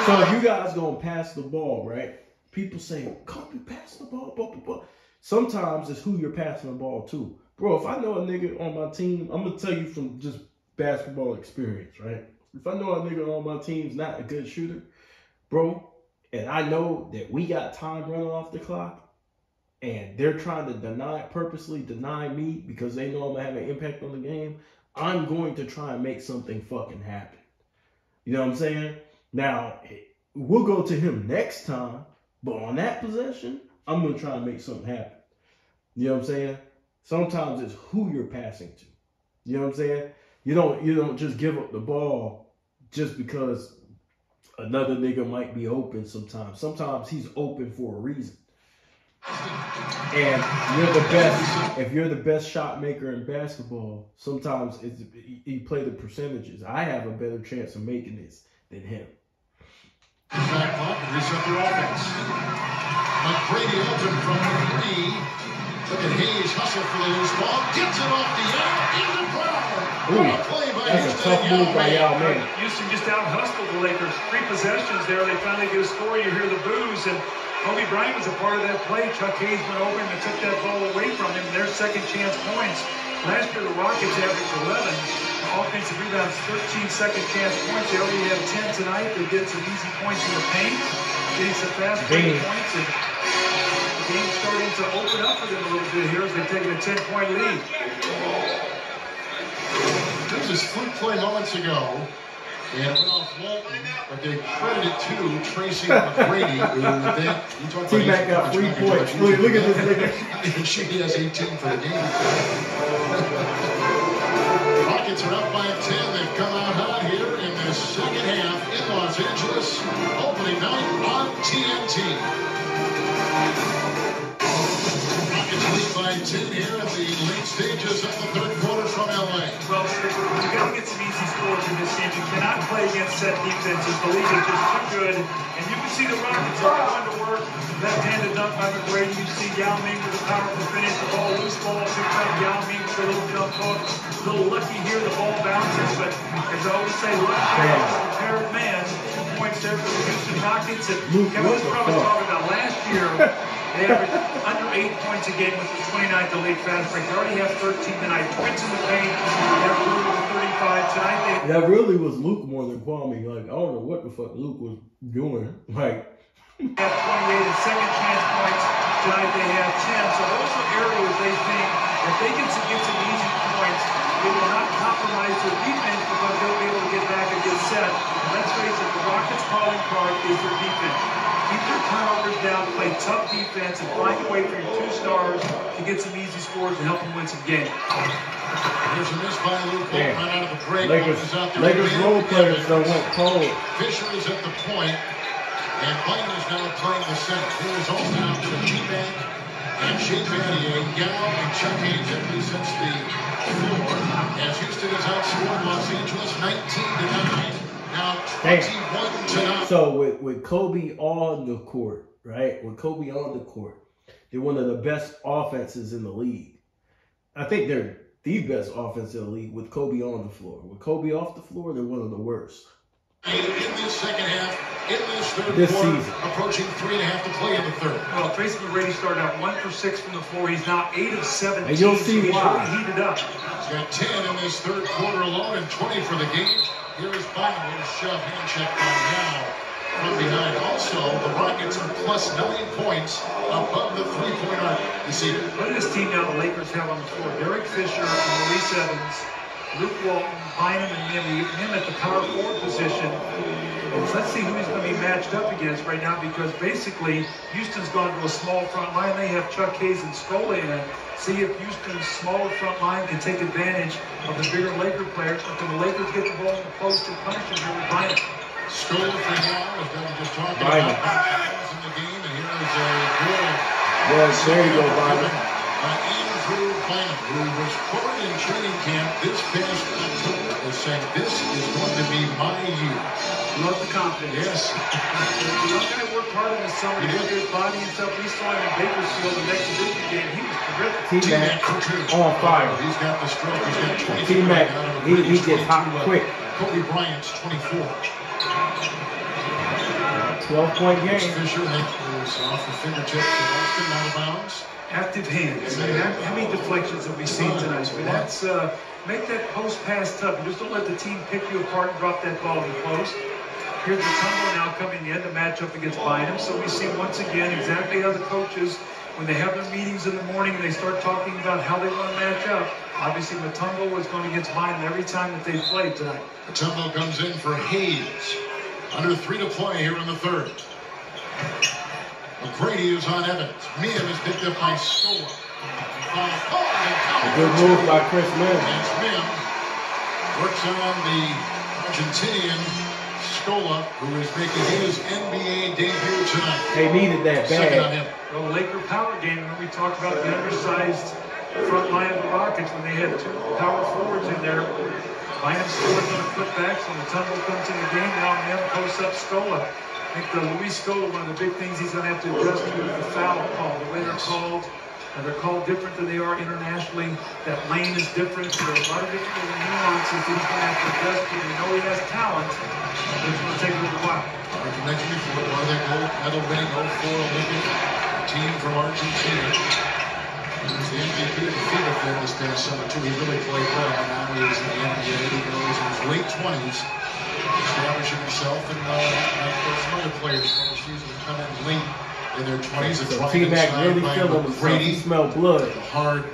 [SPEAKER 3] So if you guys gonna pass the ball, right? People say, Kobe pass the ball, blah, blah, blah. Sometimes it's who you're passing the ball to. Bro, if I know a nigga on my team, I'm gonna tell you from just basketball experience, right? If I know a nigga on my team's not a good shooter, bro, and I know that we got time running off the clock, and they're trying to purposely deny me because they know I'm gonna have an impact on the game, I'm going to try and make something fucking happen. You know what I'm saying? Now, we'll go to him next time, but on that possession, I'm gonna try and make something happen. You know what I'm saying? Sometimes it's who you're passing to. You know what I'm saying? You don't just give up the ball just because another nigga might be open sometimes. Sometimes he's open for a reason. And you're the best. If you're the best shot maker in basketball, sometimes you play the percentages. I have a better chance of making this than him.
[SPEAKER 4] Back clock and reset their offense. McGrady open from 3. Look at Hayes hustle for the loose ball. Gets it off the air. Into Brown. Play by
[SPEAKER 3] That's a tough move by Yao Ming.
[SPEAKER 5] Houston just out-hustled the Lakers. 3 possessions there. They finally get a score. You hear the boos. And Kobe Bryant was a part of that play. Chuck Hayes went over and took that ball away from him. Their second chance points. Last year, the Rockets averaged 11. Offensive rebounds, 13 second chance points. They already have 10 tonight. They get some easy points in the paint. Getting some fast break points. And the game's starting to open up for them a little bit here as they're taking a 10-point lead.
[SPEAKER 4] This is fluke play moments ago. And it went off Walton, but they credit it to Tracy McGrady, who
[SPEAKER 3] TMac got 3 points. Look at this nigga.
[SPEAKER 4] She has 18 for the game. Rockets are up by 10. They've come out hot here in the second half in Los Angeles. Opening night on TNT. Rockets lead by 10 here in the late stages of the third quarter from LA.
[SPEAKER 5] Well, you got to get some easy scores in this game. You cannot play against set defenses. The league is just too good. And you can see the Rockets are going to work. Left-handed dunk by McGrady. You see Yao Ming with a powerful finish. The ball, loose ball, picked up Yao Ming with a little jump hook. A little lucky here, the ball bounces. But as I always say, lucky is a prepared man. 2 points there for the Houston Rockets. And Kevin was probably talking about last year. They averaged under 8 points a game with the 29th to league fast break. They already have 13 tonight. Points in the paint. They have Luke with 35 tonight.
[SPEAKER 3] That really was Luke more than Kwame. Like, I don't know what the fuck Luke was doing. Like,
[SPEAKER 5] they have 28 and second chance points. Tonight they have 10. So those are areas they think if they can get some easy points, they will not compromise their defense because they'll be able to get back and get set. And let's face it, the Rockets' calling card is their defense. Keep their turnovers down, play tough defense, and find a way for your 2 stars to get some easy scores and help them win some games.
[SPEAKER 4] There's a miss by Luke right out of the break.
[SPEAKER 3] Lakers role players that went cold.
[SPEAKER 4] Fisher is at the point, and Bryant is now playing the center. Here is Austin out to the T-Mac, and Shea Battier, Yao, and Chuck Hayes represents the floor. As Houston is outscored Los Angeles 19-9. Now 21-9.
[SPEAKER 3] So with Kobe on the court, right? With Kobe on the court, they're one of the best offenses in the league. I think they're the best offense in the league with Kobe on the floor. With Kobe off the floor, they're one of the worst.
[SPEAKER 4] In this second half, in this third
[SPEAKER 3] this
[SPEAKER 4] quarter,
[SPEAKER 3] season.
[SPEAKER 4] approaching 3.5 to play in the third.
[SPEAKER 5] Well, Tracy McGrady started out 1 for 6 from the floor. He's now 8 of 17.
[SPEAKER 3] And you'll see
[SPEAKER 5] he's
[SPEAKER 3] why.
[SPEAKER 5] really heated up.
[SPEAKER 4] He's got 10 in this third quarter alone and 20 for the game. Here is Bynum with a shove hand check by now from behind. Also, the Rockets are plus 9 points above the three-point arc this evening.
[SPEAKER 5] Look at this team now the Lakers have on the floor. Derek Fisher, Maurice Evans, Luke Walton, Bynum, and him at the power forward position. Let's see who he's going to be matched up against right now because basically Houston's gone to a small front line. They have Chuck Hayes and Scola in it. See if Houston's smaller front line can take advantage of the bigger Laker players. Or can the Lakers get the ball in the post and punish them here with Bryant?
[SPEAKER 4] Scola for now, as Devin just talking about in the game, and here is a good.
[SPEAKER 3] Yes, there you go, Bynum.
[SPEAKER 4] Andrew Bryant, who was quoted in training camp this past October as saying, "This is going to be my year."
[SPEAKER 5] Love the confidence.
[SPEAKER 4] Yes.
[SPEAKER 5] He's going to work hard in the summer. He looked at his body and stuff. We saw him in Bakersfield the next division game. He was terrific.
[SPEAKER 3] TMac on fire.
[SPEAKER 4] He's got the stroke. He's got 24.
[SPEAKER 3] TMac, he gets hot quick.
[SPEAKER 4] Kobe Bryant's 24.
[SPEAKER 3] 12-point
[SPEAKER 4] Coach
[SPEAKER 3] game.
[SPEAKER 4] Fisher was off the fingertips of Austin, out of bounds.
[SPEAKER 5] Active hands. I mean, how many deflections have we seen tonight? I mean, that's make that post pass tough. You just don't let the team pick you apart and drop that ball in close. Here's the tumble now coming in to match up against Bynum. So we see once again exactly how the coaches, when they have their meetings in the morning and they start talking about how they want to match up. Obviously, Matumbo was going against Bynum every time that they played tonight.
[SPEAKER 4] Matumbo comes in for Hayes. Under 3 to play here in the third. McGrady is on Evans. Mia is picked up by Scola.
[SPEAKER 3] A good move by Chris Mim.
[SPEAKER 4] Mim works on the Argentinian Scola, who is making his NBA debut tonight.
[SPEAKER 3] They needed that
[SPEAKER 4] Second on
[SPEAKER 3] bad.
[SPEAKER 4] him.
[SPEAKER 5] Well, Laker power game, when we talked about the undersized front line of the Rockets, when they had 2 power forwards in there, Bynum Scola going to put back, so the tumble comes in the game. Now Mim posts up Scola. I think the Luis Scola, one of the big things he's going to have to adjust to is the foul call, the way they're called. They're called different than they are internationally. That lane is different. There are a lot of different nuances that he's going to have to adjust to. We know he has talent, but it's going to take a little while.
[SPEAKER 4] Like you mentioned before, one of the gold medal winning 04 Olympic team from Argentina. He was the MVP of the FIBA film this past summer, too. He really played well. Now he is in the NBA. He goes in his late 20s, establishing himself. And some other players from the season come in late in their 20s.
[SPEAKER 3] So TMac really feeling himself. He smelled blood.
[SPEAKER 4] A hard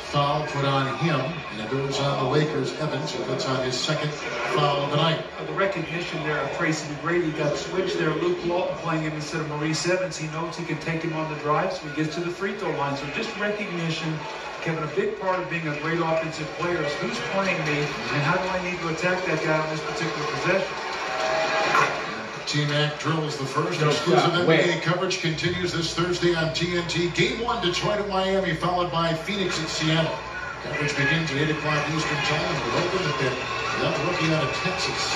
[SPEAKER 4] foul put on him, and it goes on the Lakers. Evans, who puts on his second foul of the night.
[SPEAKER 5] The recognition there of Tracy McGrady got switched there. Luke Walton playing him instead of Maurice Evans. He knows he can take him on the drive, so he gets to the free throw line. So just recognition, Kevin, a big part of being a great offensive player is who's playing me, and how do I need to attack that guy on this particular possession.
[SPEAKER 4] TMac drills the first. Exclusive NBA coverage continues this Thursday on TNT. Game 1, Detroit at Miami, followed by Phoenix at Seattle. Coverage begins at 8 o'clock Eastern Time. We're open at the young rookie out of Texas,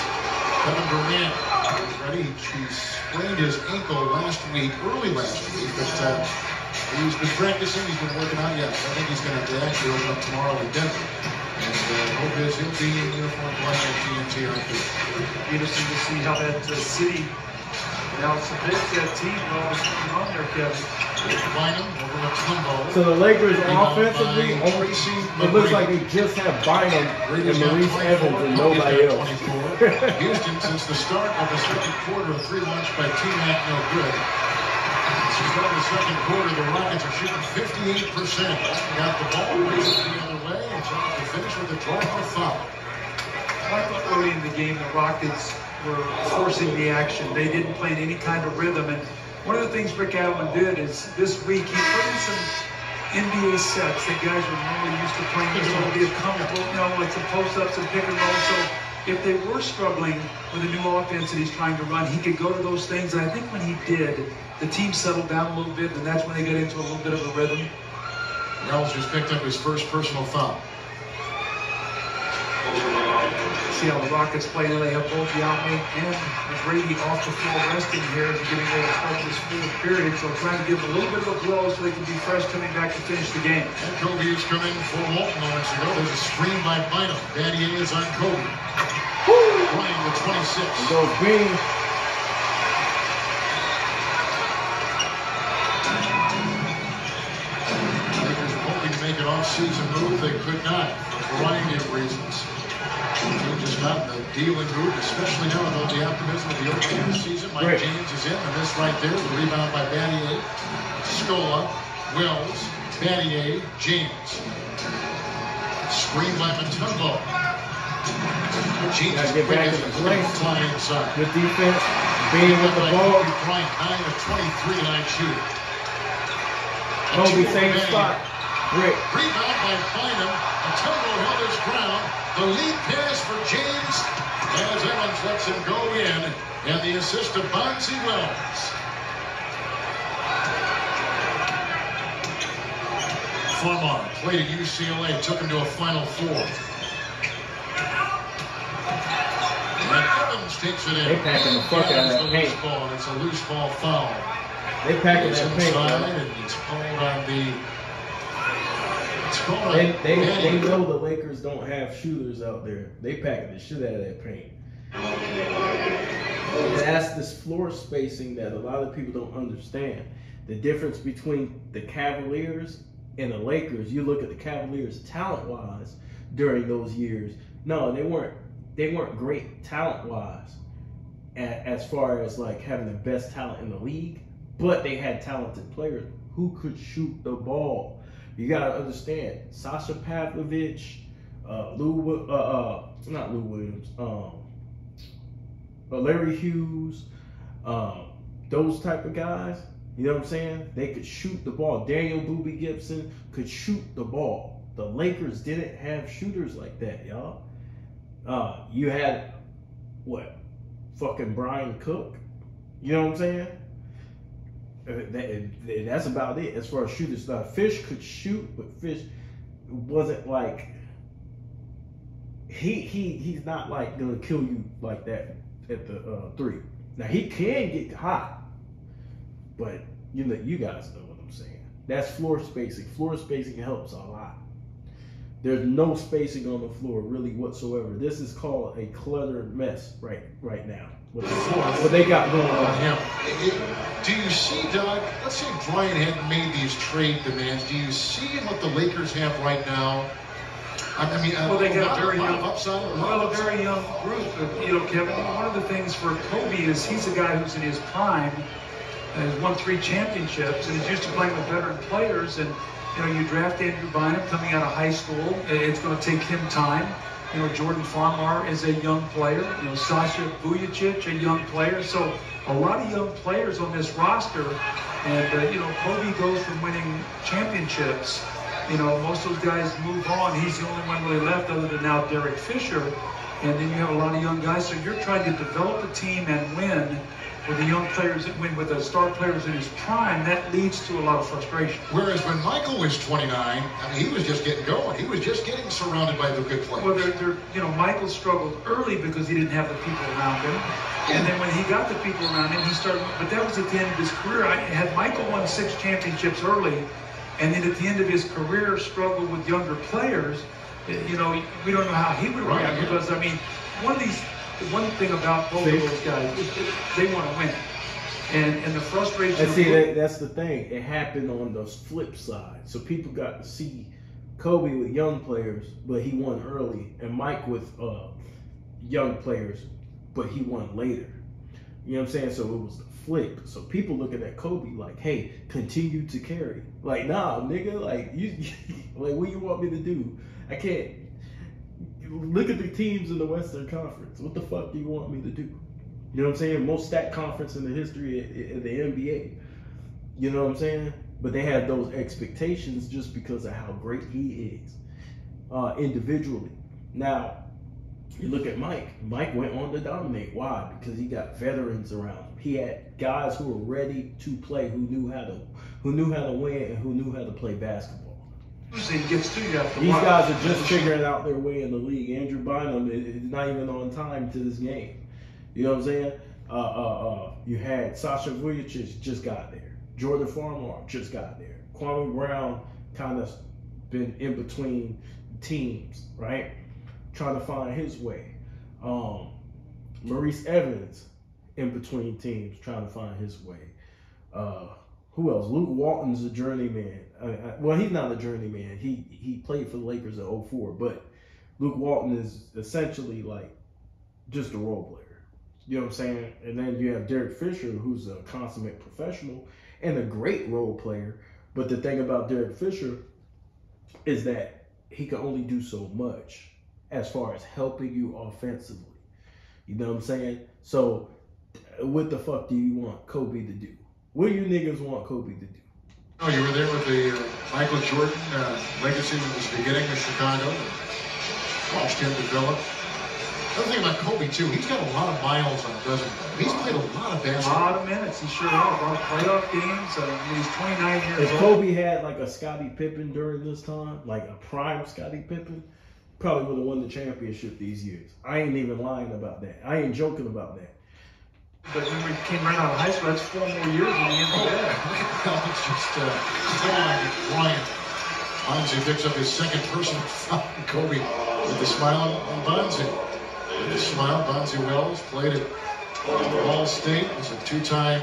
[SPEAKER 4] Kevin Bryant. He's ready. He sprained his ankle early last week, but he's been practicing. He's been working out. Yes, I think he's going to actually open up tomorrow in Denver. And hope is he'll be in uniform playing at TNT on Thursday.
[SPEAKER 5] Interesting to see how that city now submits that team. What's going on there, Kevin?
[SPEAKER 3] So the Lakers offensively, it looks like they just have Bynum and Maurice Evans and nobody else.
[SPEAKER 4] Houston, since the start of the second quarter, a 3 launch by T-Mac, no good. Since the start of the second quarter, the Rockets are shooting 58%. Got the ball racing the other way, and trying to finish with a draw or foul.
[SPEAKER 5] I thought early in the game the Rockets were forcing the action. They didn't play in any kind of rhythm. And one of the things Rick Adelman did is this week he put in some NBA sets that guys were normally used to playing. This will be a comfortable, like some post-ups and pick and roll. So if they were struggling with a new offense that he's trying to run, he could go to those things. And I think when he did, the team settled down a little bit, and that's when they got into a little bit of a rhythm.
[SPEAKER 4] Wells just picked up his first personal foul.
[SPEAKER 5] See how the Rockets play. Now they have both Yao Ming and McGrady off the floor resting here as they're getting ready to start this fourth period. So trying to give them a little bit of a blow so they can be fresh coming back to finish the game.
[SPEAKER 4] And Kobe is coming for Walton moments ago. There's a screen by Bynum. Battier is on Kobe. Bryant with 26.
[SPEAKER 3] It goes Bean.
[SPEAKER 4] Lakers were hoping to make an off-season move. They could not for a variety of reasons. Just not in the dealing mood, especially now about the optimism of the opening of the season. Mike James is in, and this right there, the rebound by Battier, Scola, Wells, Battier, James. Screen by Matumbo. James is quick as a fly inside.
[SPEAKER 3] Good defense, being with the ball.
[SPEAKER 4] Bryant, 9 of 23 tonight shooting.
[SPEAKER 3] Kobe, same spot. Rick.
[SPEAKER 4] Rebound by Bynum. Matumbo held his ground. The lead pass for James as Evans lets him go in, and the assist to Bonzi Wells. Farmar played at UCLA, took him to a Final Four. Takes it in.
[SPEAKER 3] They packing the fuck out of that paint.
[SPEAKER 4] Ball. It's a loose ball foul.
[SPEAKER 3] They packing that paint.
[SPEAKER 4] And it's called on the. It's called on
[SPEAKER 3] they know the Lakers don't have shooters out there. They packing the shit out of that paint. And that's this floor spacing that a lot of people don't understand. The difference between the Cavaliers and the Lakers. You look at the Cavaliers talent-wise during those years. No, they weren't great talent-wise as far as like having the best talent in the league, but they had talented players who could shoot the ball. You gotta understand, Sasha Pavlovich, Larry Hughes, those type of guys, you know what I'm saying? They could shoot the ball. Daniel Boobie Gibson could shoot the ball. The Lakers didn't have shooters like that, y'all. You had, fucking Bryant Cook. You know what I'm saying? That's about it as far as shooters. Now, Fish could shoot, but Fish wasn't like, he's not like gonna kill you like that at the three. Now, he can get hot, but you guys know what I'm saying. That's floor spacing. Floor spacing helps a lot. There's no spacing on the floor really whatsoever. This is called a cluttered mess right now. What they got going on.
[SPEAKER 4] Yeah. Do you see, Doug, let's say Bryant hadn't made these trade demands. Do you see what the Lakers have right now? I mean,
[SPEAKER 5] well, they got a very young
[SPEAKER 4] group.
[SPEAKER 5] You know, Kevin, one of the things for Kobe is he's a guy who's in his prime and has won 3 championships, and he's used to playing with veteran players. And you know, you draft Andrew Bynum coming out of high school. It's going to take him time. You know, Jordan Farmar is a young player. You know, Sasha Vujacic, a young player. So a lot of young players on this roster. And, you know, Kobe goes from winning championships. You know, most of those guys move on. He's the only one really left other than now Derek Fisher. And then you have a lot of young guys. So you're trying to develop a team and win with the young players that win, with the star players in his prime. That leads to a lot of frustration.
[SPEAKER 4] Whereas when Michael was 29, I mean, he was just getting going. He was just getting surrounded by the good players.
[SPEAKER 5] Well, you know, Michael struggled early because he didn't have the people around him. And then when he got the people around him, he started, but that was at the end of his career. Had Michael won 6 championships early, and then at the end of his career struggled with younger players, you know, we don't know how he would react. Because, I mean, the one thing about both of those guys is they want to win. And the frustration.
[SPEAKER 3] And see, that's the thing. It happened on the flip side. So people got to see Kobe with young players, but he won early, and Mike with young players, but he won later. You know what I'm saying? So it was the flip. So people looking at Kobe like, hey, continue to carry. Like, nah, nigga, like you like what you want me to do? I can't. Look at the teams in the Western Conference. What the fuck do you want me to do? You know what I'm saying? Most stacked conference in the history of the NBA. You know what I'm saying? But they had those expectations just because of how great he is individually. Now, you look at Mike. Mike went on to dominate. Why? Because he got veterans around him. He had guys who were ready to play, who knew how to win, and who knew how to play basketball.
[SPEAKER 5] Gets to you after
[SPEAKER 3] These guys are just figuring out their way in the league. Andrew Bynum is not even on time to this game. You know what I'm saying? You had Sasha Vujacic just got there. Jordan Farmar just got there. Kwame Brown kind of been in between teams, right? Trying to find his way. Maurice Evans in between teams trying to find his way. Who else? Luke Walton's a journeyman. Well, he's not a journeyman. He played for the Lakers in 2004, but Luke Walton is essentially like just a role player. You know what I'm saying? And then you have Derek Fisher, who's a consummate professional and a great role player. But the thing about Derek Fisher is that he can only do so much as far as helping you offensively. You know what I'm saying? So what the fuck do you want Kobe to do? What do you niggas want Kobe to do?
[SPEAKER 4] Oh, you were there with the Michael Jordan legacy that was beginning with Chicago. Watched him develop. Other thing about Kobe, too, he's got a lot of miles on him, doesn't he? He's played a lot of basketball.
[SPEAKER 5] A lot of minutes. He sure has. A lot of playoff games. He's 29 years
[SPEAKER 3] If
[SPEAKER 5] old.
[SPEAKER 3] Kobe had like a Scottie Pippen during this time, like a prime Scottie Pippen, probably would have won the championship these years. I ain't even lying about that. I ain't joking about that.
[SPEAKER 5] But remember, he came right out of high school. That's 4 more years in the NBA.
[SPEAKER 4] It's just flying at Bryant. Bonzi picks up his second personal foul. Kobe with the smile on Bonzi. With the smile, Bonzi Wells played at Ball State. Was a 2-time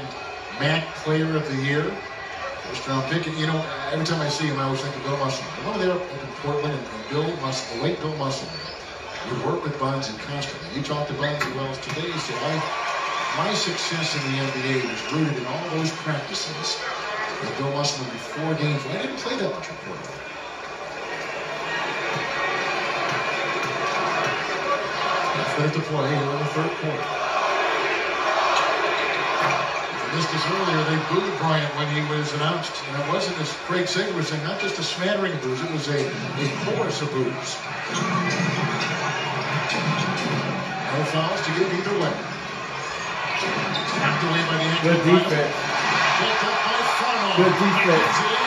[SPEAKER 4] MAC Player of the Year. First round pick. And, you know, every time I see him, I always think of Bill Musselman. One there up in Portland, and Bill Musselman, the late Bill Musselman, would work with Bonzi constantly. You talked to Bonzi Wells today. He said, my success in the NBA was rooted in all those practices with Bill Musselman before games. I didn't play that much before. Ready to play here in the third quarter. If you missed this earlier, they booed Bryant when he was announced. And it wasn't, as Craig Sager was saying, not just a smattering of boos, it was a chorus of boos. No fouls to give either way. Knocked away by the
[SPEAKER 3] Good defense.
[SPEAKER 4] Picked up by Farmer.
[SPEAKER 3] Good defense.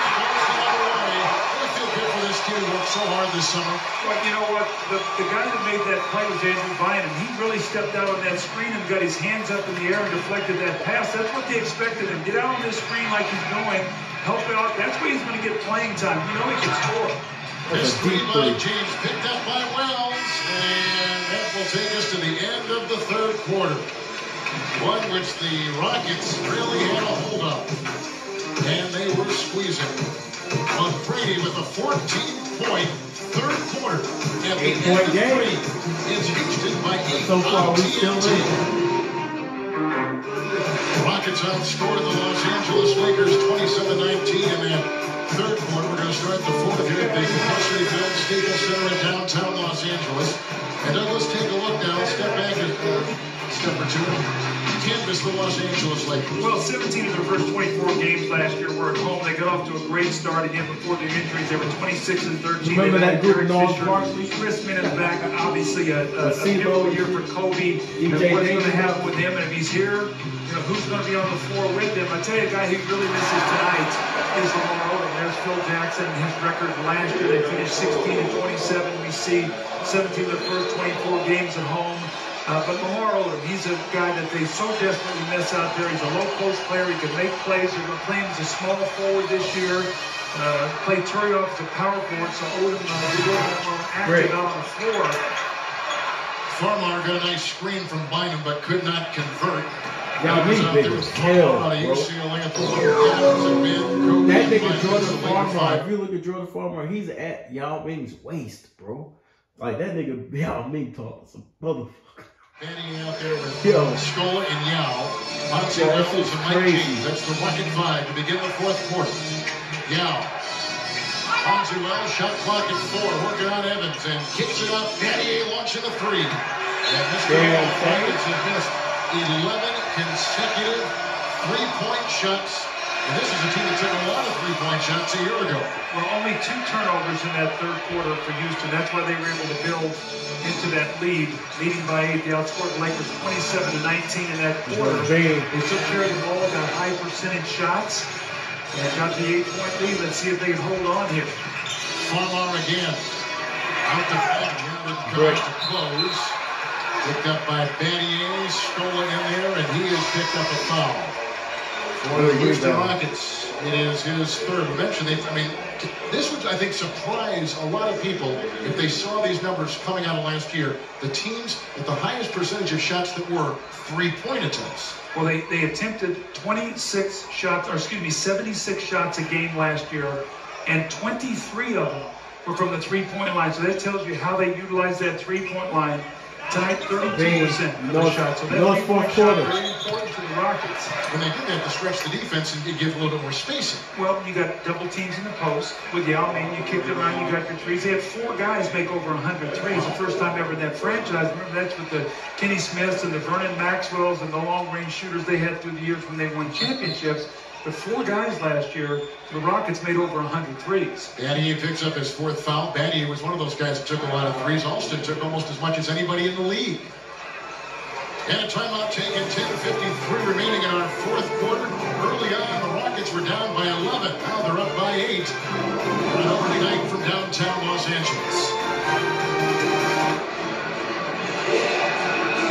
[SPEAKER 4] He worked so hard this summer.
[SPEAKER 5] Well, you know what? The guy that made that play was Andrew Bynum. He really stepped out on that screen and got his hands up in the air and deflected that pass. That's what they expected him. Get out on this screen like he's doing. Help out. That's where he's going to get playing time. You know he can score.
[SPEAKER 4] This three by James picked up by Wells. And that will take us to the end of the third quarter. One which the Rockets really had a hold of. And they were squeezing. But Brady with a 14-point third quarter. At the end of three, it's Houston by 8.
[SPEAKER 3] So far, we still lead.
[SPEAKER 4] Rockets outscored the Los Angeles Lakers 27-19 in that third quarter. We're going to start the fourth here at the capacity-filled Staples Center in downtown Los Angeles. And Douglas, take a look now. Step back a step or two. Can't miss the Los Angeles Lakers.
[SPEAKER 5] Well, 17 of their first 24 games last year were at home. They got off to a great start again before their injuries. They were 26-13.
[SPEAKER 3] Remember that group of North
[SPEAKER 5] Chris Minute back, obviously a pivotal year for Kobe. And what's going to happen with him? And if he's here, you know, who's going to be on the floor with him? I tell you, a guy who really misses tonight is Lamar Odom. There's Phil Jackson and his record last year. They finished 16-27. We see 17 of their first 24 games at home. But Lamar Odom, he's a guy that they so desperately miss out there. He's a low-post player. He can make plays. They're going to play him as a small forward this year. Play Turioff as a power forward, so Odom is a little more active out on the floor.
[SPEAKER 4] Farmar got a nice screen from Bynum, but could not convert.
[SPEAKER 3] Yao Ming big as hell, bro. That nigga Jordan Farmar, if you look at Jordan Farmar, he's at Yao Ming's waist, bro. Like, that nigga Yao Ming talks some motherfucker.
[SPEAKER 4] Manning out there with Scola and Yao. Monty Wells and Mike James. That's the Rocket 5 to begin the fourth quarter. Yao. Monty Wells, shot clock at 4. Working on Evans and kicks it up. Manning launching a 3. And Mr. Rockets have missed 11 consecutive three-point shots. And this is a team that took a lot of three-point shots a year ago.
[SPEAKER 5] Well, only 2 turnovers in that third quarter for Houston. That's why they were able to build into that lead, leading by 8. They outscored the Lakers 27-19 in that quarter. They took care of the ball, got high percentage shots, and got the 8-point lead. Let's see if they can hold on here.
[SPEAKER 4] Farmar again. Out the back, Henry to close. Picked up by Battier, Scola in there, and he has picked up a foul. For the Houston Rockets, it is his third. We mentioned, this would, I think, surprise a lot of people if they saw these numbers coming out of last year. The teams with the highest percentage of shots that were three-point attempts.
[SPEAKER 5] Well, they attempted 76 shots, or excuse me, 76 shots a game last year, and 23 of them were from the three-point line. So that tells you how they utilize that three-point line. Tonight, 32% of the shots. So that three-point shot very important to the Rockets.
[SPEAKER 4] When they did that to stretch the defense and give a little bit more spacing.
[SPEAKER 5] Well, you got double teams in the post with Yao Ming. You kicked it around, you got your threes. They had 4 guys make over 100 threes. The first time ever in that franchise. Remember, that's with the Kenny Smiths and the Vernon Maxwells and the long-range shooters they had through the years when they won championships. But 4 guys last year, the Rockets made over 100 threes.
[SPEAKER 4] Battier picks up his 4th foul. Battier was one of those guys that took a lot of threes. Alston took almost as much as anybody in the league. And a timeout taken, 10:53 remaining in our fourth quarter. Early on, the Rockets were down by 11. Now they're up by 8. An overnight night from downtown Los Angeles.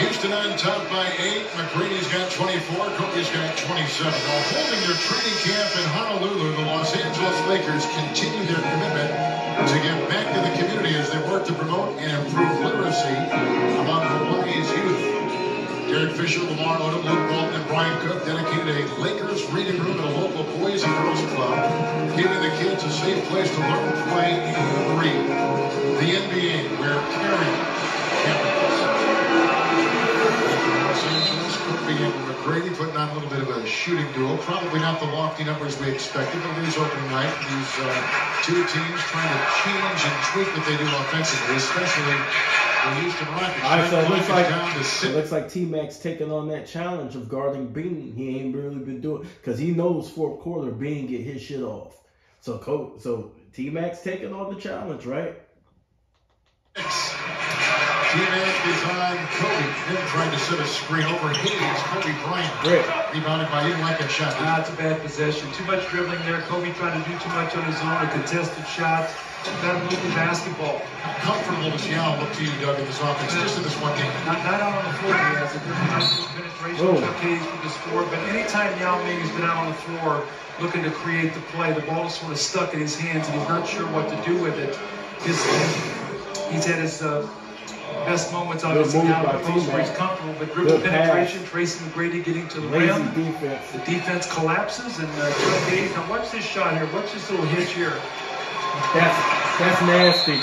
[SPEAKER 4] Houston on top by 8. McGrady's got 24. Kobe's got 27. While holding their training camp in Honolulu, the Los Angeles Lakers continue their commitment to give back to the community as they work to promote and improve literacy among Hawaii's youth. Derek Fisher, Lamar Odom, Luke Walton, and Bryant Cook dedicated a Lakers reading room at a local Boys and Girls Club, giving the kids a safe place to learn, play, and read. The NBA, where caring happens. Los Angeles, Kobe and McGrady putting on a little bit of a shooting duel. Probably not the lofty numbers we expected, but it is opening night. These two teams trying to change and tweak what they do offensively, especially the Houston Rockets.
[SPEAKER 3] All right, so it looks like T-Mac's taking on that challenge of guarding Bean. He ain't really been doing because he knows fourth quarter Bean get his shit off. So T-Mac's taking on the challenge, right?
[SPEAKER 4] T-Mac is on Kobe. Then trying to set a screen over Hayes. Kobe Bryant. Rebounded by him like a shot.
[SPEAKER 5] It's a bad possession. Too much dribbling there. Kobe trying to do too much on his own. A contested shot. Got to move the basketball.
[SPEAKER 4] How comfortable does Yao look to you, Doug, in this offense? Just in this one game.
[SPEAKER 5] Not out on the floor. He has a good penetration. Showcase with the score. But anytime Yao Ming has been out on the floor looking to create the play, the ball is sort of stuck in his hands and he's not sure what to do with it. He's had his best moments obviously down the post where he's comfortable, but dribble penetration, Tracy McGrady getting to the rim.
[SPEAKER 3] Defense.
[SPEAKER 5] The defense collapses and Hayes. Now watch this shot here. Watch this little hitch here.
[SPEAKER 3] That's nasty.
[SPEAKER 5] You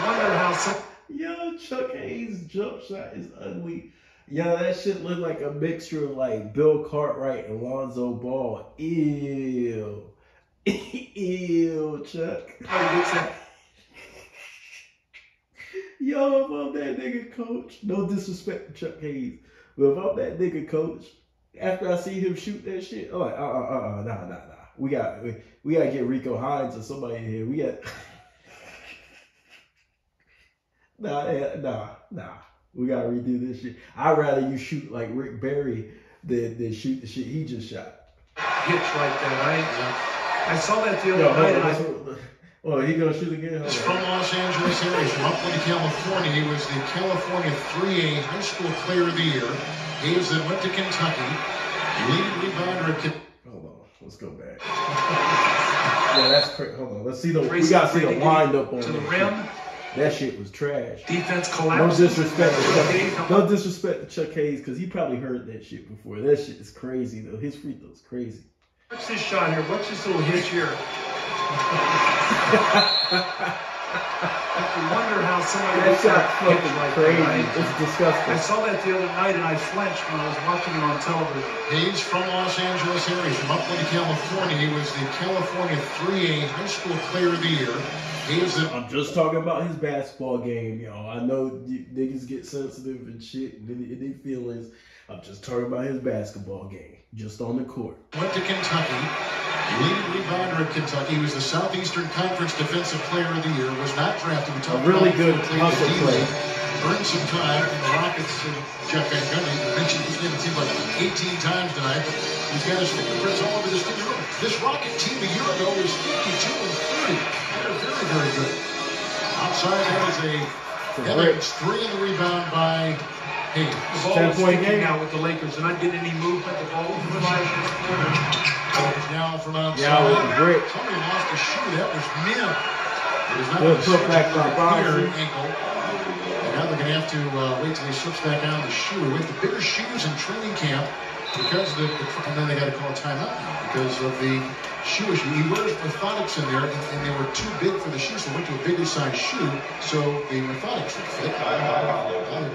[SPEAKER 5] wonder how some.
[SPEAKER 3] Yo, Chuck Hayes' jump shot is ugly. Yo, that shit look like a mixture of like Bill Cartwright and Lonzo Ball. Ew. Ew, Chuck. Yo, if I'm that nigga coach, no disrespect to Chuck Hayes, but if I'm that nigga coach, after I see him shoot that shit, I'm like, nah. We gotta get Rico Hines or somebody in here. We got nah. We gotta redo this shit. I'd rather you shoot like Rick Barry than shoot the shit he just shot.
[SPEAKER 5] Hitch right there, right? I saw that the other night.
[SPEAKER 3] Oh, he gonna shoot again?
[SPEAKER 4] He's from Los Angeles area, from Upland, California. He was the California 3A High School Player of the Year. He then went to Kentucky. Lead rebounder at Kentucky.
[SPEAKER 3] Hold on, let's go back. Yeah, that's crazy. Hold on, let's see the. We gotta see the wind up on
[SPEAKER 5] to the rim.
[SPEAKER 3] That shit was trash.
[SPEAKER 5] Defense collapses.
[SPEAKER 3] No disrespect to Chuck Hayes, because he probably heard that shit before. That shit is crazy though. His free throw's crazy.
[SPEAKER 5] Watch this shot here. Watch this little hitch here. You wonder how somebody
[SPEAKER 3] that shot fucking like crazy. Right? It's disgusting.
[SPEAKER 5] I saw that the other night and I flinched when I was watching it on television.
[SPEAKER 4] He's from Los Angeles area, from Upland, California. He was the California 3A High School Player of the Year.
[SPEAKER 3] I'm just talking about his basketball game, y'all. I know niggas get sensitive and shit and their feelings. I'm just talking about his basketball game, just on the court.
[SPEAKER 4] Went to Kentucky. Leading rebounder at Kentucky. He was the Southeastern Conference Defensive Player of the Year. Was not drafted. We talked
[SPEAKER 3] really good
[SPEAKER 4] hustle play. Earned some time. The Rockets and Jeff Van Gundy mentioned his name, it seems like 18 times tonight. He's got his fingerprints all over this team. This Rocket team a year ago was 52-30. They're very, very good. Outside, that is a Evans 3 in the rebound by Hayes.
[SPEAKER 5] The ball was sticking out with the Lakers. They're not getting any movement. The ball was relying.
[SPEAKER 4] Now from outside.
[SPEAKER 3] Somebody
[SPEAKER 4] lost a shoe. That was Mim. It was not
[SPEAKER 3] good put back by
[SPEAKER 4] clear ankle. And now they're going to have to wait till he slips back down the shoe. With the bigger shoes in training camp because of and then they got to call a timeout now because of the shoe issue. He wears orthotics in there, and they were too big for the shoe, so went to a bigger size shoe, so the orthotics would fit.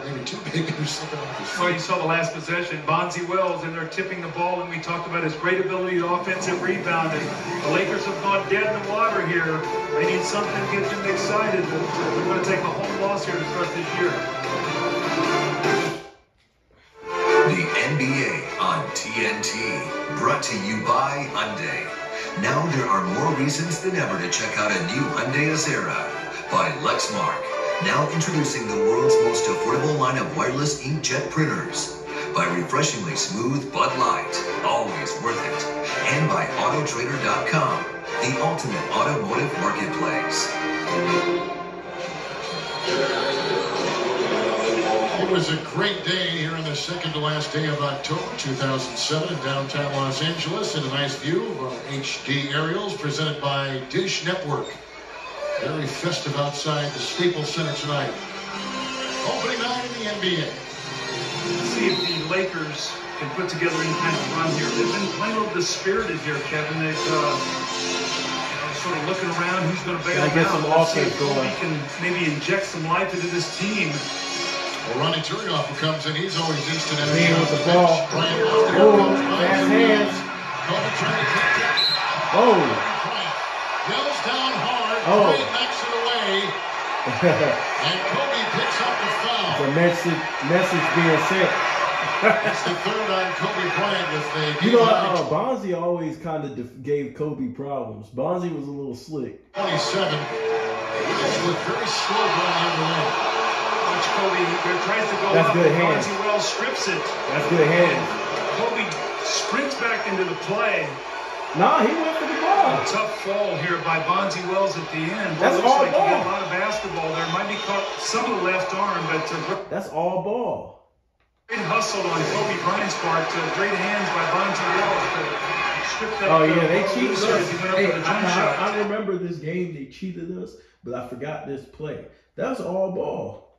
[SPEAKER 4] Maybe too big and slipping off his feet.
[SPEAKER 5] Well, you saw the last possession, Bonzi Wells, and they're tipping the ball, and we talked about his great ability to offensive rebounding. The Lakers have gone dead in the water here. They need something to get them excited. They're going to take a home loss here to start this year.
[SPEAKER 6] The NBA on TNT, brought to you by Hyundai. Now there are more reasons than ever to check out a new Hyundai Azera by Lexmark. Now introducing the world's most affordable line of wireless inkjet printers. By refreshingly smooth Bud Light, always worth it. And by Autotrader.com, the ultimate automotive marketplace.
[SPEAKER 4] It was a great day here on the second to last day of October 2007 in downtown Los Angeles, and a nice view of our HD aerials presented by Dish Network. Very festive outside the Staples Center tonight. Opening night in the NBA.
[SPEAKER 5] See if the Lakers can put together any kind of run here. They've been playing a little dispirited here, Kevin. They've sort of looking around who's going to bail them out. Let's see if Kobe can maybe inject some life into this team.
[SPEAKER 4] Well, Ronnie Turioff comes in. He's always instant at
[SPEAKER 3] with the ball.
[SPEAKER 4] Bryant
[SPEAKER 3] Fast hands.
[SPEAKER 4] Kobe trying to take it.
[SPEAKER 3] Oh.
[SPEAKER 4] Yells down hard.
[SPEAKER 3] Oh.
[SPEAKER 4] Bryant knocks it away. And Kobe picks up the foul.
[SPEAKER 3] The message being sent.
[SPEAKER 4] It's the third on Kobe Bryant with a...
[SPEAKER 3] You know, Bonzi always kind of gave Kobe problems. Bonzi was a little slick.
[SPEAKER 4] 27. Guys look very slow going the other way.
[SPEAKER 5] Watch Kobe tries to go
[SPEAKER 3] That's
[SPEAKER 5] up.
[SPEAKER 3] good hands.
[SPEAKER 5] Bonzi well strips it.
[SPEAKER 3] That's good hands.
[SPEAKER 5] Kobe sprints back into the play.
[SPEAKER 3] Nah, he went for the ball.
[SPEAKER 5] A tough fall here by Bonzi Wells at the end.
[SPEAKER 3] That's
[SPEAKER 5] looks
[SPEAKER 3] all
[SPEAKER 5] like
[SPEAKER 3] ball.
[SPEAKER 5] He got a lot of basketball there. Might be caught some of the left arm, but
[SPEAKER 3] that's all ball.
[SPEAKER 5] Great hustle on Kobe Bryant's part. Great hands by Bonzi Wells to strip that.
[SPEAKER 3] Oh yeah, they cheated
[SPEAKER 5] as
[SPEAKER 3] us.
[SPEAKER 5] he went up for the jump shot.
[SPEAKER 3] I remember this game. They cheated us, but I forgot this play. That's all ball.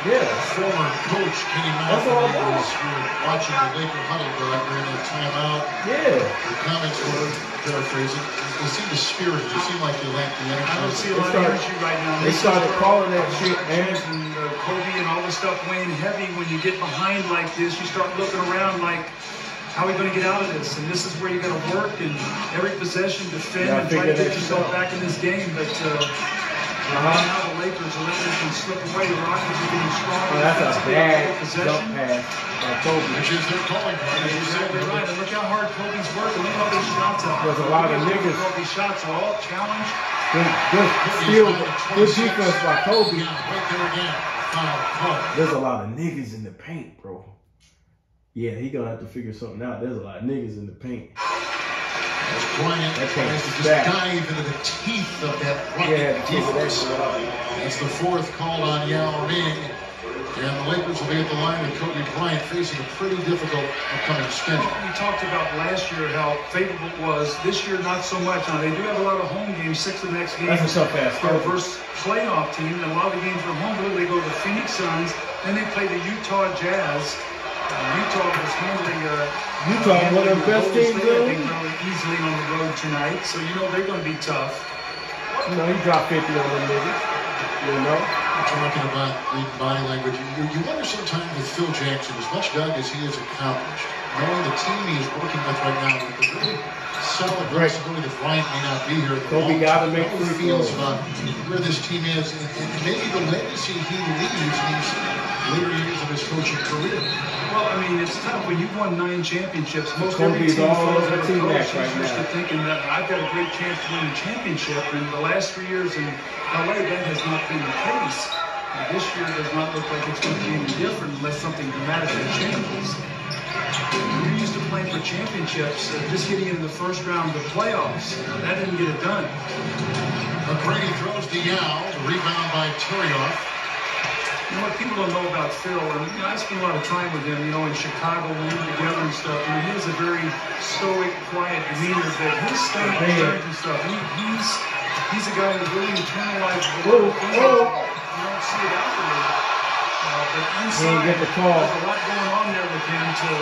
[SPEAKER 3] Yeah.
[SPEAKER 4] Former coach Kenny
[SPEAKER 3] That's all
[SPEAKER 4] Malcolm
[SPEAKER 3] ball.
[SPEAKER 4] was watching the Laker huddle during a timeout.
[SPEAKER 3] Yeah.
[SPEAKER 4] The comments were, paraphrasing, they seem to spirit. They seem like they lack the energy.
[SPEAKER 5] I don't see a lot of energy right now.
[SPEAKER 3] They started calling that shit, man.
[SPEAKER 5] And Kobe and all this stuff weighing heavy. When you get behind like this, you start looking around like, how are we going to get out of this? And this is where you're going to work and every possession defend and try to get yourself back in this game. But right now the Lakers are letting this one slip away. The Rockets are getting stronger.
[SPEAKER 3] That's a bad jump pass by Kobe.
[SPEAKER 4] Which is their calling card.
[SPEAKER 5] That's exactly right. And look how hard Kobe's working. Look how these shots are.
[SPEAKER 3] There's a lot of niggas.
[SPEAKER 5] These shots are all challenged.
[SPEAKER 3] Good steal. Good defense by Kobe.
[SPEAKER 4] Right there again. Foul.
[SPEAKER 3] There's a lot of niggas in the paint, bro. Yeah, he gonna have to figure something out. There's a lot of niggas in the paint.
[SPEAKER 4] As Bryant tries to just dive into the teeth of that Rocket defense. That's the fourth call on Yao Ming. And the Lakers will be at the line with Kobe Bryant facing a pretty difficult upcoming schedule.
[SPEAKER 5] We talked about last year how favorable it was. This year, not so much. Now, they do have a lot of home games. 6 of the next games
[SPEAKER 3] That's a tough ass
[SPEAKER 5] are versus playoff team. And a lot of the games are home. They go to the Phoenix Suns. Then they play the Utah Jazz. Utah was handling
[SPEAKER 3] Utah, one of the best teams
[SPEAKER 5] really easily on the road tonight. So, you know, they're going to be tough.
[SPEAKER 3] You know, he dropped 50 on them niggas. You know?
[SPEAKER 4] Talking about reading body language, you wonder sometimes with Phil Jackson, as much done as he has accomplished, knowing the team he is working with right now, with the really solid possibility that Bryant may not be here.
[SPEAKER 3] Kobe got to make
[SPEAKER 4] free feels about where this team is, and maybe the legacy he leaves in these later years of his coaching career.
[SPEAKER 5] Well, I mean, it's tough when you've won 9 championships. Most
[SPEAKER 3] Kobe's
[SPEAKER 5] every team
[SPEAKER 3] all
[SPEAKER 5] follows
[SPEAKER 3] over
[SPEAKER 5] their
[SPEAKER 3] TMac
[SPEAKER 5] coach.
[SPEAKER 3] right
[SPEAKER 5] He's used to
[SPEAKER 3] now.
[SPEAKER 5] thinking that I've got a great chance to win a championship. And the last 3 years in LA, that has not been the case. And this year does not look like it's going to be any different unless something dramatically changes. You're used to playing for championships, just getting into the first round of the playoffs. That didn't get it done.
[SPEAKER 4] McGrady throws to Yao, the rebound by Turioff.
[SPEAKER 5] You know what people don't know about Phil, and you know, I spent a lot of time with him, you know, in Chicago when we were together and stuff. I mean, he has a very stoic, quiet demeanor, but his stuff and stuff. He's a guy who really internalizes a lot of things. You don't see it outwardly. But inside, there's a lot going on there with him to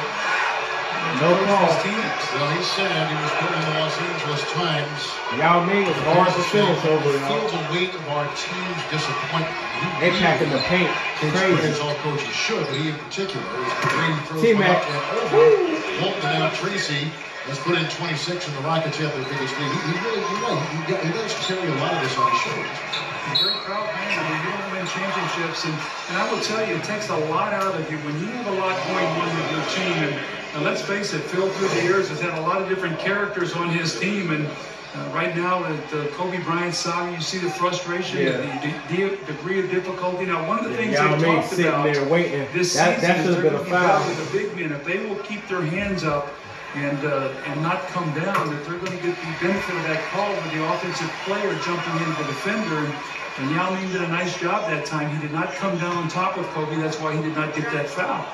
[SPEAKER 5] his teams.
[SPEAKER 4] Well, he said he was put in the Los Angeles Times.
[SPEAKER 3] Yao Ming is hard to finish over there.
[SPEAKER 4] Feel the weight of our team's disappointment.
[SPEAKER 3] They packing the paint. Crazy.
[SPEAKER 4] As all coaches should, but he in particular is Brady throws
[SPEAKER 3] TMac.
[SPEAKER 4] over. Walton and now Tracy has put in 26, and the Rockets have their biggest lead. He really, you're right. He does carry a lot of this on his shoulders.
[SPEAKER 5] He's a very proud man. I mean, you don't win championships, and I will tell you, it takes a lot out of you when you have a lot going on with your team. And let's face it, Phil through the years has had a lot of different characters on his team, and Right now, at the Kobe Bryant saga, you see the frustration, the degree of difficulty. Now, one of the things
[SPEAKER 3] Yao
[SPEAKER 5] they
[SPEAKER 3] Ming
[SPEAKER 5] talked
[SPEAKER 3] sitting
[SPEAKER 5] about
[SPEAKER 3] there waiting.
[SPEAKER 5] this
[SPEAKER 3] That
[SPEAKER 5] season
[SPEAKER 3] should
[SPEAKER 5] is
[SPEAKER 3] have
[SPEAKER 5] they're
[SPEAKER 3] been a
[SPEAKER 5] going to be
[SPEAKER 3] foul.
[SPEAKER 5] better with the big men. If they will keep their hands up and not come down, that they're going to get the benefit of that call with the offensive player jumping into the defender. And Yao Ming did a nice job that time. He did not come down on top of Kobe. That's why he did not get that foul.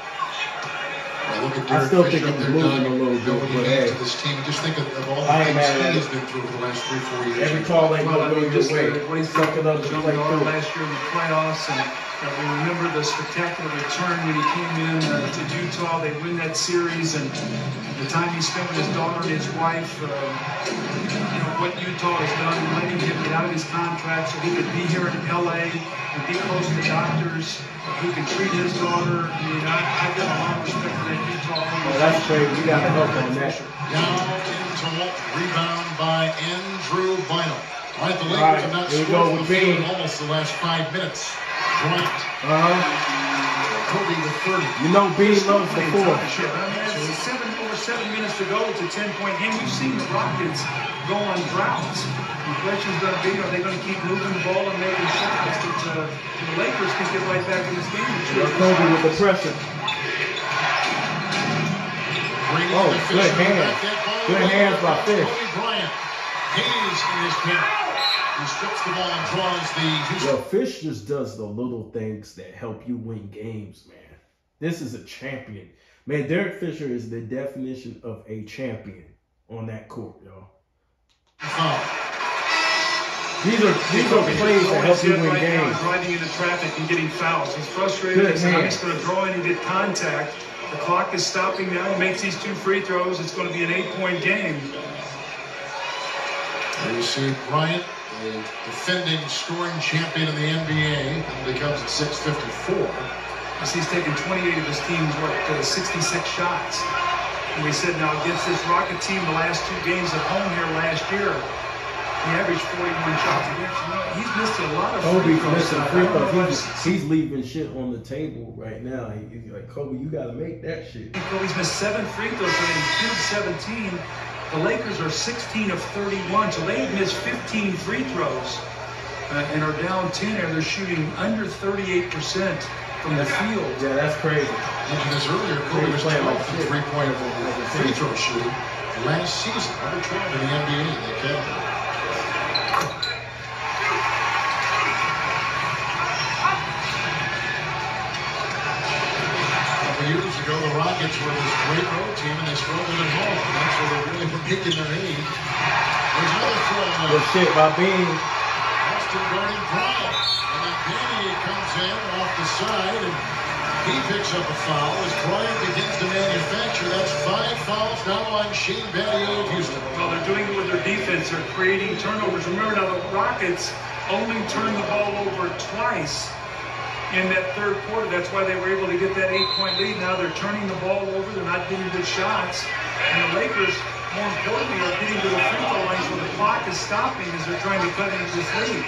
[SPEAKER 4] Well, look at
[SPEAKER 3] I still think
[SPEAKER 4] Fisher
[SPEAKER 3] it's
[SPEAKER 4] up there,
[SPEAKER 3] moving
[SPEAKER 4] Doug.
[SPEAKER 3] a little bit,
[SPEAKER 4] When you
[SPEAKER 3] but
[SPEAKER 4] get
[SPEAKER 3] hey.
[SPEAKER 4] to this team, just think of all the
[SPEAKER 3] I ain't
[SPEAKER 4] things
[SPEAKER 3] mad at
[SPEAKER 4] he
[SPEAKER 3] it.
[SPEAKER 4] has been through for the last 3-4 years.
[SPEAKER 3] Every call ain't
[SPEAKER 5] Well, I
[SPEAKER 3] gonna go
[SPEAKER 5] mean,
[SPEAKER 3] your
[SPEAKER 5] just
[SPEAKER 3] way.
[SPEAKER 5] what he's
[SPEAKER 3] Suck it up and
[SPEAKER 5] jumped
[SPEAKER 3] play
[SPEAKER 5] hard
[SPEAKER 3] through.
[SPEAKER 5] last year in the playoffs, and we remember the spectacular return when he came in to Utah. They win that series, and the time he spent with his daughter and his wife. You know what Utah has done, letting him get out of his contract so he could be here in LA and be close to doctors. He could treat his daughter. I mean, I've got a lot of respect for that Utah.
[SPEAKER 3] Oh, that's crazy. You got to help on that.
[SPEAKER 4] Now into rebound by Andrew Bynum. All right, the Lakers
[SPEAKER 3] Right,
[SPEAKER 4] have not
[SPEAKER 3] here we
[SPEAKER 4] scored
[SPEAKER 3] go
[SPEAKER 4] from
[SPEAKER 3] with
[SPEAKER 4] the field
[SPEAKER 3] Bean.
[SPEAKER 4] in almost the last 5 minutes. Bryant, Kobe with 30.
[SPEAKER 3] You know B loves the four.
[SPEAKER 5] I mean, it's over 7 minutes to go. It's a 10-point game. We've seen the Rockets go on droughts. The question's going to be, are they going to keep moving the ball and making shots? But the Lakers can get right back in this game.
[SPEAKER 3] Kobe with the pressure. Oh, good hands. Good hands by Fish.
[SPEAKER 4] Kobe Bryant. Hayes in his pin. He strips the ball and draws the Houston.
[SPEAKER 3] Yo, Fish just does the little things that help you win games, man. This is a champion. Man, Derek Fisher is the definition of a champion on that court, y'all. These are plays that help you win games.
[SPEAKER 5] Driving into traffic and getting fouls. He's frustrated. He's going to draw in and get contact. The clock is stopping now. He makes these 2 free throws. It's going to be an 8-point game.
[SPEAKER 4] There you see Bryant, the defending scoring champion in the NBA, becomes at 6:54.
[SPEAKER 5] He's taken 28 of his team's 66 shots. And we said now against this Rocket team, the last 2 games at home here last year, he averaged 41 shots against. You know, he's missed a lot of free
[SPEAKER 3] Kobe's
[SPEAKER 5] throws.
[SPEAKER 3] missing free throws. He's leaving shit on the table right now. He's like, Kobe, you got to make that shit.
[SPEAKER 5] Kobe's missed 7 free throws, but in 17. The Lakers are 16 of 31, so they've missed 15 free throws and are down 10, and they're shooting under 38% from the field.
[SPEAKER 3] Yeah, that's crazy.
[SPEAKER 4] Mentioned this earlier, Kobe was 12 from three-point free throw shooting last season, number 12 in the NBA in that category. Years ago, the Rockets were this great road team, and they struggled at home. That's where they really were making their name. There's another throw.
[SPEAKER 3] Good shit by Bean.
[SPEAKER 4] Austin guarding Bryant. And then Danny comes in off the side, and he picks up a foul as Bryant begins to manufacture. That's 5 fouls now on Shane Battier of Houston.
[SPEAKER 5] Well, they're doing it with their defense. They're creating turnovers. Remember now, the Rockets only turned the ball over twice in that 3rd quarter. That's why they were able to get that 8-point lead. Now they're turning the ball over. They're not getting good shots. And the Lakers, more importantly, are getting to the free throw line, so the clock is stopping as they're trying to cut into this lead.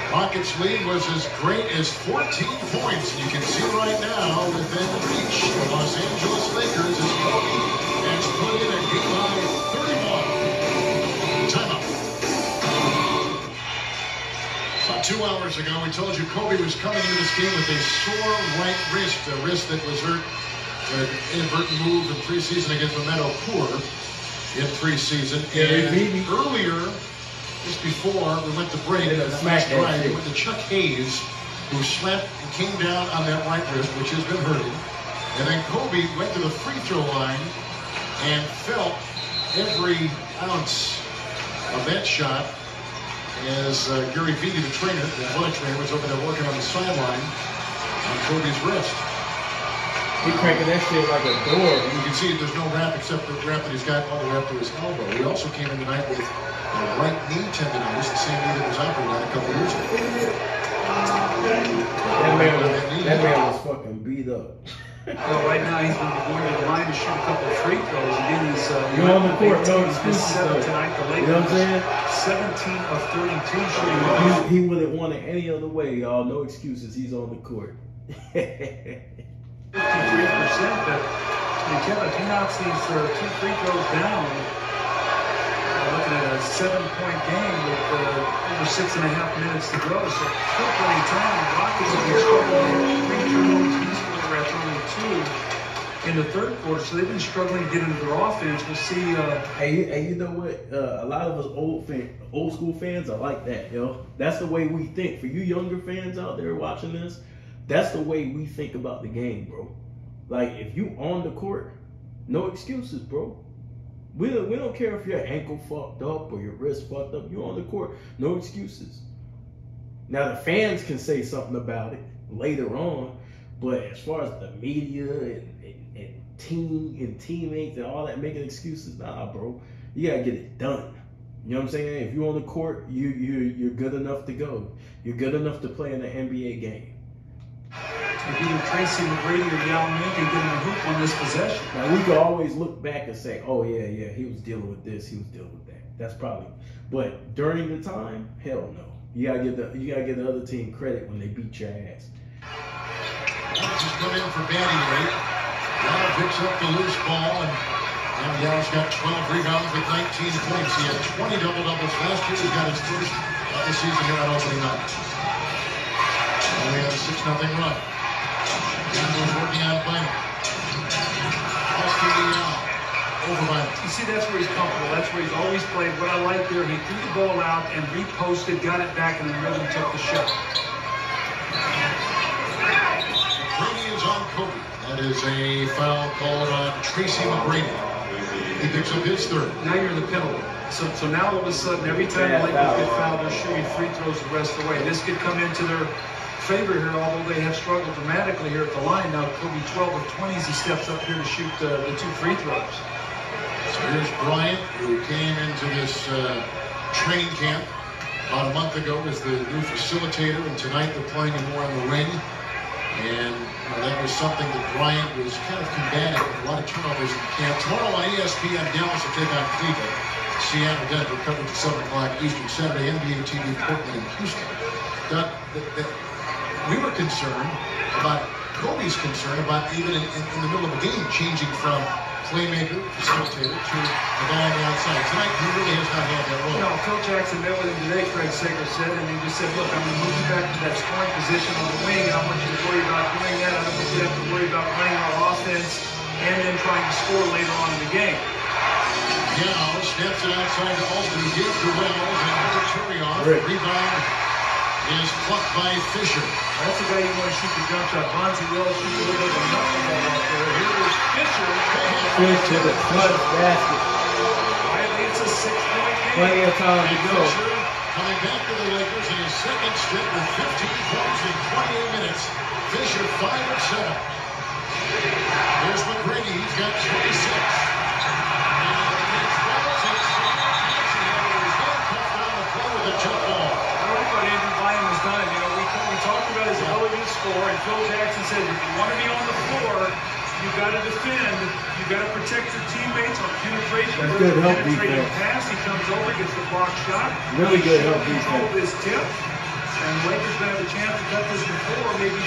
[SPEAKER 4] Rockets' lead was as great as 14 points. You can see right now within reach the Los Angeles Lakers as Kobe has put in a game high 31. Timeout. About 2 hours ago, we told you Kobe was coming into this game with a sore right wrist, a wrist that was hurt an inadvertent move in preseason against Memento Poor in preseason. And earlier, just before we went to break, we went to Chuck Hayes, who slapped and came down on that right wrist, which has been hurting. And then Kobe went to the free throw line and felt every ounce of that shot as Gary Vitti, the trainer, the athletic trainer, was over there working on the sideline on Kobe's wrist.
[SPEAKER 3] He's cranking that shit like a door.
[SPEAKER 4] You can see there's no wrap except the wrap that he's got all the way up to his elbow. He also came in tonight with a right knee tendonitis, the same knee that was operated on a couple years ago.
[SPEAKER 3] That man was fucking beat up.
[SPEAKER 5] Well, right now he's going to be going to the line to shoot a couple of free throws. Again, he's
[SPEAKER 3] you're on the court, no excuses.
[SPEAKER 5] 7 tonight. The Lakers,
[SPEAKER 3] you know what I'm saying?
[SPEAKER 5] 17 of 32 shooting.
[SPEAKER 3] He wouldn't want it any other way, y'all. No excuses. He's on the court.
[SPEAKER 5] 53%, but Kevin, if he knocks these 2 free throws down, look looking at a 7-point game with over 6.5 minutes to go. So still plenty of time. The Rockets have been struggling. 3 turnovers. These were at only 2 in the third quarter, so they've been struggling to get into their offense. We'll see.
[SPEAKER 3] Hey, you know what? A lot of us old school fans are like that, yo. That's the way we think. For you younger fans out there watching this, that's the way we think about the game, bro. Like, if you on the court, no excuses, bro. We don't care if your ankle fucked up or your wrist fucked up. You on the court, no excuses. Now the fans can say something about it later on, but as far as the media and teammates and all that making excuses, nah, bro. You gotta get it done. You know what I'm saying? If you're on the court, you're good enough to go. You're good enough to play in an NBA game.
[SPEAKER 5] If either Tracy McGrady or Yao Ming can get in the hoop on this possession.
[SPEAKER 3] Now we can always look back and say, oh yeah, he was dealing with this, he was dealing with that. That's probably, but during the time, hell no. You gotta get the other team credit when they beat your ass.
[SPEAKER 4] Just come in for batting rate. Yao picks up the loose ball, and now Yao's got 12 rebounds with 19 points. He had 20 double-doubles last year. He got his first of the season here on opening night. Only had a 6-0 run. Yao working on Bryant. Austin to Yao. Over Bryant.
[SPEAKER 5] You see, that's where he's comfortable. That's where he's always played. What I like there, he threw the ball out and reposted, got it back, and then rhythm took the shot.
[SPEAKER 4] McGrady is on Kobe. That is a foul called on Tracy McGrady. He picks up his third.
[SPEAKER 5] Now you're in the penalty. So now all of a sudden, every time the Lakers get fouled, they're shooting free throws the rest of the way. This could come into their favor here, although they have struggled dramatically here at the line. Now Kobe 12 of 20 as he steps up here to shoot the 2 free throws.
[SPEAKER 4] So here's Bryant, who came into this training camp about a month ago as the new facilitator, and tonight they're playing him more on the wing. And that was something that Bryant was kind of combating with a lot of turnovers in camp. Tomorrow on ESPN, Dallas will take on Cleveland. Seattle, Denver, coverage at 7 o'clock Eastern. Saturday, NBA TV, Portland, and Houston. We were concerned about, Kobe's concerned about even in the middle of a game changing from playmaker, facilitator to a guy on the outside. Tonight, he really has not had that role.
[SPEAKER 5] No, Phil Jackson met with him today, Craig Sager said, and he just said, look, I'm going to move you back to that scoring position on the wing, and I want you to worry about doing that. I don't want you to have to worry about running our offense and then trying to score later on in the game.
[SPEAKER 4] Yao steps it outside to Alston, who gives to Wells, and another carry off. Rebound is plucked by Fisher.
[SPEAKER 5] That's the guy you want to shoot the jump shot. Bonzi Wells shoots a little bit of a knuckleball out there. Here is Fisher.
[SPEAKER 3] Fisher, the clutch basket.
[SPEAKER 5] I think it's a 6-point game.
[SPEAKER 3] Plenty of time to go.
[SPEAKER 4] Fisher coming back to the Lakers in his second stint with 15 points in 28 minutes. Fisher 5 of 7. Here's McGrady. He's got 26.
[SPEAKER 5] We talked about his ability to score, and Phil Jackson said, if you want to be on the floor, you've got to defend, you've got to protect your teammates on penetration.
[SPEAKER 3] That's good help
[SPEAKER 5] penetrating
[SPEAKER 3] defense.
[SPEAKER 5] pass, he comes over, gets the block shot.
[SPEAKER 3] Really good help
[SPEAKER 5] Control
[SPEAKER 3] defense.
[SPEAKER 5] his tip, and the Lakers going to have a chance to cut this before, maybe 3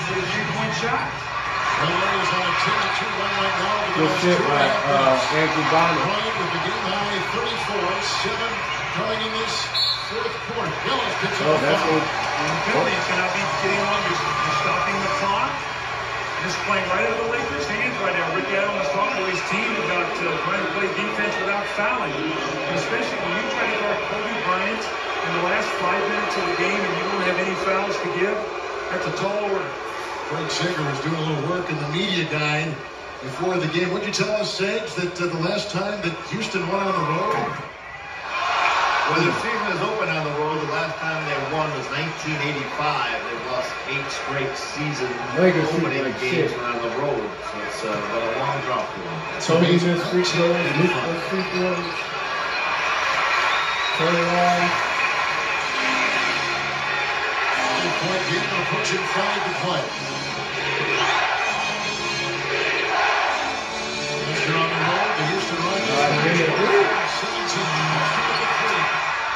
[SPEAKER 5] for a 3-point shot.
[SPEAKER 4] Is on a 10-2 run right now.
[SPEAKER 3] Good shit by Andrew Bonner.
[SPEAKER 4] Bryant with the game high 34, 7 coming in this fourth quarter. Wells picks up
[SPEAKER 3] that's
[SPEAKER 4] foul.
[SPEAKER 5] And the penalty cannot be getting on. You're stopping the clock. This is playing right out of the Lakers' hands right now. Rick Adams is talking to his team about trying to play defense without fouling. And especially when you try to guard Kobe Bryant in the last 5 minutes of the game and you don't have any fouls to give, that's a tall order.
[SPEAKER 4] Craig Sager was doing a little work in the media guide before the game. What'd you tell us, Sage, that the last time that Houston won on the road?
[SPEAKER 7] Well, the season is open on the road. The last time they won was 1985. They lost 8 straight seasons opening games on the road. So it's been a long drought for them.
[SPEAKER 3] So he missed free throws, Luke free throws. Turn around.
[SPEAKER 4] Point game, approaching 5 to play. They're on the road. The Houston Rockets. 17.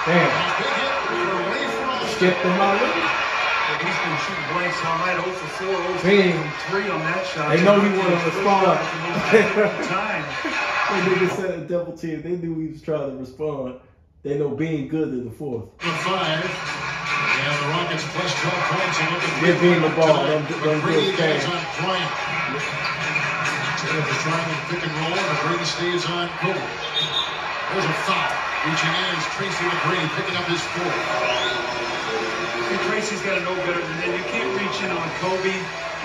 [SPEAKER 3] Damn. Skipped him out.
[SPEAKER 5] He's been shooting blanks all night, 0 for 4, 0 for 3 on that shot.
[SPEAKER 3] They know he wanted to respond.
[SPEAKER 5] Time.
[SPEAKER 3] When niggas said a double team, they knew he was trying to respond. They know being good in the fourth.
[SPEAKER 4] The 5. And the Rockets plus 12 points. And look at
[SPEAKER 3] Give Bean the ball.
[SPEAKER 4] McGrady is on Bryant. Taylor's trying to pick and roll, and McGrady stays on Kobe. There's a foul. Reaching in is Tracy McGrady picking up his fourth.
[SPEAKER 5] And Tracy's got to know better than that. You can't reach in on Kobe.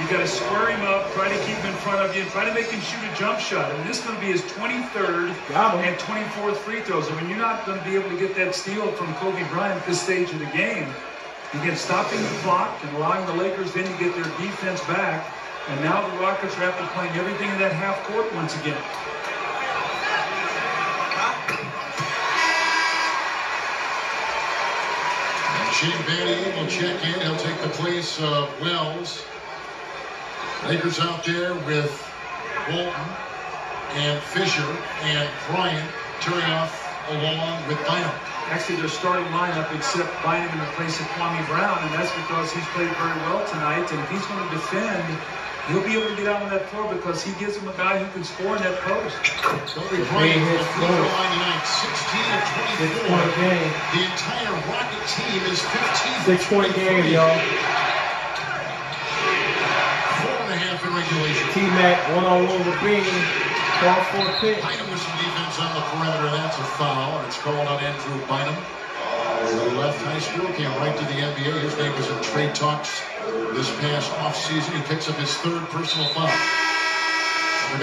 [SPEAKER 5] You got to square him up, try to keep him in front of you, and try to make him shoot a jump shot. And this is going to be his 23rd and 24th free throws. I mean, you're not going to be able to get that steal from Kobe Bryant at this stage of the game. Again, stopping the clock and allowing the Lakers then to get their defense back. And now the Rockets are after playing everything in that half court once again.
[SPEAKER 4] Shane Battier will check in. He'll take the place of Wells. Lakers out there with Bolton and Fisher and Bryant. Turioff along with Bynum.
[SPEAKER 5] Actually, their starting lineup, except Bynum in the place of Kwame Brown, and that's because he's played very well tonight. And if he's going to defend, he'll be able to get out on that floor because he gives him a guy who can score in that post.
[SPEAKER 4] Kobe Bryant from the free throw line tonight, 16 of 24.
[SPEAKER 3] 6-point game.
[SPEAKER 4] The entire Rocket team is 15.
[SPEAKER 3] 6-point game, y'all.
[SPEAKER 4] 4.5 in regulation.
[SPEAKER 3] TMac one-on-one with Bean. Call for a pick.
[SPEAKER 4] Bynum with some defense on the perimeter. That's a foul. And it's called on Andrew Bynum. He left high school, came right to the NBA. His name was in trade talks this past offseason. He picks up his third personal foul.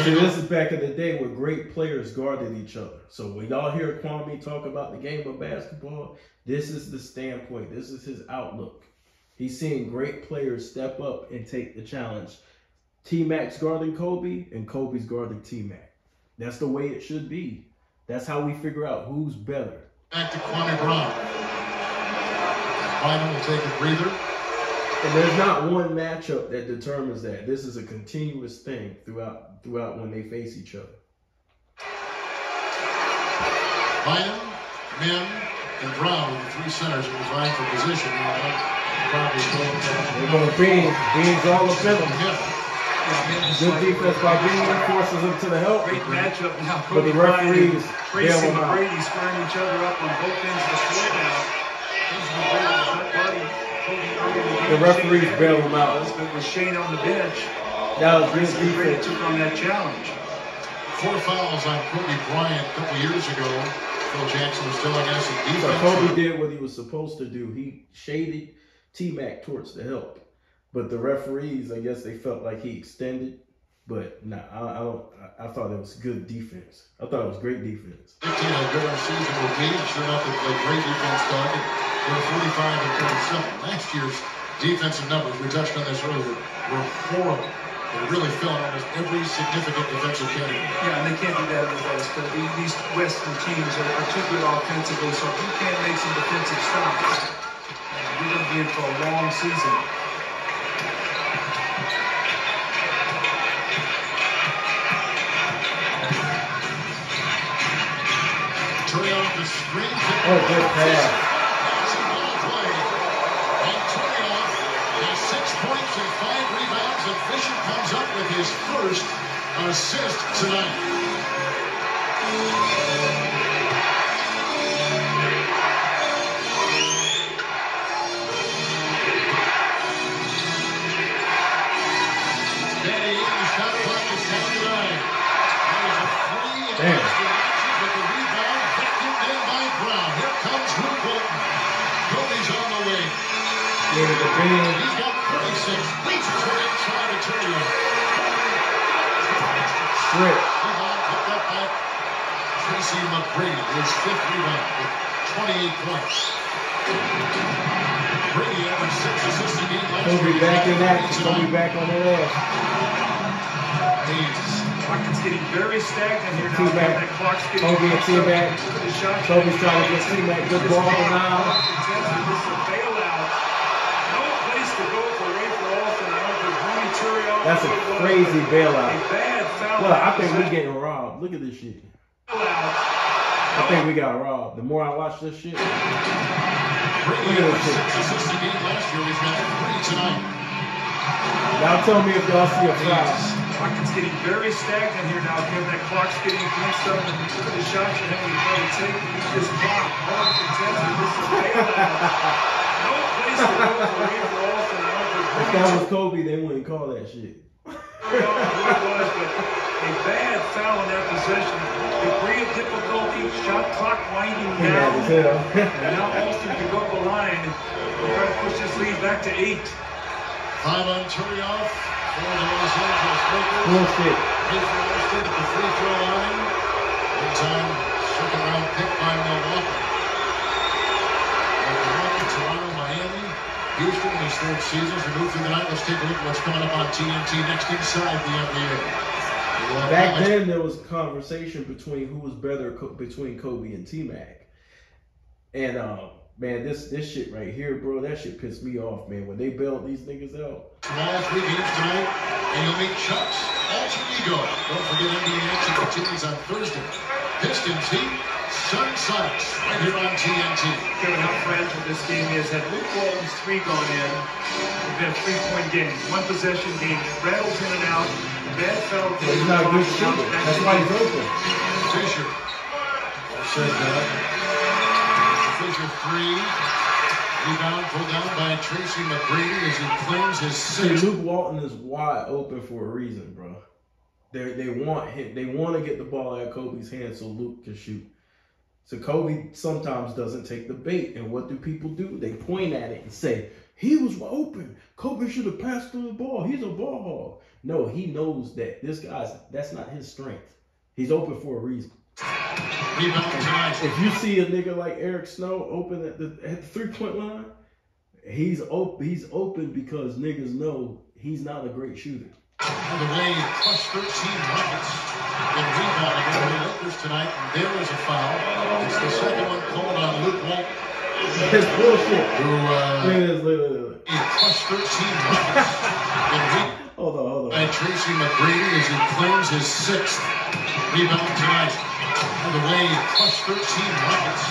[SPEAKER 3] See, this is back in the day where great players guarded each other. So when y'all hear Kwame talk about the game of basketball, this is the standpoint. This is his outlook. He's seeing great players step up and take the challenge. T-Mac's guarding Kobe, and Kobe's guarding T-Mac. That's the way it should be. That's how we figure out who's better.
[SPEAKER 4] Back to Kwame Brown. Bynum will take a breather.
[SPEAKER 3] And there's not one matchup that determines that. This is a continuous thing throughout when they face each other.
[SPEAKER 4] Bynum, Mim, and Brown are the three centers who are vying for position.
[SPEAKER 3] They're going to Bean's all up in them.
[SPEAKER 4] Yeah.
[SPEAKER 3] Good defense by Bean, forces them to the help.
[SPEAKER 5] Great matchup now.
[SPEAKER 3] But the referees
[SPEAKER 5] Tracy and McGrady squaring each other up on both ends of the floor now.
[SPEAKER 3] The referees bail him out.
[SPEAKER 5] With Shane on the bench.
[SPEAKER 3] That was good
[SPEAKER 5] defense.
[SPEAKER 3] defense.
[SPEAKER 5] Took on that challenge.
[SPEAKER 4] 4 fouls on Kobe Bryant a couple years ago. Phil Jackson was telling us that defense.
[SPEAKER 3] So Kobe did what he was supposed to do. He shaded T-Mac towards the help. But the referees, I guess they felt like he extended. But nah, I thought it was good defense. I thought it was great defense.
[SPEAKER 4] 15 how good our season will be. Sure enough, they played great defense, Doug. We're 45 and 37. Last year's defensive numbers, we touched on this earlier, were horrible. They really fell in almost every significant defensive category.
[SPEAKER 5] Yeah, and they can't do that in the West. But these Western teams are too good offensively, so if you can't make some defensive stops, you're going to be in for a long season.
[SPEAKER 4] Turning off the screen.
[SPEAKER 3] Oh, good pass.
[SPEAKER 4] And turning off has 6 points and 5 rebounds, and Fisher comes up with his first assist tonight. Daddy, the shot clock is down to 9. That was a free and
[SPEAKER 3] damn.
[SPEAKER 4] With the rebound, vacuumed in by Brown. Here comes Drew Bolton. Kobe's on the way.
[SPEAKER 3] Yeah, the Bean.
[SPEAKER 4] He's got 36. Reaches it inside to Turner.
[SPEAKER 3] Strip.
[SPEAKER 4] Rebound picked up by Tracy McGrady. His 5th rebound with 28 points. Brady averaged 6 assists a game last year.
[SPEAKER 3] Kobe back in that. Kobe back on their ass.
[SPEAKER 5] Rockets getting very stagnant here now.
[SPEAKER 3] T-Mac.
[SPEAKER 5] That clock's getting
[SPEAKER 3] Kobe and T-Mac. Kobe's trying to get T-Mac good ball now.
[SPEAKER 5] This is a bailout. No place to go for Ray for Austin. I know there's Ronnie Turioff.
[SPEAKER 3] That's a crazy bailout.
[SPEAKER 5] A bad foul.
[SPEAKER 3] Look, I think we're getting robbed. Look at this shit. I think we got robbed. The more I watch this shit, look at
[SPEAKER 4] Brady
[SPEAKER 3] this
[SPEAKER 4] averaged
[SPEAKER 3] shit.
[SPEAKER 4] 6 assists a game last year. He's got 3 tonight.
[SPEAKER 3] Y'all tell me if y'all see a foul.
[SPEAKER 5] Rockets getting very stagnant here now, Kevin. That clock's getting cleansed up, and look at the shots you're having to take. Use this clock. Hard to contest. This is a bailout. No place to go for either Austin.
[SPEAKER 3] If that was Kobe, they wouldn't call that shit.
[SPEAKER 5] No, it was, but a bad foul in that possession. Degree of difficulty, shot clock winding down. And now Austin can go up the line and try to push this lead back to 8.
[SPEAKER 4] 5 on Turioff for the Los Angeles Lakers.
[SPEAKER 3] Bullshit.
[SPEAKER 4] Rayford Austin at the free throw line. One time, second round pick by Milwaukee. Milwaukee, Toronto, Miami, Houston in his third season. As we move through the night, let's take a look at what's coming up on TNT next inside the NBA.
[SPEAKER 3] Back then, there was conversation between who was better between Kobe and TMac. And man, this shit right here, bro, that shit pissed me off, man. When they bailed these niggas out.
[SPEAKER 4] All 3 games tonight, and you'll meet Chuck's alter ego. Don't forget NBA action continues on Thursday. Pistons Heat, Sun Sox, right here on TNT.
[SPEAKER 5] Kevin, how fragile this game is. Had Luke Walton's 3 gone in, it's been a 3-point game. 1 possession game, rattles in and out. Bad foul.
[SPEAKER 3] He's not a good shooter. That's why he's open.
[SPEAKER 4] Fisher. Well said, Fisher 3. Rebound pulled down by Tracy McGrady as he claims his 6th.
[SPEAKER 3] Luke Walton is wide open for a reason, bro. They want him. They want to get the ball out of Kobe's hands so Luke can shoot. So Kobe sometimes doesn't take the bait. And what do people do? They point at it and say, he was open. Kobe should have passed him the ball. He's a ball hog. No, he knows that that's not his strength. He's open for a reason.
[SPEAKER 4] Rebound tonight.
[SPEAKER 3] If you see a nigga like Eric Snow open at the 3-point line, he's open because niggas know he's not a great shooter.
[SPEAKER 4] On the way, plus 13 Rockets. Been rebounding over the Lakers tonight, and there is a foul. It's the second one called on Luke Walton.
[SPEAKER 3] It's bullshit.
[SPEAKER 4] Look. Plus 13 Rockets.
[SPEAKER 3] Hold on.
[SPEAKER 4] And Tracy McGrady as he claims his 6th rebound tonight. On the way, plus 13 Rockets.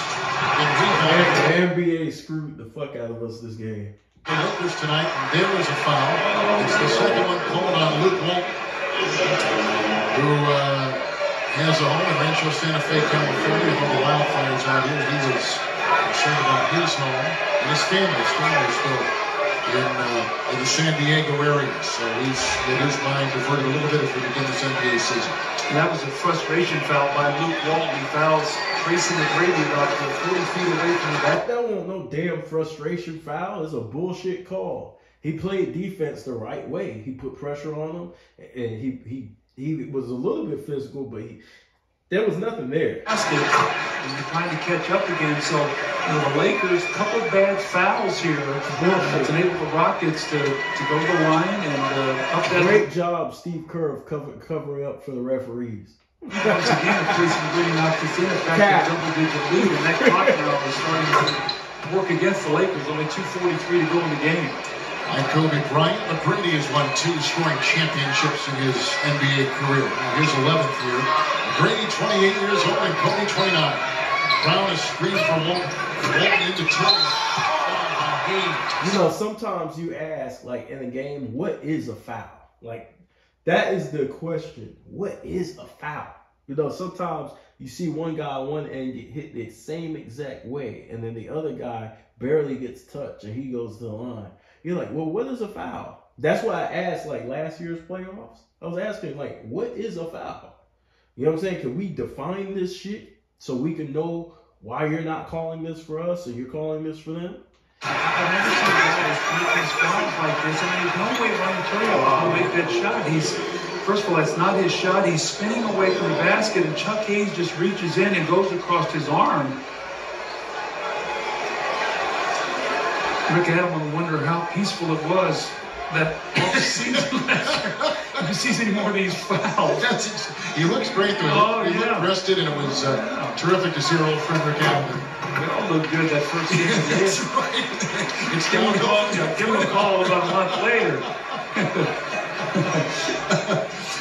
[SPEAKER 3] The NBA screwed the fuck out of us this game.
[SPEAKER 4] The Lakers tonight, and there is a foul. It's the second one called on Luke Walton, who has a home in Rancho Santa Fe, California. All the wildfires out here. He was concerned about his home and his family. His family is still in the San Diego area. So he's in his mind diverted a little bit as we begin this NBA season.
[SPEAKER 5] And that was a frustration foul by Luke Walton. He fouls Tracy McGrady about 40 feet away from the back.
[SPEAKER 3] That wasn't no damn frustration foul. It's a bullshit call. He played defense the right way. He put pressure on him, and he was a little bit physical, but there was nothing there.
[SPEAKER 5] And you're trying to catch up again. So the Lakers, a couple of bad fouls here. It's enabled the Rockets to go to the line and up that.
[SPEAKER 3] Great job, Steve Kerr, of covering up for the referees.
[SPEAKER 5] Once again, Tracy McGrady knocked this in. In fact, a double-digit lead, and that clock now is starting to work against the Lakers. Only 2:43 to go in the game.
[SPEAKER 4] And Kobe Bryant, McGrady has won 2 scoring championships in his NBA career. His 11th year. McGrady, 28 years old, and Kobe, 29. Brown is screened for Walton into trouble.
[SPEAKER 3] You know, sometimes you ask, like in a game, what is a foul? Like, that is the question. What is a foul? You know, sometimes you see one guy on one end get hit the same exact way, and then the other guy barely gets touched, and he goes to the line. You're like, well, what is a foul? That's why I asked, like, last year's playoffs. I was asking, like, what is a foul? You know what I'm saying? Can we define this shit so we can know why you're not calling this for us and you're calling this for them?
[SPEAKER 5] I've never seen guys make these fouls like this. I mean, there's no way Ryan Turner will make that shot. First of all, that's not his shot. He's spinning away from the basket, and Chuck Hayes just reaches in and goes across his arm. Rick Adelman will wonder how peaceful it was that season last year. You see any more of these fouls.
[SPEAKER 4] He looks great, though. He looked rested, and it was terrific to see our old friend Rick Adelman.
[SPEAKER 5] We all looked good that first game.
[SPEAKER 4] That's right. It's
[SPEAKER 5] give him a call about a month later.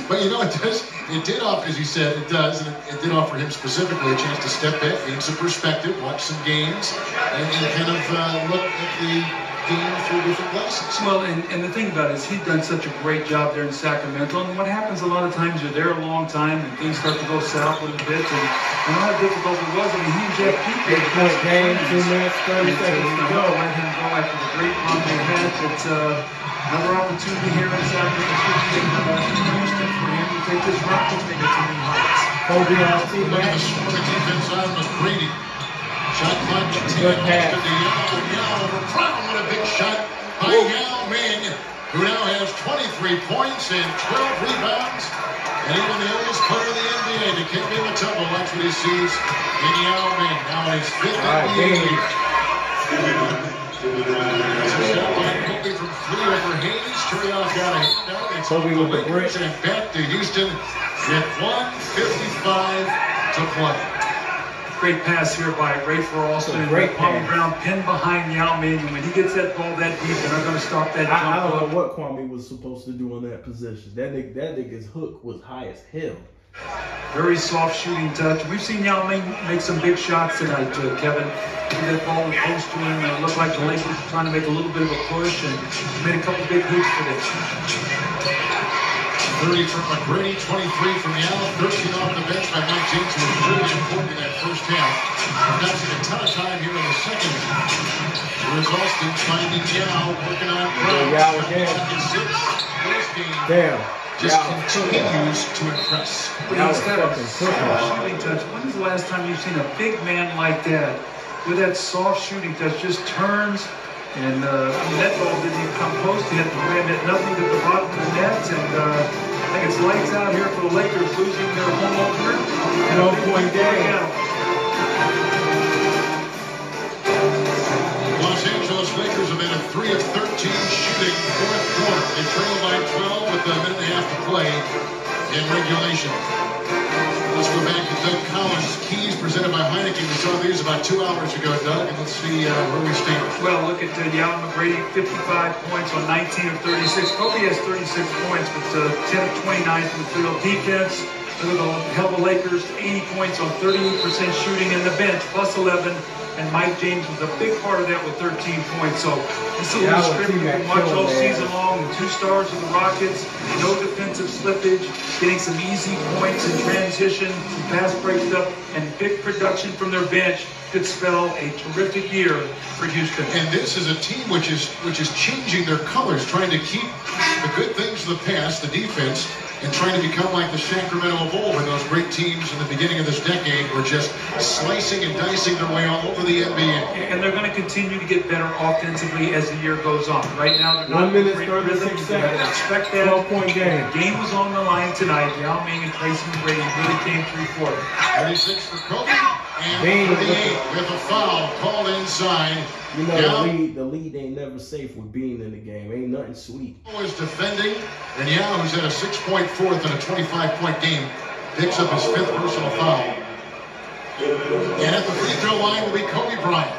[SPEAKER 4] But you know, it did offer, as he said, it does, and it did offer him specifically a chance to step back, gain some perspective, watch some games, and kind of look at the game through different glasses.
[SPEAKER 5] Well, and the thing about it is he's done such a great job there in Sacramento. And what happens a lot of times, you're there a long time and things start to go south a little bit. And you know how difficult it was. I mean, he and Jeff Peake had the best
[SPEAKER 3] game, 2 minutes, 30 seconds to go.
[SPEAKER 5] Let him go after the great run they had. But another opportunity here in Sacramento for him to take this rock and take it to new heights.
[SPEAKER 3] Kobe on
[SPEAKER 4] Look at the scoring defense on McGrady. Shot clock to 10. Pass to Yao over Brown with a big shot by Yao Ming, who now has 23 points and 12 rebounds. And even the oldest player in the NBA, Dikembe Mutombo, likes what he sees in Yao Ming. Now in his 5th NBA year. Shot by Kobe from 3 over Hayes. Turioff got a handout. It's
[SPEAKER 3] Kobe with the brick.
[SPEAKER 4] And back to Houston with 1:55 to play.
[SPEAKER 5] Great pass here by Rafer Alston.
[SPEAKER 3] Great
[SPEAKER 5] Kwame
[SPEAKER 3] pass.
[SPEAKER 5] Brown pinned behind Yao Ming. And when he gets that ball that deep, they're not going to stop that jump.
[SPEAKER 3] I don't know what Kwame was supposed to do on that position. That nigga's hook was high as hell.
[SPEAKER 5] Very soft shooting touch. We've seen Yao Ming make some big shots tonight, Kevin. That ball was close to him. It looked like the Lakers were trying to make a little bit of a push and made a couple big hoops today.
[SPEAKER 4] 30 from McGrady, 23 from Yao, 13 off the bench by Mike James, who was really important in that first half. We're not seeing a ton of time here in the second half. Here's Alston finding Yao, working on Brown.
[SPEAKER 3] Yao again.
[SPEAKER 4] This game
[SPEAKER 3] Damn.
[SPEAKER 4] just continues to impress.
[SPEAKER 5] He's got a soft shooting touch. When is the last time you've seen a big man like that with that soft shooting touch just turns? And that ball didn't even come close to him. Ran at nothing at the bottom of the net. And I think it's lights out here for the Lakers, losing their home opener.
[SPEAKER 3] No-point game.
[SPEAKER 4] Los Angeles Lakers have been a 3 of 13 shooting fourth quarter. They trail by 12 with a minute and a half to play in regulation. Let's go back to Doug Collins' keys presented by Heineken. We saw these about 2 hours ago, Doug, and let's see where we stand.
[SPEAKER 5] Well, look at Yao McGrady, 55 points on 19 of 36. Kobe has 36 points, but 10 of 29 from the field. Defense, look at the hell the Lakers, 80 points on 38% shooting in the bench, plus 11. And Mike James was a big part of that with 13 points. So this is a little script you can watch all season long. The 2 stars of the Rockets, no defensive slippage, getting some easy points in transition, some fast breaks up, and big production from their bench could spell a terrific year for Houston.
[SPEAKER 4] And this is a team which is changing their colors, trying to keep the good things of the past, the defense, and trying to become like the Sacramento of old, when those great teams in the beginning of this decade were just slicing and dicing their way all over the NBA.
[SPEAKER 5] And they're going to continue to get better offensively as the year goes on. Right now, they're not
[SPEAKER 3] 1 minute,
[SPEAKER 5] great
[SPEAKER 3] 36
[SPEAKER 5] rhythm.
[SPEAKER 3] seconds.
[SPEAKER 5] Expect that.
[SPEAKER 3] 12-point game.
[SPEAKER 5] The game was on the line tonight. Yao Ming and Tracy McGrady really came through for it.
[SPEAKER 4] 36 for Kobe, and 38 with a foul called inside.
[SPEAKER 3] You know, the lead ain't never safe with being in the game. Ain't nothing sweet.
[SPEAKER 4] Is defending, and Yao, who's had a 6-point fourth and a 25-point game, picks up his 5th personal foul. And at the free throw line will be Kobe Bryant.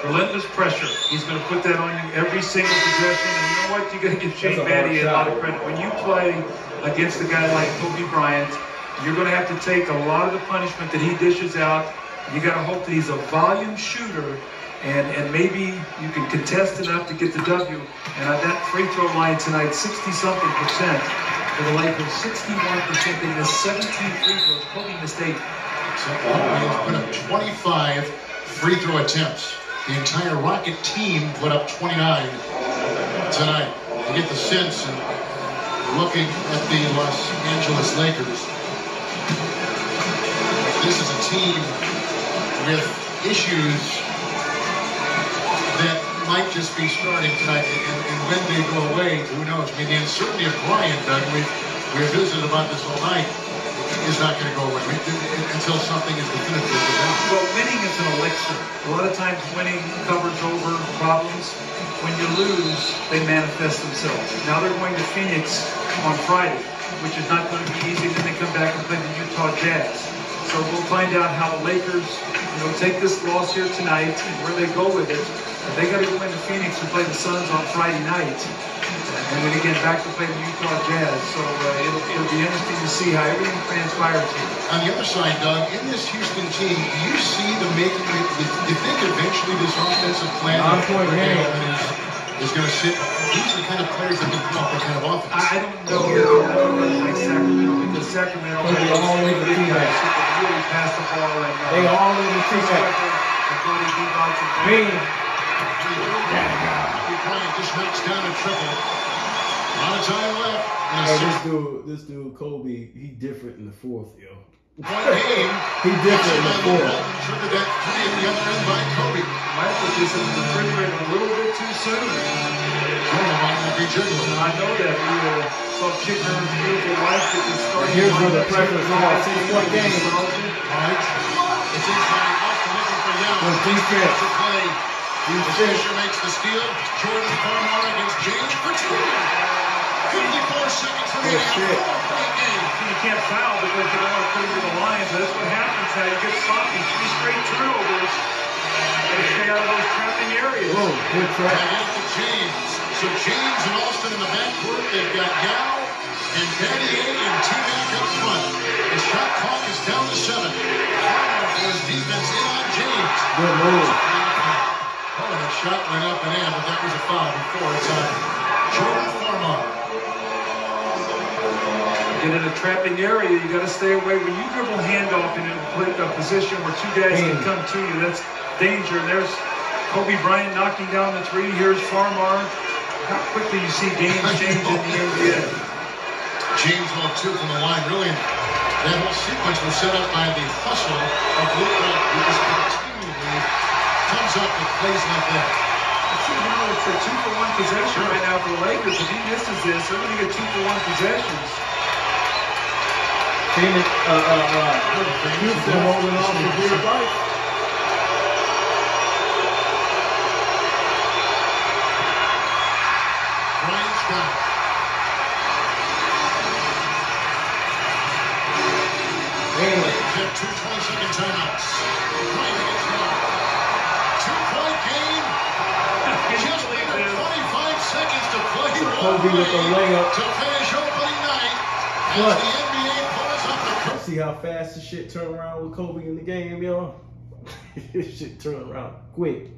[SPEAKER 5] Relentless pressure. He's going to put that on you every single possession. And you know what? You got to give Shane Battier a lot of credit. When you play against a guy like Kobe Bryant, you're going to have to take a lot of the punishment that he dishes out. You got to hope that he's a volume shooter. And maybe you can contest enough to get the W. And at that free throw line tonight, 60-something% for the Lakers, 61%. They missed 17 free throws. Kobe missed 8.
[SPEAKER 4] So Kobe has put up 25 free throw attempts. The entire Rocket team put up 29 tonight. You get the sense, and looking at the Los Angeles Lakers, this is a team with issues that might just be starting tonight, and when they go away, who knows? I mean, the uncertainty of Bryant, Doug, we've visited about this all night, is not going to go away until something is definitive.
[SPEAKER 5] Well, winning is an elixir. A lot of times winning covers over problems. When you lose, they manifest themselves. Now they're going to Phoenix on Friday, which is not going to be easy. Then they come back and play the Utah Jazz. So we'll find out how the Lakers, take this loss here tonight and where they go with it. They got to go into Phoenix and play the Suns on Friday night. And then again, back to play the Utah Jazz. So it'll be interesting to see how everything transpires here.
[SPEAKER 4] On the other side, Doug, in this Houston team, do you see the making? Do you think eventually this offensive plan is going to sit. These are the kind of players that can come off that kind of offense.
[SPEAKER 5] I don't know like Sacramento, because Sacramento
[SPEAKER 3] They all in the T-Mac.
[SPEAKER 5] really pass the ball. And,
[SPEAKER 3] They all in the T-Mac. Bing.
[SPEAKER 4] Bryant just knocks down a triple. A lot of time left.
[SPEAKER 3] Hey, this dude, Kobe, he different in the fourth, yo.
[SPEAKER 4] One game.
[SPEAKER 3] He different in the fourth.
[SPEAKER 4] Triggered that three at the other end by Kobe.
[SPEAKER 5] My emphasis is the refrigerator a little bit too soon. I know that. We saw Kicker and his beautiful wife get this started.
[SPEAKER 3] Here's where the pressure is on. 6-point game.
[SPEAKER 4] All right. It's inside. Austin looking for Yao.
[SPEAKER 3] Good defense.
[SPEAKER 4] To play. Fisher makes the steal. Jordan Farmar against James for two. 54 seconds remaining.
[SPEAKER 5] You can't foul because you don't want to put him to the line, so that's what happens now. You get sloppy, 3 straight turnovers, and stay out of those trapping areas.
[SPEAKER 3] Oh, good trap.
[SPEAKER 4] Again to James. So James and Austin in the backcourt. They've got Yao and Battier and TMac up front. The shot clock is down to 7. Farmer for his defense in on James.
[SPEAKER 3] Good move.
[SPEAKER 4] Oh, and the shot went up and in, but that was a foul before. It's on Jordan Farmar.
[SPEAKER 5] Get in a trapping area, you got to stay away. When you dribble handoff in a position where 2 guys can come to you, that's danger. And there's Kobe Bryant knocking down the 3. Here's Farmar. How quickly you see games change in the NBA.
[SPEAKER 4] James off 2 from the line. Really, that whole sequence was set up by the hustle of Luke Wright, who just continually comes up with plays like that.
[SPEAKER 5] It's a 2-for-1 possession right now for the Lakers. If he misses this, they're going to get 2-for-1 possessions.
[SPEAKER 3] Phoenix, Houston holding on for dear life.
[SPEAKER 4] Bryant's got it. Have 2 20-second timeouts. Bryant against Yao. 2-point game. Just under 25 seconds to play.
[SPEAKER 3] Kobe with the layup.
[SPEAKER 4] To finish opening night. As
[SPEAKER 3] What?
[SPEAKER 4] the NBA pulls up the
[SPEAKER 3] See how fast this shit turn around with Kobe in the game, yo? This shit turn around quick.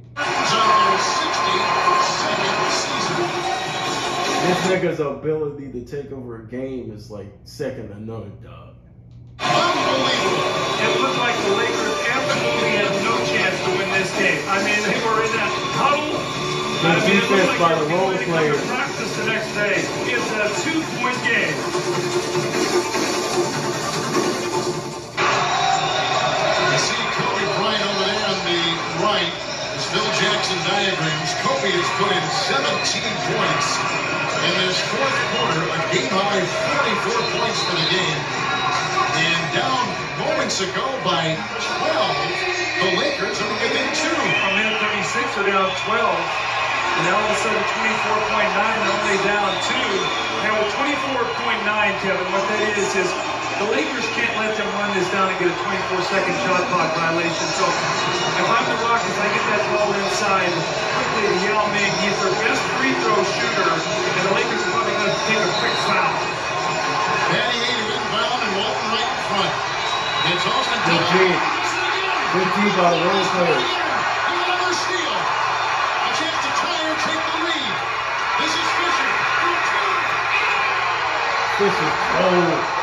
[SPEAKER 3] This nigga's ability to take over a game is like second to none, dog.
[SPEAKER 5] It looked like the Lakers absolutely had no chance to win this game. I mean, they were in that huddle.
[SPEAKER 3] Good defense by the role players.
[SPEAKER 5] Practice the next day. It's a 2-point game.
[SPEAKER 4] You see Kobe Bryant over there on the right. As Phil Jackson diagrams, Kobe has put in 17 points in this fourth quarter, a game-high 44 points for the game. And down moments ago by 12, the Lakers are within 2.
[SPEAKER 5] A minute 36, they're down 12. And now all of a sudden 24.9, they're only down 2. Now with 24.9, Kevin, what that is the Lakers can't let them run this down and get a 24-second shot clock violation. So if I'm the Rockets, I get that ball inside quickly to Yao Ming. He's their best free throw shooter, and the Lakers are probably going to take a quick foul.
[SPEAKER 4] Battier to inbound and Walton right in front. It's Austin.
[SPEAKER 3] Good team. Good team by the role players.
[SPEAKER 4] Another steal. A chance to tie or take the lead. This is Fisher.
[SPEAKER 3] Fisher, oh.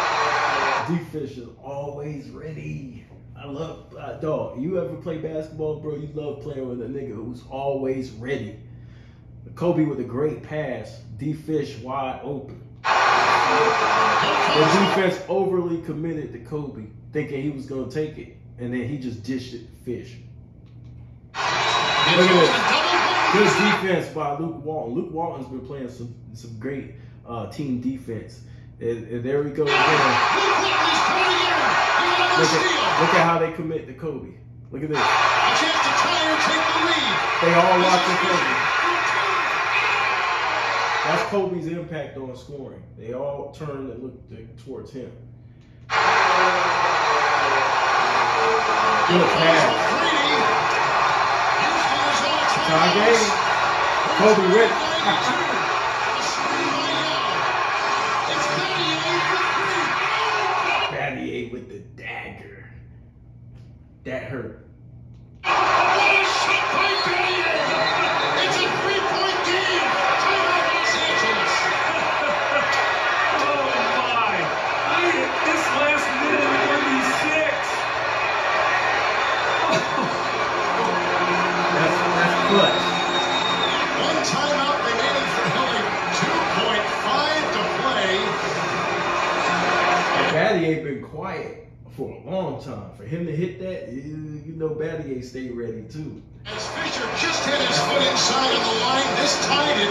[SPEAKER 3] D-Fish is always ready. I love, dog, you ever play basketball, bro? You love playing with a nigga who's always ready. Kobe with a great pass. D-Fish wide open. The defense overly committed to Kobe, thinking he was going to take it, and then he just dished it to Fish. Look at this. Good defense by Luke Walton. Luke Walton's been playing some great team defense. And there we go again. Look at how they commit to Kobe. Look at this. They all watching Kobe. That's Kobe's impact on scoring. They all turn and look towards him. Good pass. Kage. Kobe ready. Battier with the dagger. That hurt.
[SPEAKER 4] What a shot by Bryant! It's a 3-point game!
[SPEAKER 3] Battier been quiet for a long time. For him to hit that, you know Battier stay ready too.
[SPEAKER 4] As Fisher just had his foot inside on the line, this tied it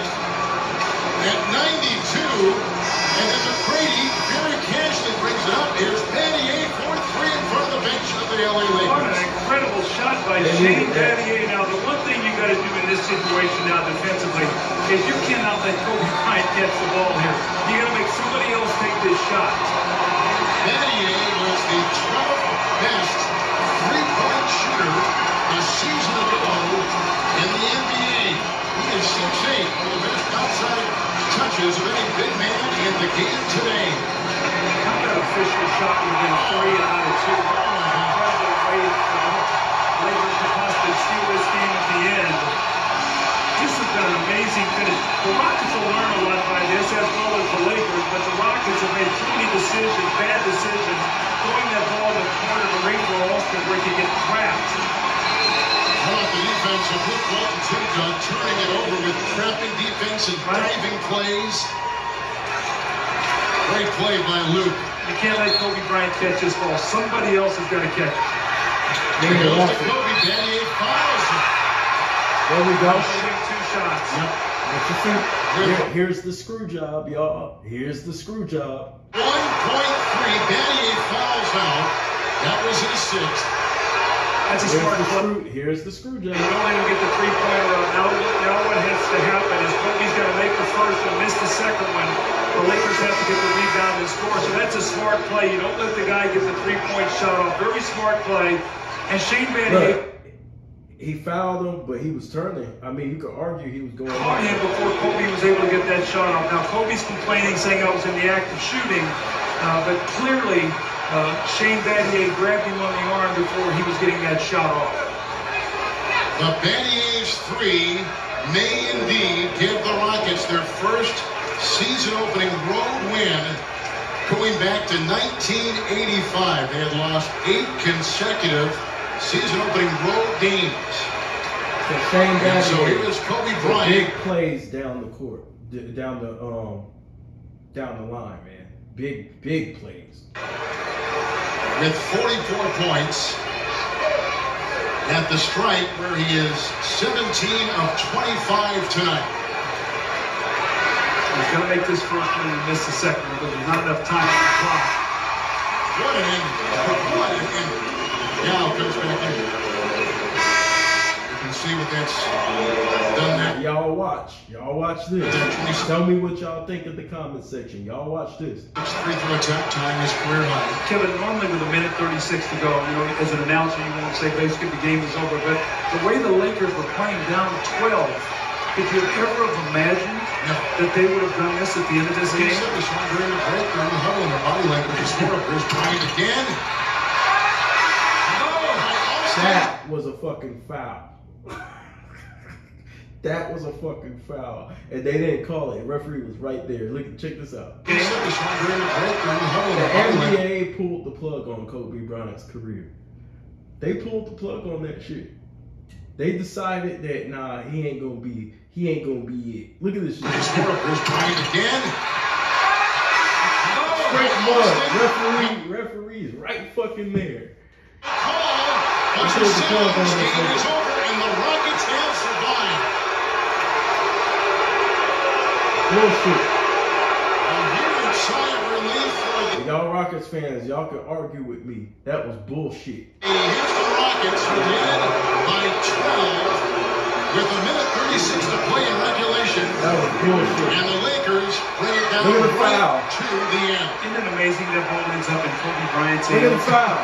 [SPEAKER 4] at 92. And then McCready very casually brings it up. Here's Battier for 3 in front of the bench of the LA Lakers.
[SPEAKER 5] What an incredible shot by Shane Battier. Now, the one thing you got to do in this situation now defensively is you cannot let Kobe Bryant catch the ball here. You got to make somebody else take this shot.
[SPEAKER 4] Battier was the 12th best three-point shooter a season ago in the NBA. He is 6'8", one of the best outside touches of any big man in the game today.
[SPEAKER 5] How about a Fisher shot within 3 out of 2? Incredible way for the Lakers to possibly steal this game at the end. This has been an amazing finish. The Rockets will learn a lot by this, as well as the Lakers, but the Rockets have made too many decisions, bad decisions, throwing that ball in the corner to Ray for Austin where he can get trapped.
[SPEAKER 4] How about the defense of Luke Walton, turning it over with trapping defense and diving plays. Great play by Luke.
[SPEAKER 5] You can't let Kobe Bryant catch this ball. Somebody else has got to catch it.
[SPEAKER 4] Here goes to Kobe. Battier fouls him.
[SPEAKER 3] There we go.
[SPEAKER 5] Shooting 2 shots.
[SPEAKER 3] Yep. What you think? Here's the screw job, y'all. Here's the screw job.
[SPEAKER 4] 1.3. Battier fouls out. That was his 6th.
[SPEAKER 5] That's a smart play.
[SPEAKER 3] Here's the screw job.
[SPEAKER 5] You don't let him get the 3-pointer up. Now what has to happen is Kobe's got to make the first and miss the second one. The Lakers have to get the rebound and score. So that's a smart play. You don't let the guy get the 3-point shot off. Very smart play. And Shane Battier...
[SPEAKER 3] He fouled him, but he was turning. I mean, you could argue he was going
[SPEAKER 5] caught him before Kobe was able to get that shot off. Now, Kobe's complaining, saying I was in the act of shooting, but clearly Shane Battier grabbed him on the arm before he was getting that shot off.
[SPEAKER 4] The Battier's 3 may indeed give the Rockets their first season-opening road win going back to 1985. They had lost 8 consecutive season-opening road games.
[SPEAKER 3] So Shane Battier,
[SPEAKER 4] so here is Kobe Bryant.
[SPEAKER 3] Big plays down the court, down the line, man. Big plays.
[SPEAKER 4] With 44 points at the stripe, where he is 17 of 25 tonight.
[SPEAKER 5] He's got to make this first one and miss the second one, but there's not enough time on the clock.
[SPEAKER 4] What an ending! What an ending! Now comes back in. You can see what that's done there.
[SPEAKER 3] Y'all watch this. Tell me what y'all think in the comment section. Y'all watch this.
[SPEAKER 4] Free throw attempt time is career high.
[SPEAKER 5] Kevin, normally with 1:36 to go, you know, as an announcer, you won't say basically the game is over, but the way the Lakers were playing down 12, could you ever have imagined that they would have done this at the end of this game?
[SPEAKER 4] He said this one during the break, during the huddle, and their body language is horrible. Here's Bryant again.
[SPEAKER 3] That was a fucking foul. That was a fucking foul. And they didn't call it. The referee was right there. Look, check this out. The NBA pulled the plug on Kobe Bryant's career. They pulled the plug on that shit. They decided that nah, he ain't gonna be it. Look at this shit.
[SPEAKER 4] There's Bryant again.
[SPEAKER 3] Straight mud. Referee's right fucking there.
[SPEAKER 4] Game is over and the Rockets have survived.
[SPEAKER 3] Bullshit.
[SPEAKER 4] A huge sigh of relief for
[SPEAKER 3] y'all Rockets fans, y'all can argue with me. That was bullshit.
[SPEAKER 4] the Houston Rockets, who led by 12 with 1:36 to play in regulation.
[SPEAKER 3] That was bullshit.
[SPEAKER 4] And the Lakers bring it down right to the end.
[SPEAKER 5] Isn't it amazing that ball ends up in Kobe Bryant's
[SPEAKER 3] hands? Look at the foul.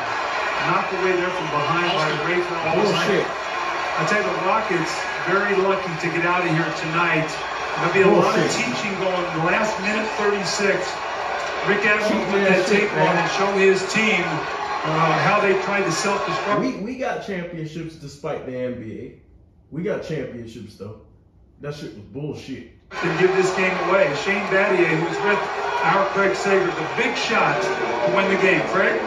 [SPEAKER 5] Knocked away there from behind by Ray for Austin. I tell you, the Rockets very lucky to get out of here tonight. There'll be a lot of teaching going. The last 1:36, Rick Adams will put that tape on and show his team how they tried to self-destruct.
[SPEAKER 3] We got championships despite the NBA. We got championships though. That shit was bullshit.
[SPEAKER 5] To give this game away, Shane Battier, who's with our Craig Sager, the big shot to win the game. Craig?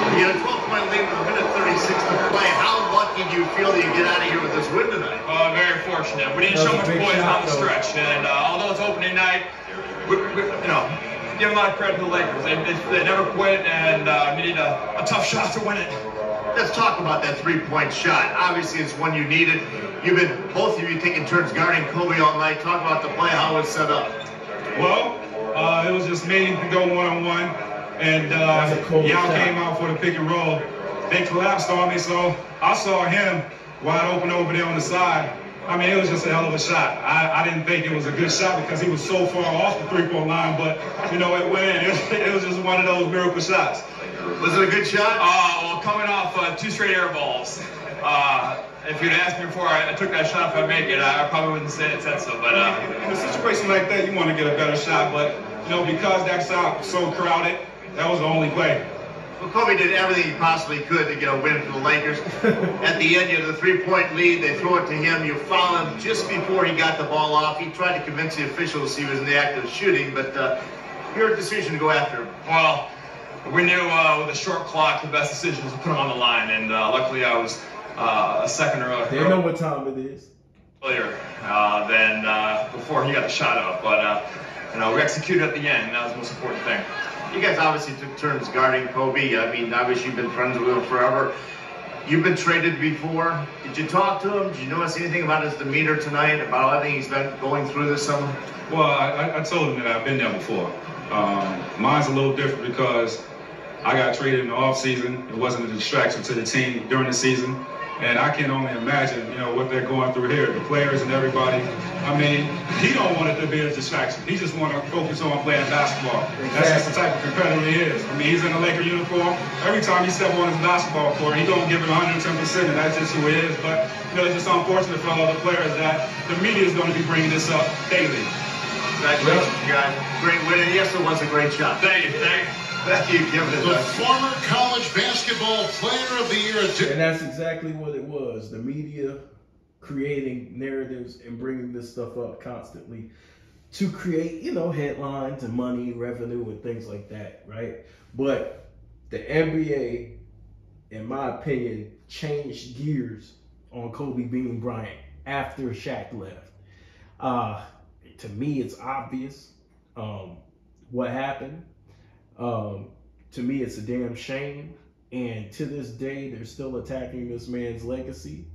[SPEAKER 7] You had a 12-point lead with 1:36 to play. How lucky do you feel that you get out of here with this win tonight?
[SPEAKER 11] Very fortunate. We didn't show much poise on the stretch, and although it's opening night, you know,
[SPEAKER 5] give a lot of credit to the Lakers. They never quit and needed a tough shot to win it.
[SPEAKER 7] Let's talk about that three-point shot. Obviously, it's one you needed. Both of you taking turns guarding Kobe all night. Talk about the play, how it was set up.
[SPEAKER 11] Well, it was just me to go one-on-one, and Yao came out for the pick and roll. They collapsed on me, so I saw him wide open over there on the side. I mean, it was just a hell of a shot. I didn't think it was a good shot because he was so far off the three-point line, but, you know, it went in. It was just one of those miracle shots.
[SPEAKER 7] Was it a good shot?
[SPEAKER 5] Well, coming off 2 straight air balls. If you'd asked me before I took that shot, if I make it, I probably wouldn't have said so. But
[SPEAKER 11] in a situation like that, you want to get a better shot. But, you know, because that shot was so crowded, that was the only play.
[SPEAKER 7] Well, Kobe did everything he possibly could to get a win for the Lakers. At the end, you had the three-point lead. They throw it to him. You foul him just before he got the ball off. He tried to convince the officials he was in the act of shooting, but your decision to go after him.
[SPEAKER 5] Well, we knew with a short clock, the best decision was to put him on the line, and luckily I was a second or
[SPEAKER 3] They know what time it is.
[SPEAKER 5] Earlier than before he got the shot up, but you know, we executed at the end, and that was the most important thing.
[SPEAKER 7] You guys obviously took turns guarding Kobe. I mean, obviously you've been friends with him forever. You've been traded before. Did you talk to him? Did you notice anything about his demeanor tonight, about everything he's been going through this summer?
[SPEAKER 11] Well, I told him that I've been there before. Mine's a little different because I got traded in the offseason. It wasn't a distraction to the team during the season. And I can only imagine, you know, what they're going through here, the players and everybody. I mean, he don't want it to be a distraction. He just want to focus on playing basketball. That's just the type of competitor he is. I mean, he's in a Laker uniform. Every time he steps on his basketball court, he's going to give it 110%, and that's just who he is. But, you know, it's just unfortunate for all the players that the media is going to be bringing this up daily.
[SPEAKER 7] Congratulations, guys. Great win, and yes, it was a great shot.
[SPEAKER 5] Thank you.
[SPEAKER 7] Thank you, Kevin.
[SPEAKER 4] The former college basketball player of the year.
[SPEAKER 3] And that's exactly what it was. The media creating narratives and bringing this stuff up constantly to create, you know, headlines and money, revenue, and things like that, right? But the NBA, in my opinion, changed gears on Kobe being Bryant after Shaq left. To me, it's obvious what happened. To me, it's a damn shame. And to this day, they're still attacking this man's legacy.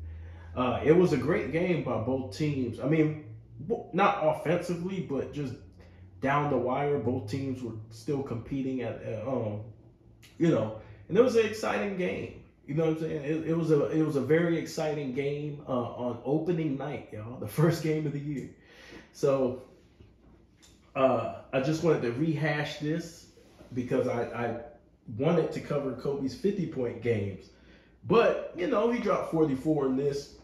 [SPEAKER 3] It was a great game by both teams. I mean, not offensively, but just down the wire. Both teams were still competing at you know, and it was an exciting game. You know what I'm saying? It was a very exciting game on opening night, y'all. The first game of the year. So I just wanted to rehash this because I wanted to cover Kobe's 50-point games. But, you know, he dropped 44 in this.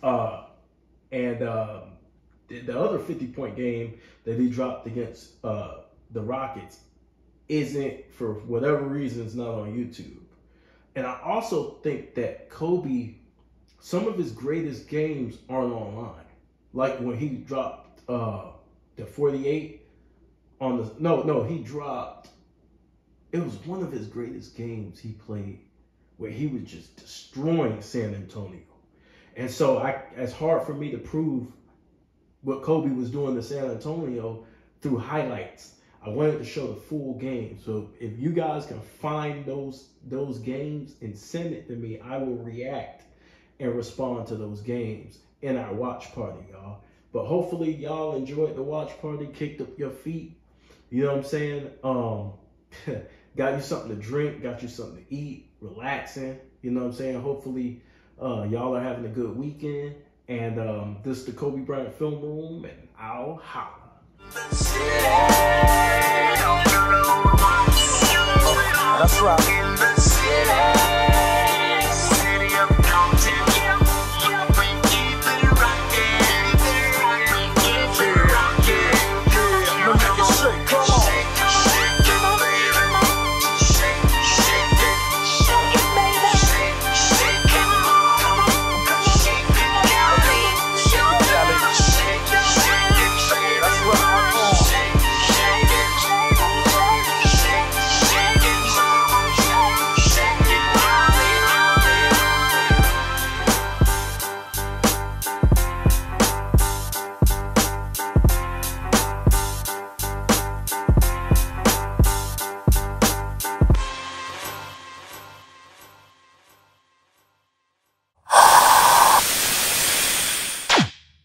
[SPEAKER 3] And the other 50-point game that he dropped against the Rockets isn't, for whatever reason, it's not on YouTube. And I also think that Kobe, some of his greatest games aren't online. Like when he dropped the 48 on the, he dropped, it was one of his greatest games he played where he was just destroying San Antonio. And so it's hard for me to prove what Kobe was doing to San Antonio through highlights. I wanted to show the full game. So if you guys can find those games and send it to me, I will react and respond to those games in our watch party, y'all. But hopefully y'all enjoyed the watch party, kicked up your feet. You know what I'm saying? Got you something to drink, got you something to eat, relaxing. You know what I'm saying? Hopefully y'all are having a good weekend. And this is the Kobe Bryant Film Room, and I'll holla.
[SPEAKER 1] That's right.